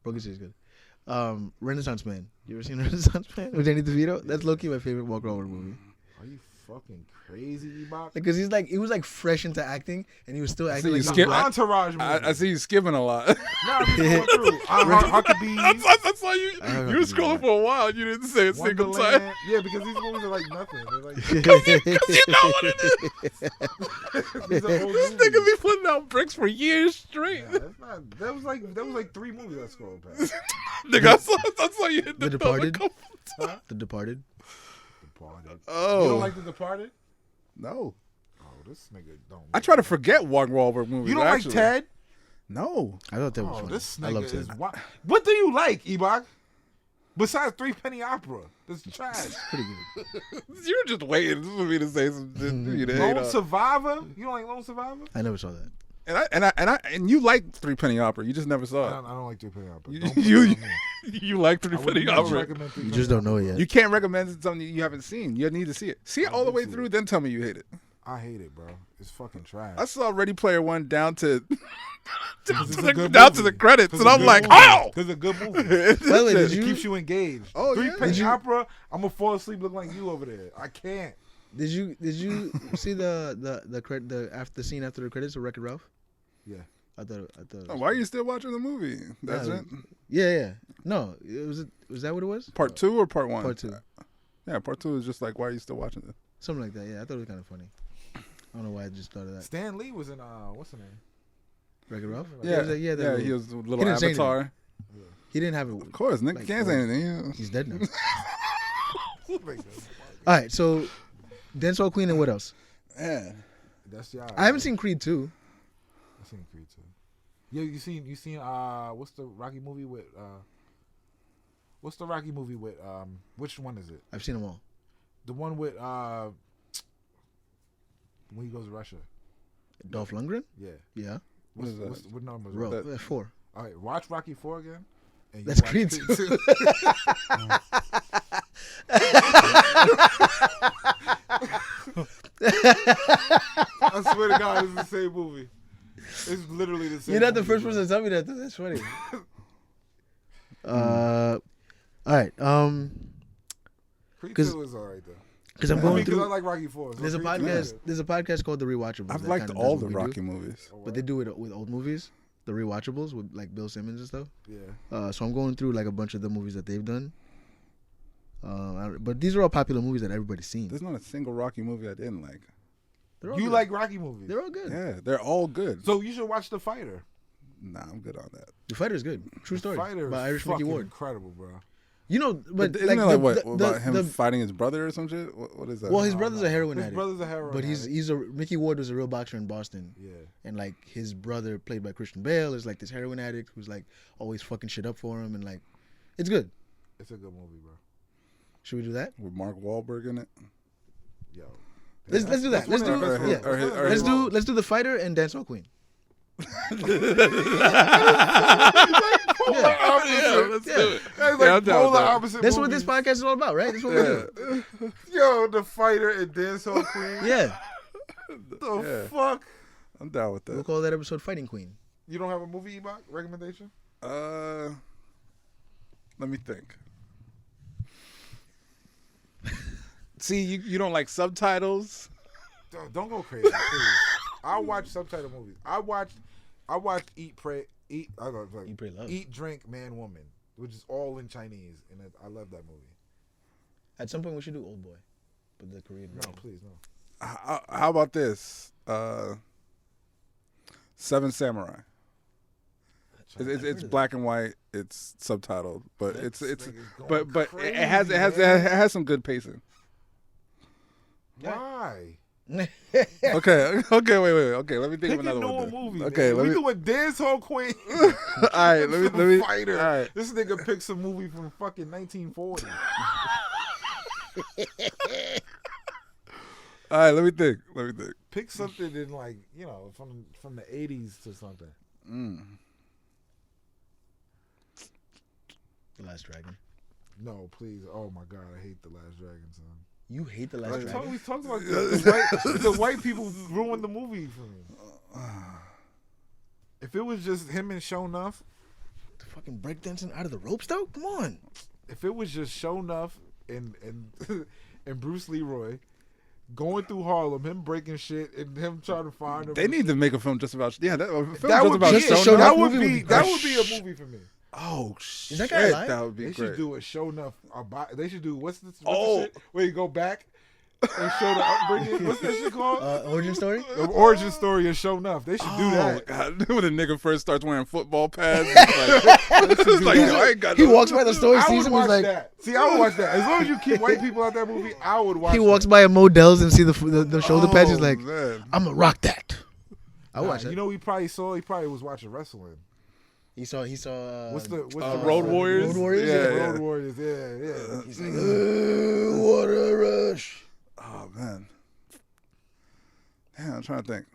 Broken City is good. Renaissance Man. You ever seen Renaissance Man with Danny DeVito? That's low-key my favorite Walk Forward movie. Are you fucking crazy, Ebach? Because he was like fresh into acting, and he was still acting you like skip- Entourage movie. I see you skipping a lot. Nah, I'm just going through. Huckabees. I saw you. You were scrolling for a while. You didn't say a single Wonderland. time. Yeah, because these movies are like nothing. They're like You know what it is. these are old This movies. nigga be putting out bricks for years straight. Yeah, that's not. That was like 3 movies I scrolled past. Nigga, I saw you hit The the thumb a Departed? couple times. The Departed. Departed. Oh. You don't like The Departed? No. Oh, this nigga don't. I try to forget Walk Wahlberg movies. You don't actually. like Ted? No. I thought that was Oh, funny. this I love nigga Ted. is wild. What do you like, Ebach? Besides Three Penny Opera, this is trash. Pretty good. You were just waiting for me to say some shit. You to hate Lone on. Survivor? You don't like Lone Survivor? I never saw that. And you like Three Penny Opera. You just never I saw don't like Three Penny Opera. it. Don't put You it on me. you like Three I wouldn't Penny even Opera. recommend Three You Penny just don't know Opera. it yet. You can't recommend something you haven't seen. You need to see it. See it all the did way see through, it. then tell me you hate it. I hate it, bro. It's fucking trash. I saw Ready Player One down to Because it's a down good to movie. the credits, 'Cause and it's a I'm good like, movie. oh. 'Cause it's a good movie. By the way, did It you keeps you engaged. Oh, Three yeah. Penny Did you- Opera, I'm gonna fall asleep looking like you over there. I can't. Did you see the after the scene after the credits of Wreck-It Ralph? Yeah. I thought. Oh, why are you still watching the movie? That's Yeah. it. Yeah. No, was that what it was? Part 2 or part 1? Part 2. Yeah, part 2 is just like, why are you still watching this? Something like that. Yeah, I thought it was kind of funny. I don't know why I just thought of that. Stan Lee was in what's the name? Wreck-It Ralph? Yeah, that he was a little didn't say avatar. He didn't have it. Of course, Nick Like, can't say anything. He's dead now. All right, so Dancehall Queen and what else? Yeah. That's y'all. I haven't seen Creed 2. I've seen Creed 2. Yeah, you seen what's the Rocky movie with which one is it? I've seen them all. The one with when he goes to Russia. Dolph Lundgren? Yeah. Yeah. What is that? What number is it? 4. All right, watch Rocky 4 again. And you That's watch Creed 2. I swear to God, it's the same movie. It's literally the same. You're not the movie, first bro. person to tell me that, though. That's funny. All right. Creed 'cause- 2 is alright though. Because I'm I going mean, 'cause I through. like Rocky 4. So There's a Creed 2 is podcast. good. There's a podcast called The Rewatchables. I've that liked kinda all does the what we do, Rocky movies. but they do it with old movies. The Rewatchables with like Bill Simmons and stuff. Yeah. So I'm going through like a bunch of the movies that they've done. But these are all popular movies that everybody's seen. There's not a single Rocky movie I didn't like. They're all You good. like Rocky movies? They're all good. Yeah, they're all good. So you should watch The Fighter. Nah, I'm good on that. The Fighter's good. True story. Fighter By is Irish Mickey fucking Ward. incredible, bro. You know, but Isn't it like what about him the- fighting his brother or some shit? What is that? well, his brother's a heroin His addict. brother's a heroin But addict. Mickey Ward was a real boxer in Boston. Yeah. And like his brother, played by Christian Bale, is like this heroin addict who's like always fucking shit up for him, and like it's good. It's a good movie, bro. Should we do that? With Mark Wahlberg in it. Yo. Let's do that. Let's do Or his- yeah. or his- Let's do The Fighter and Dancehall Queen. Yeah, let's do it. That's Yeah, like I'm down with polar that. opposite That's what movies. this podcast is all about, right? That's what we do. Yo, The Fighter and Dancehall Queen. Yeah. The fuck? I'm down with We'll that. call that episode Fighting Queen. You don't have a movie recommendation? Let me think. See, you don't like subtitles? Don't go crazy, please. I watch subtitle movies. I watched Eat, Pray, Love. Eat, Drink, Man, Woman, which is all in Chinese, and I love that movie. At some point, we should do Old Boy, but the Korean. No, version. please, no. How about this? Seven Samurai. It's black and white. it's subtitled, but This it's nigga's going but crazy, it has man. some good pacing. Why? Okay, wait. Okay, let me think Pick of a another new one. movie. Okay, man. let We me. doing Dancehall Queen. All right, let me. Fighter. All right. This nigga picked some movie from fucking 1940. All right, let me think. Pick something in like from the 80s to something. The Last Dragon. No, please. Oh my god, I hate The Last Dragon, son. You hate The Last Dragon? We talked about the white people ruined the movie for me. If it was just him and Sho'nuff, The fucking breakdancing out of the ropes, though? Come on. if it was just Sho'nuff and and Bruce Leroy going through Harlem, him breaking shit and him trying to find him. They need to make a film just about that. A film That would be just it. about Show That Enough would movie be would be that great. would be a movie for me. Oh shit, that guy alive? that would be They great. should do a Sho'nuff. They should do what's the Oh. shit where you go back and show the upbringing. What's that shit called? Origin story? The origin story of Sho'nuff. They should do Oh that. god, when a nigga first starts wearing football pads, it's like yo, I ain't got He no- walks by the store, I sees would him, watch he's like, that. See, I would watch that. As long as you keep white people out that movie, I would watch. he walks by a Modell's and see the shoulder patch. He's Oh, like, man. I'm gonna rock that. I Nah, watch that. you know, he probably was watching wrestling. He saw. What's the Road Warriors? Road Warriors. Yeah, Yeah. Road Warriors? Yeah. He's like, what a rush. Oh man, damn, I'm trying to think.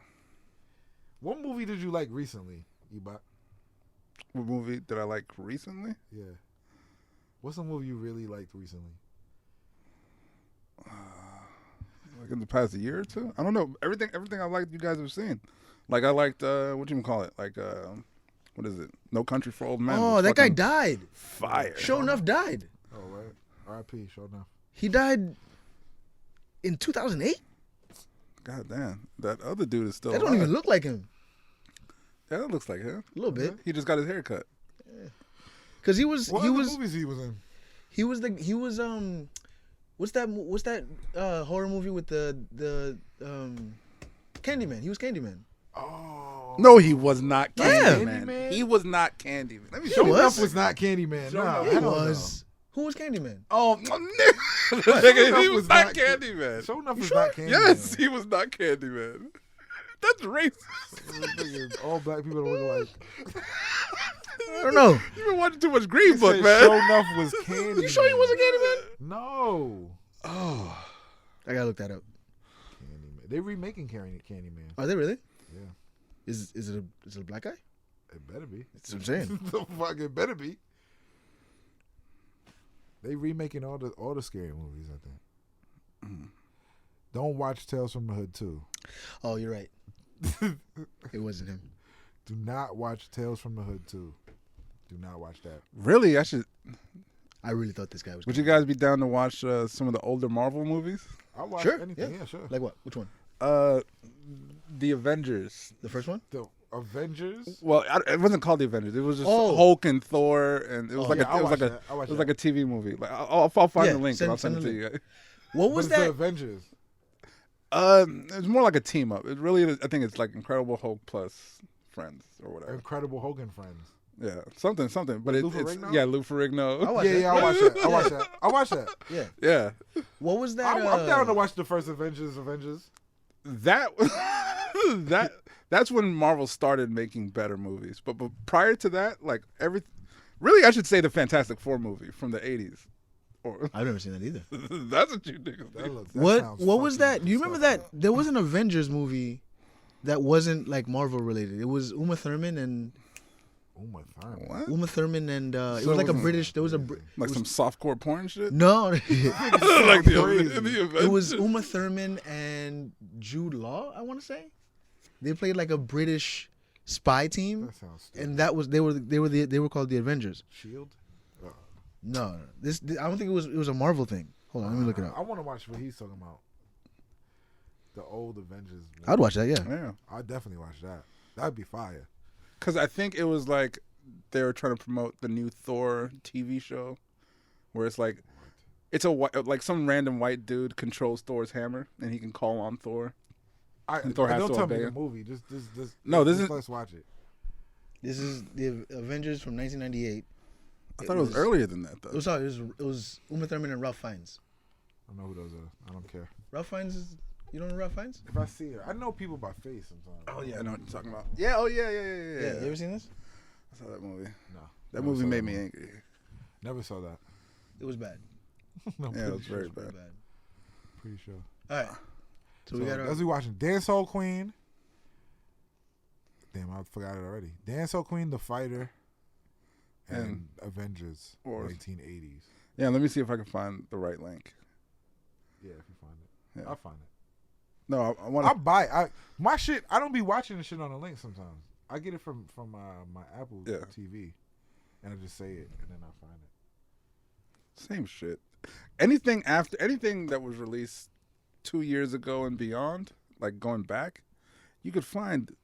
What movie did you like recently, Ebot? What movie did I like recently? Yeah. What's a movie you really liked recently? Like in the past year or two? I don't know. Everything I liked, you guys have seen. Like I liked what you call it? Like what is it? No Country for Old Men. Oh, was that guy fucking died. Fire. Sho'nuff died. Oh, right. R.I.P. Sho'nuff. He died in 2008. God damn, that other dude is still. That don't alive. even look like him. Yeah, that looks like him. A little bit, He just got his hair cut. because he was What movies he was in? what's that horror movie with the Candyman? He was Candyman. Oh. No, he was not Yeah. Candyman. Candyman? He was not Candyman. Let me He show you. Sho'nuff was not Candyman. Nah, He I don't was. Who was Candyman? Oh, Sho'nuff nigga, he was was not not Candyman. Sho'nuff was not Candyman. Yes, he was not Candyman. That's racist. Nigga, all black people don't look like. I don't know. You've been watching too much Green He Book, said man. Sho'nuff was Candyman. You sure he wasn't Candyman? No. Oh, I gotta look that up. Candyman. They remaking Candyman. Are they really? Yeah. Is it a black guy? It better be. That's what I'm saying. The fuck, it better be. They remaking all the scary movies, I think. Don't watch Tales from the Hood 2. Oh, you're right. It wasn't him. Do not watch Tales from the Hood 2. Do not watch that. really? I should. I really thought this guy was. Would you guys be down to watch some of the older Marvel movies? I'll watch Sure, anything. yeah. Yeah, sure. Like what? Which one? The Avengers. The first one? The Avengers. Well, it wasn't called the Avengers. It was just Oh. Hulk and Thor, and it was like yeah, it was like that. I'll it watch was that. like a TV movie. Like I'll find Yeah, the link and I'll send it send to the you. What But was it's the that? Avengers. It's more like a team up. It really, I think it's like Incredible Hulk plus Friends or whatever. Incredible Hogan Friends. Yeah, something. But Lou it's Ferrigno? Lou Ferrigno. I watched Yeah, that. yeah, I'll watch that. I'll watch that. I'll watch that. Yeah. Yeah, What was that? I'm down to watch the first Avengers. that that's when Marvel started making better movies. But prior to that, like really, I should say the Fantastic Four movie from the '80s. Or I've never seen that either. that's what you niggas do. What was that? Do you remember that? There was an Avengers movie that wasn't like Marvel related. It was Uma Thurman and Uma Thurman. What? it was like a British. There was a Like some softcore porn shit? no. Like the Avengers? It was Uma Thurman and Jude Law. I want to say they played like a British spy team, That sounds stupid. and that was they were called the Avengers. Shield. No, this I don't think it was a Marvel thing. Hold on, let me look it I up. want to watch what he's talking about. The old Avengers. I'd watch that. Yeah. Yeah. I'd definitely watch that. That'd be fire. Because I think it was like they were trying to promote the new Thor TV show, where it's like it's like some random white dude controls Thor's hammer and he can call on Thor. And Thor has don't to tell me obey the him. movie. Just No, this is- let's watch it. This is the Avengers from 1998. I thought it was earlier than that though. It was Uma Thurman and Ralph Fiennes. I don't know who those are. I don't care. Ralph Fiennes is. You don't know Ralph Fiennes? If I see her, I know people by face sometimes. Oh yeah, I know what you're talking about. Yeah. Oh yeah. Yeah. You ever seen this? I saw that movie. No. That movie made me angry. Never saw that. It was bad. No, Yeah, it was very It was bad. bad. Pretty sure. All right. So we got our. As we watching Dancehall Queen. Damn, I forgot it already. Dancehall Queen, The Fighter, and Avengers, 1980s. Yeah, let me see if I can find the right link. Yeah, if you find it. Yeah. I'll find it. No, I want I'll buy it. My shit, I don't be watching the shit on the link sometimes. I get it from my Apple TV, and I just say it, and then I find it. Same shit. Anything that was released 2 years ago and beyond, like going back, you could find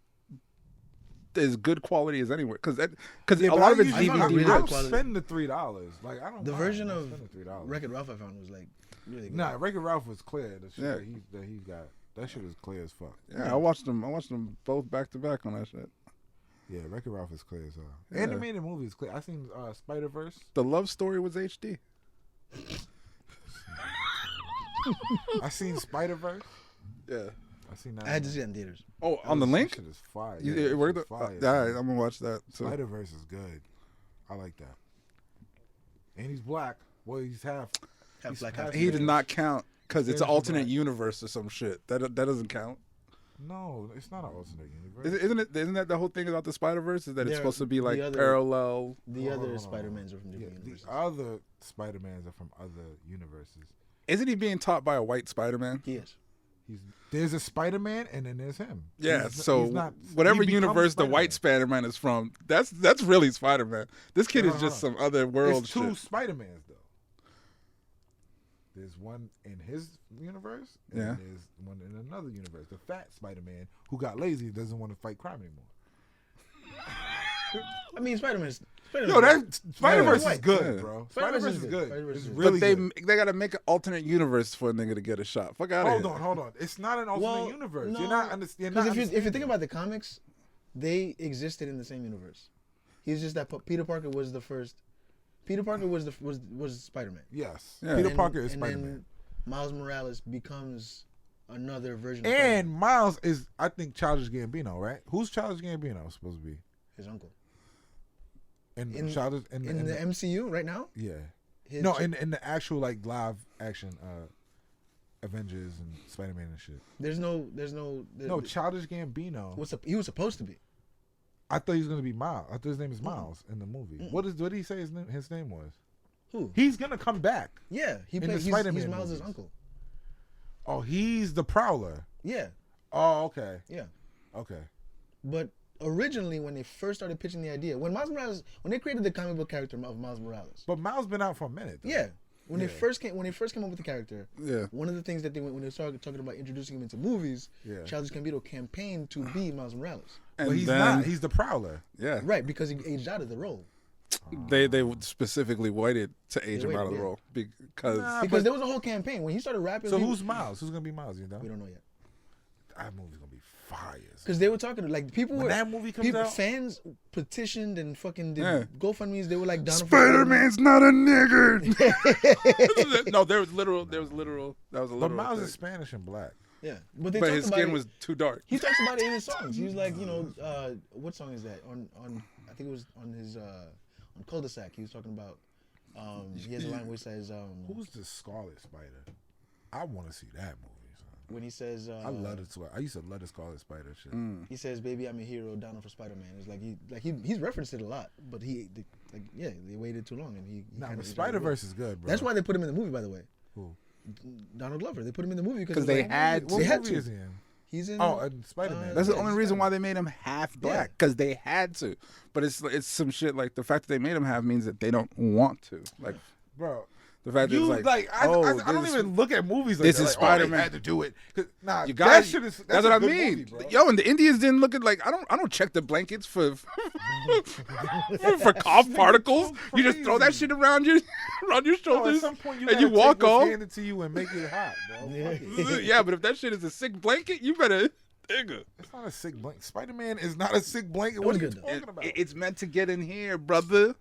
as good quality as anywhere. Because a lot of it's DVD. I'm spending the $3. Like I don't. The version of $3. Wreck-It Ralph I found was like really good. Nah, Wreck-It Ralph was clear. The shit that he got. That shit is clear as fuck. Yeah, I watched them both back to back on that shit. Yeah, Wreck-It Ralph is clear as hell. Yeah. Animated movie is clear. I seen Spider-Verse. The love story was HD. I seen Spider-Verse. Yeah. I seen that. I had to see it in theaters. Oh, on the link? That shit is fire. It worked. Fire. All right, I'm gonna watch that. So. Spider-Verse is good. I like that. And he's black. Well, he's half black, half half He did not count because it's an Spanish alternate black. universe or some shit. That doesn't count. No, it's not an alternate universe. Isn't that the whole thing about the Spider-Verse? Is that it's supposed to be like other- parallel? The Hold other on. Spider-Mans are from different universes. The other Spider-Mans are from other universes. Isn't he being taught by a white Spider-Man? He is. There's a Spider-Man and then there's him. Yeah, He's so not, whatever he becomes universe the white Spider-Man is from, that's really Spider-Man. This kid is just some other world There's two shit. Spider-Mans though. There's one in his universe, and Yeah. there's one in another universe. The fat Spider-Man who got lazy doesn't want to fight crime anymore. I mean, Spider-Man's. Yo, that Spider-Verse is White. good, Yeah. bro. Spider-Verse Spider-Verse is is good. good. Spider-Verse It's is good. really But good. they got to make an alternate universe for a nigga to get a shot. Fuck out of here. Hold on. It's not an alternate universe. No, You're not because if you think about the comics, they existed in the same universe. He's just that Peter Parker was the first. Peter Parker was Spider-Man. Yes. Yeah. Peter And- Parker is and Spider-Man. then Miles Morales becomes another version of And Spider-Man. Miles is, I think, Childish Gambino, right? Who's Childish Gambino supposed to be? His uncle. In In the MCU right now? yeah. His No, in the actual like live action Avengers and Spider-Man and shit. there's no No, Childish Gambino. he was supposed to be. I thought he was gonna be Miles. I thought his name is Miles in the movie. What did he say his name was? Who? He's gonna come back. Yeah, In the he's Spider-Man Miles' movies. uncle. Oh, he's the Prowler. Yeah, Oh, okay. yeah. Okay. But originally, when they first started pitching the idea, when they created the comic book character of Miles Morales, But Miles been out for a minute. Though. yeah, when Yeah. they first came up with the character, Yeah. one of the things that when they started talking about introducing him into movies, Yeah. Childish Gambino campaigned to be Miles Morales, And But he's then, not. He's the Prowler. yeah. right? Because he aged out of the role. They specifically waited to age him waited, out of the yeah. role because Nah, Because there was a whole campaign when he started rapping. So who's Miles? Who's gonna be Miles? You know? we don't know yet. That movie's gonna be fire. Because they were talking like people When were that movie comes out, fans petitioned and fucking did Yeah. GoFundMe's. They were like down for Spider-Man's not a nigger. No, there was literal. That was a but literal. Miles thing. is Spanish and black. Yeah, but they But talked his about skin it- was too dark. He talks about it in his songs. He was like, what song is that? On I think it was on his on Cul-de-sac. He was talking about he has a line where he says Who's the Scarlet Spider? I want to see that movie. Son. when he says I love it. I used to love the Scarlet Spider shit. he says, "Baby, I'm a hero, down for Spider-Man." It's like he's referenced it a lot, but they waited too long and he Nah, kinda but aged out of the role. Spider-Verse is good, bro. That's why they put him in the movie, by the way. Who? Donald Glover. They put him in the movie Because it's they like, had What They had movie to. is he in? He's in. Oh, and Spider-Man. That's the Yeah, only he's reason Spider-Man. why they made him half black because they had to. But it's some shit like the fact that they made him half means that they don't want to. Like Bro. the fact that You it's like, I don't even look at movies like this that. is Like, oh, they Spider-Man. had to do it. 'Cause, nah, you guys, that shit is. that's a what I good mean. movie, bro. Yo, and the Indians didn't look at like I don't check the blankets for for cough particles. You just throw that shit around your No, at shoulders some point you and you gotta walk take what's off. handed to you and make it hot, bro. Yeah. Fuck it. Yeah, but if that shit is a sick blanket, you better. Nigga. It's not a sick blanket. Spider-Man is not a sick blanket. was What are you good, though. talking about? It's meant to get in here, brother.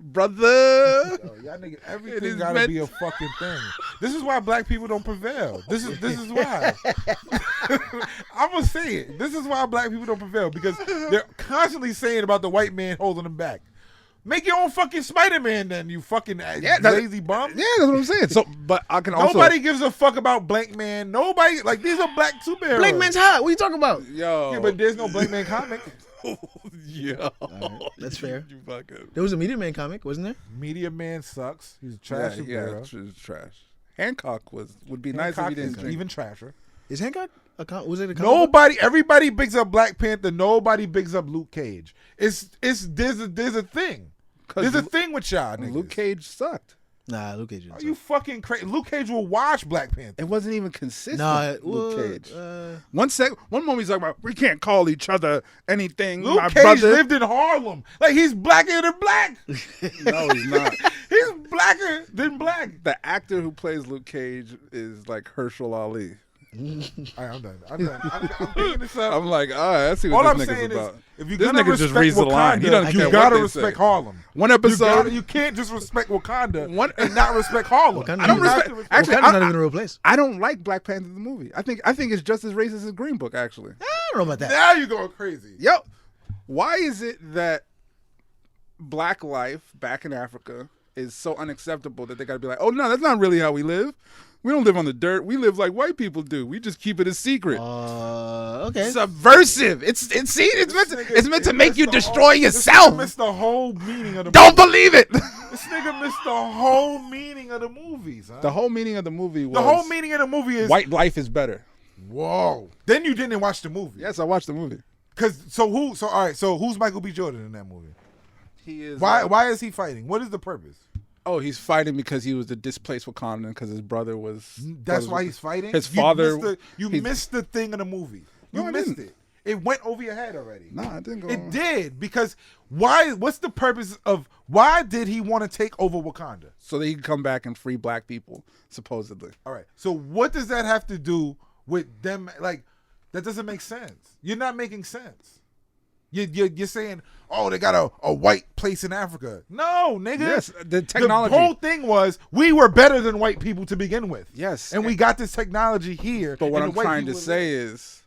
brother. Yo, y'all niggas, It everything is gotta meant- be a fucking thing. This is why black people don't prevail. This is why. I'm gonna say it. This is why black people don't prevail, because they're constantly saying about the white man holding them back. Make your own fucking Spider-Man then, you fucking lazy bum. Yeah, that's what I'm saying. So, but I can also Nobody gives a fuck about Blank Man. Nobody, like, these are black superheroes. Black Man's hot. What are you talking about? yo, Yeah, but there's no Blank Man comic. yo, That's fair. You fucking There was a Media Man comic, wasn't there? Media Man sucks. He's a trash superhero. it's trash. Hancock would be nice if Hancock he didn't is drink. even trasher. Is Hancock was it a comic? Everybody bigs up Black Panther. Nobody bigs up Luke Cage. There's a thing. There's a thing with y'all niggas. Luke Cage sucked. Nah, Luke Cage. Are you fucking crazy? Luke Cage will watch Black Panther. It wasn't even consistent. Nah, Luke Cage. Uh, One moment he's talking about we can't call each other anything. Luke my Cage brother. lived in Harlem. Like, he's blacker than black. No, he's not. He's blacker than black. The actor who plays Luke Cage is like Mahershala Ali. All right, I'm done. I'm picking this up. I'm like, all right, let's see All what I'm this nigga's saying about. is, if you're This gonna nigga just respect reads the line. He Wakanda, doesn't care you what gotta they respect say. Harlem. One episode, You can't just respect Wakanda One- and not respect Harlem. Wakanda- I don't You have respect. to Actually, Wakanda's not even a real place. I don't like Black Panther the movie. I think it's just as racist as Green Book. Actually, I don't know about that. Now you're going crazy. yo, why is it that black life back in Africa is so unacceptable that they got to be like, oh no, that's not really how we live. We don't live on the dirt. We live like white people do. We just keep it a secret. Okay. Subversive. It's meant to make you destroy This yourself. nigga missed the whole meaning of the Don't movie. believe it. This nigga missed the whole meaning of the movies. Huh? The whole meaning of the movie was The whole meaning of the movie is white life is better. Whoa. Then you didn't watch the movie. Yes, I watched the movie. So who's Michael B. Jordan in that movie? He is. Why is he fighting? What is the purpose? Oh, he's fighting because he was the displaced Wakandan because his brother was. That's why he's fighting. His father. You missed the thing of the movie. You No, I missed didn't. it. It went over your head already. Nah, it didn't go. It did, because why? What's the purpose of why did he want to take over Wakanda? So that he could come back and free black people, supposedly. All right. So what does that have to do with them? Like, that doesn't make sense. You're not making sense. You're saying, oh, they got a white place in Africa. No, nigga. Yes, the technology. The whole thing was we were better than white people to begin with. Yes. And we got this technology here. But what and I'm the white trying to people- say is,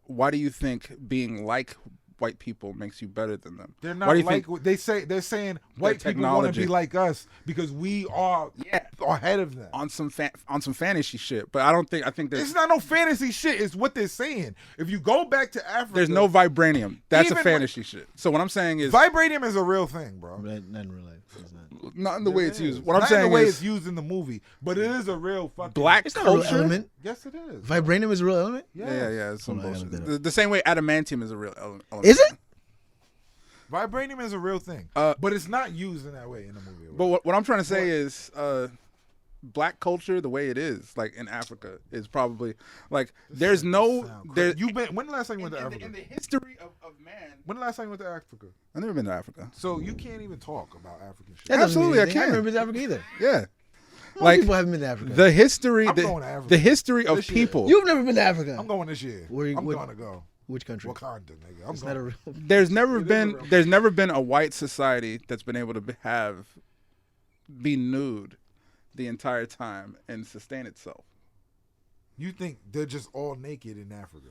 why do you think being like white people makes you better than them? They're Why not do you like think they're saying white people want to technology. be like us because we are ahead of them. on some fantasy shit? But I think there's It's not no fantasy shit. It's what they're saying. If you go back to Africa, there's no vibranium. That's a Even fantasy shit. So what I'm saying is vibranium is a real thing, bro. Not in real life. It's not. not in the way it's It is. used. What I'm Not in saying the way is it's used in the movie, but it is a real fucking black It's not a real culture. element. Yes, it is. Vibranium is a real element. Yeah. It's some Hold on, I gotta bullshit. look that The same way adamantium is a real element. Is it? Vibranium is a real thing, but it's not used in that way in the movie. But what I'm trying to say is, black culture, the way it is, like in Africa, is probably like there's no there. You been? When the last time you went to Africa? In the history of man, When the last time you went to Africa? I've never been to Africa. So you can't even talk about African shit. That doesn't Absolutely, mean I anything. can. I've never been to Africa either. Yeah, Most like people haven't been to Africa. the history, I'm going to Africa. the history of This year. people. You've never been to Africa. I'm going this year. Where you- I'm what- going to go. Which country? Wakanda, nigga. I'm It's going. not a real. There's never It is been a real- there's never been a white society that's been able to be nude the entire time and sustain itself. You think they're just all naked in Africa?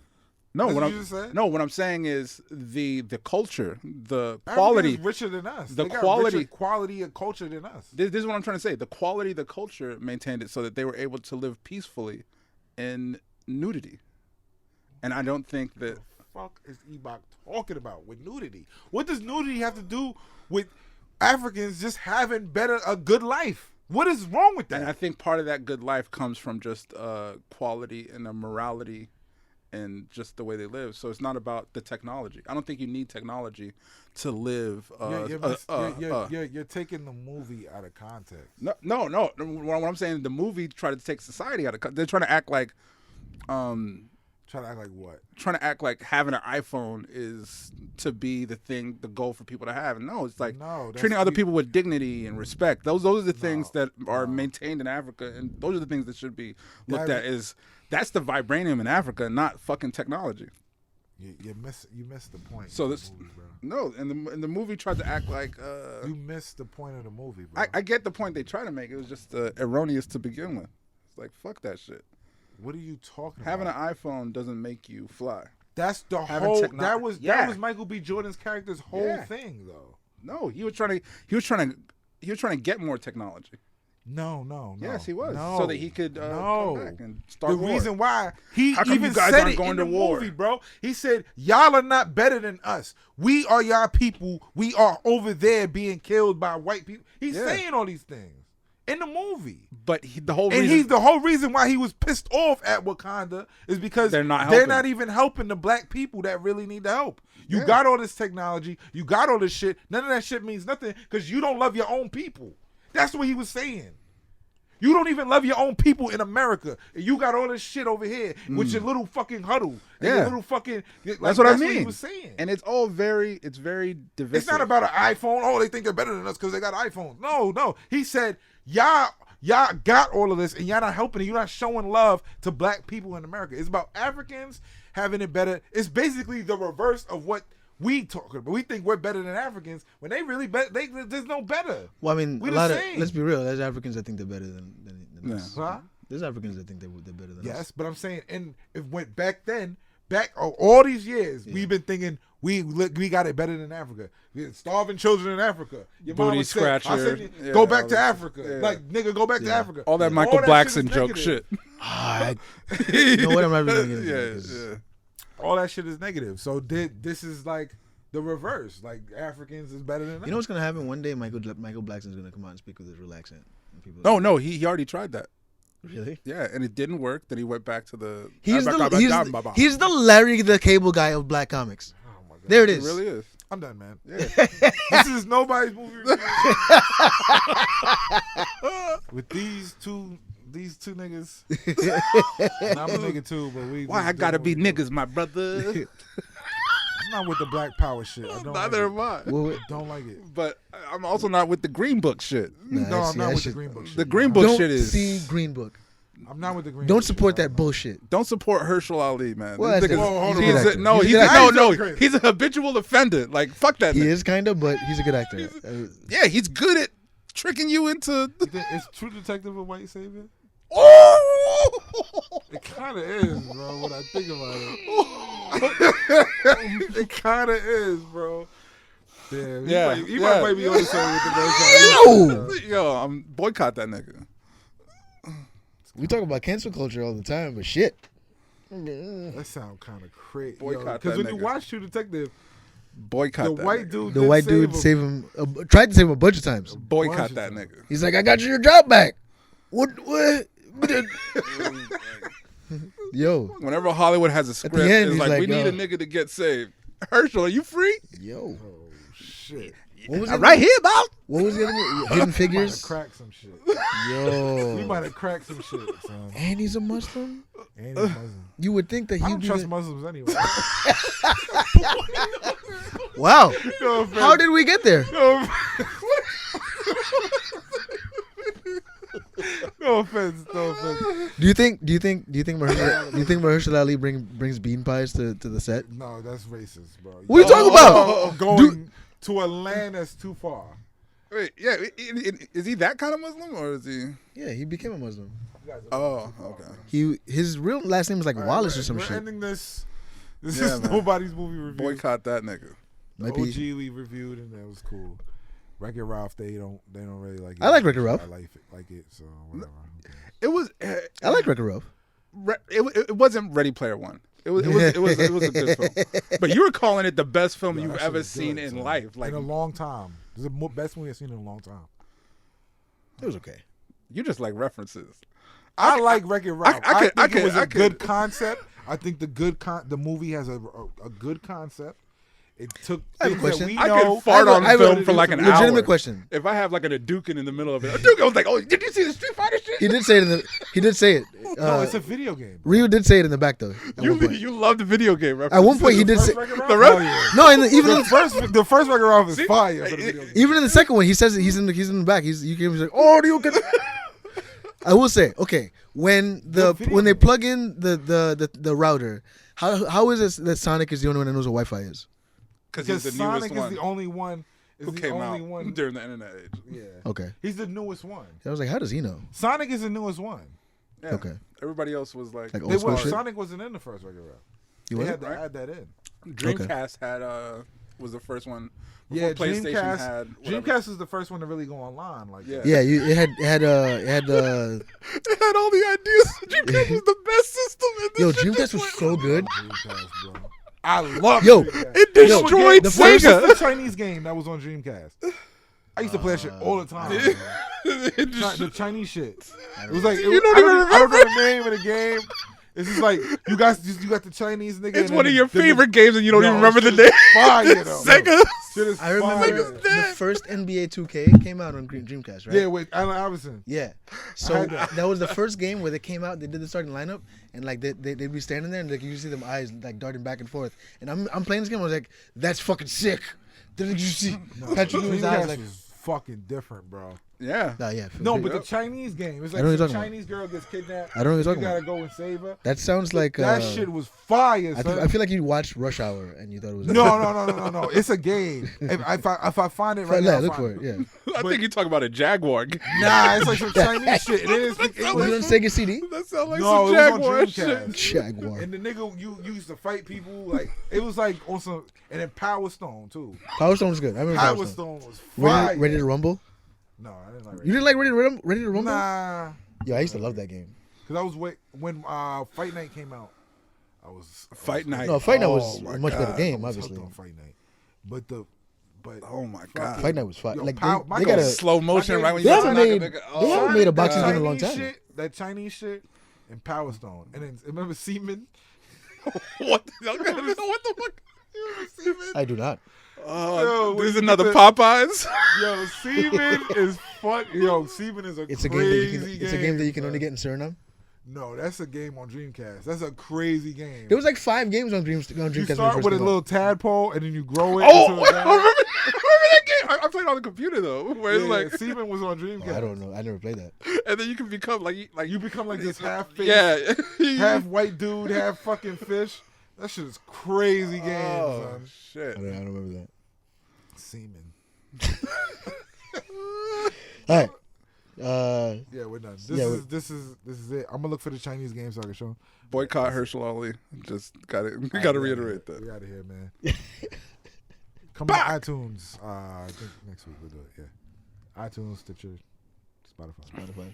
No, That's what what I'm you just said? no, what I'm saying is the culture, the Africa quality. is richer than us. the They got quality- richer quality of culture than us. This is what I'm trying to say. The quality of the culture maintained it so that they were able to live peacefully in nudity. And I don't think that Fuck is Ebok talking about with nudity? What does nudity have to do with Africans just having a good life? What is wrong with and I that? think part of that good life comes from just quality and a morality and just the way they live. So it's not about the technology. I don't think you need technology to live. You're taking the movie out of context. No. What I'm saying, the movie tried to take society out of. They're trying to act like. Trying to act like what? Trying to act like having an iPhone is to be the goal for people to have. And no, it's like No, treating other people with dignity and respect. Those are the things that are maintained in Africa, and those are the things that should be looked at. That's the vibranium in Africa, not fucking technology. You missed the point. So of this the movie, bro. no, and the movie tried to act like You missed the point of the movie, bro. I get the point they try to make. It was just erroneous to begin with. It's like fuck that shit. What are you talking Having about? an iPhone doesn't make you fly. That's the having whole. techno- That was Yeah. Michael B. Jordan's character's whole Yeah. thing, though. No, he was trying to get more technology. No. Yes, he was. No, So that he could no. come back and start The war. reason why he How come even you guys said aren't it going in to the war? movie, bro. He said, "Y'all are not better than us. We are y'all people. We are over there being killed by white people." He's Yeah. saying all these things in the movie. But the whole And reason the whole reason why he was pissed off at Wakanda is because They're not helping. even helping the black people that really need the help. You Yeah. got all this technology, you got all this shit. None of that shit means nothing because you don't love your own people. That's what he was saying. You don't even love your own people in America. And you got all this shit over here with your little fucking huddle. And your Yeah. little fucking. that's what I What he mean. was saying. And it's very divisive. It's not about an iPhone. Oh, they think they're better than us because they got iPhones. No. He said, y'all got all of this and y'all not helping it. You're not showing love to black people in America. It's about Africans having it better. It's basically the reverse of what we talking about. We think we're better than Africans when they really there's no better. Well, I mean, We a the lot same. of let's be real. There's Africans that think they're better than us. Huh? There's Africans that think they're better than us. Yes, but I'm saying, and it went back all these years, we've been thinking we got it better than Africa. We had starving children in Africa. Your mama Booty said, I scratcher. said, Yeah, go back all to that Africa. shit. Yeah. Like, nigga, go back to Africa. all that Michael that Blackson shit is joke negative. shit. You know what? I'm not really gonna get into Yeah, it 'cause yeah. All that shit is negative. So this is like the reverse. Like, Africans is better than us. You know what's gonna happen one day? Michael Blackson's gonna come out and speak with his real accent. And people No, he already tried that. really? Yeah, and it didn't work. Then he went back to the. He's the Larry the Cable Guy of black comics. Oh my God. There it It is. really is. I'm done, man. Yeah. This is nobody's movie review. With these two niggas. And I'm a nigga too, but we. Why just I gotta doing be what we do. niggas, my brother? I'm not with the black power shit. I don't Neither like am I. Well, it. Don't like it. But I'm also not with the Green Book shit. nah, No, I'm see, not that with shit- the Green Book shit. The Green Book Don't shit is. see Green Book. I'm not with the Green Don't Book support shit. that bullshit. Don't support Mahershala Ali, man. Well, This that's- nigga's- Whoa, hold on. he's He's a a, good no, actor. he's He's a a, good no, actor. no. He's crazy. He's a habitual offender. Like fuck that. He nigga. is kind of, but he's a good actor. Yeah, he's good at tricking you into. You think it's True Detective a white savior? Oh! It kind of is, bro. When I think about it, it kind of is, bro. Damn. Yeah, He yeah. might be on the same with the verse. Yo, I'm boycott that nigga. We talk about cancel culture all the time, but shit. That sound kind of crazy. Boycott Because that when you nigga. watch True Detective, Boycott the that white nigga. dude, The did white save dude him. saved him, tried to save him a bunch of times. Boycott Bunch of that times. nigga. He's like, I got your job back. What? Yo, Whenever Hollywood has a script, the end, it's he's like, like, we need yo. a nigga to get saved. Herschel, are you free? yo. Oh shit! What was I'm it? right here, about. What was the other movie? Hidden Might have Figures. cracked some shit. We Yo. might have cracked some shit, son. And he's a Muslim. And he's Muslim. You would think that I he'd don't be. trust Muslims anyway. Wow. No offense. How did we get there? No offense. No offense. Do you think Mahershala Ali brings bean pies to the set? No, that's racist, bro. What are you talking about? Going to a land that's too far. Wait, yeah, is he that kind of Muslim or is he? Yeah, he became a Muslim. Oh, okay. His real last name is like Wallace or some We're shit. ending this. This Yeah, is man. nobody's movie review. Boycott that nigga. Might OG be. we reviewed and that was cool. Wreck-It Ralph, they don't really like it. I like Wreck-It Ralph. I like it, so whatever. Okay. It was. I like Wreck-It Ralph. It wasn't Ready Player One. It was a good film. But you were calling it the best film Yo, you've that shit ever was seen good, in son. life. Like in a long time. This is the best movie I've seen in a long time. It was okay. you just like references. I like Wreck-It Ralph. I think it was a I good concept. I think the movie has a good concept. It took I have a things that question. we I know. could fart on I have a film for like an hour. legitimate question. If I have like an Hadouken in the middle of it, Hadouken, I was like, oh, did you see the Street Fighter shit? He did say it. He did say it. No, it's a video game. Ryu did say it in the back though. At one point. You love the video game reference. At one point he did say. First Wreck-It The Ralph? rest- Oh, yeah. No, even The first Wreck-It Ralph is fire. For the video game. even in the second one, he says it, he's in the back. You can like, oh, do you get? I will say, okay, when they plug in the router, how is it that Sonic is the only one that knows what Wi-Fi is? Because he's the Sonic newest is the only one. who came out during the internet age. Yeah. Okay. He's the newest one. I was like, how does he know? Sonic is the newest one. Yeah. Okay. Everybody else was like Like old school shit? Sonic wasn't in the first regular route. You They wasn't? had to add that in. Dreamcast had was the first one. Before PlayStation had whatever. Dreamcast was the first one to really go online. Like Yeah. Yeah, it had It had all the ideas. Dreamcast was the best system. And yo, this shit Dreamcast just was went so good. Dreamcast, bro. I love Yo, Dreamcast. It destroyed The first Sega. the Chinese game that was on Dreamcast. I used to play that shit all the time. The Chinese shit. It was like You don't I even don't remember? remember the name of the game. It's just like you got the Chinese nigga. It's and one then of your the- favorite games, and you don't Yo, even remember the shit name. is Fire though. Sega. Shit is I remember fire. the first NBA 2K came out on Dreamcast, right? Yeah, with Allen Iverson. Yeah. So that was the first game where they came out. They did the starting lineup, and like they'd be standing there, and like you see them eyes like darting back and forth. And I'm playing this game. I was like, that's fucking sick. Did you see Patrick Ewing's eyes? Dreamcast Like, was fucking different, bro. Yeah. nah, yeah. No, but Yep. the Chinese game. It's I know like what the you're talking Chinese girl gets kidnapped. I don't know what you're You talking gotta go and save her. that sounds like That shit was fire, son. I feel like you watched Rush Hour and you thought it was No. It's a game. If I find it right now, look I'll for find it. Yeah. I think you talk about a Jaguar game. Nah, it's like some Chinese shit. It is. Was it on Sega CD? That sounds like No, some it was on Jaguar Dreamcast. shit. Jaguar. And the nigga you used to fight people like it was like on some and then Power Stone too. Power Stone was good. I remember Power Power Stone. Stone was fire. Ready to Rumble? No, I didn't like You didn't like Ready to Rumble? Nah, Yo, I used to love that game. because I was when Fight Night came out. I was Fight Night. No, Fight Night Oh was my a much better God. game, I was obviously. hooked on Fight Night, but Oh my God. Fight Night was fun. Yo, Like Pow- my they got God, a Slow motion My right when game- you They about haven't to knock made- a nigga. they haven't made a boxing that game in a long Chinese time. Shit, that Chinese shit and Power Stone, and then remember Seaman? What the fuck? I do not. Yo, This is when you another get the- Popeyes. Yo, Seaman is fun. Yo, Seaman is a It's a game crazy that you can. It's a game that you can son. only get in Suriname. No, that's a game on Dreamcast. That's a crazy game. There was like 5 games on Dreamcast. you when it start first with a came out. little tadpole and then you grow it. Oh, into a I guy. remember that game. I played on the computer though, where it's Yeah, like, Seaman was on Dreamcast. Oh, I don't know. I never played that. and then you can become like You become like this half face, yeah, half white dude, half fucking fish. That shit is crazy game, Oh son. shit! I don't remember that. Seaman. All right. Yeah, we're done. Yeah, This is it. I'm gonna look for the Chinese game so I can show 'em. Boycott Mahershala Ali. Just got it. We got to reiterate that. We out of here, man. Come on iTunes. I think next week we'll do it. Yeah, iTunes, Stitcher, Spotify.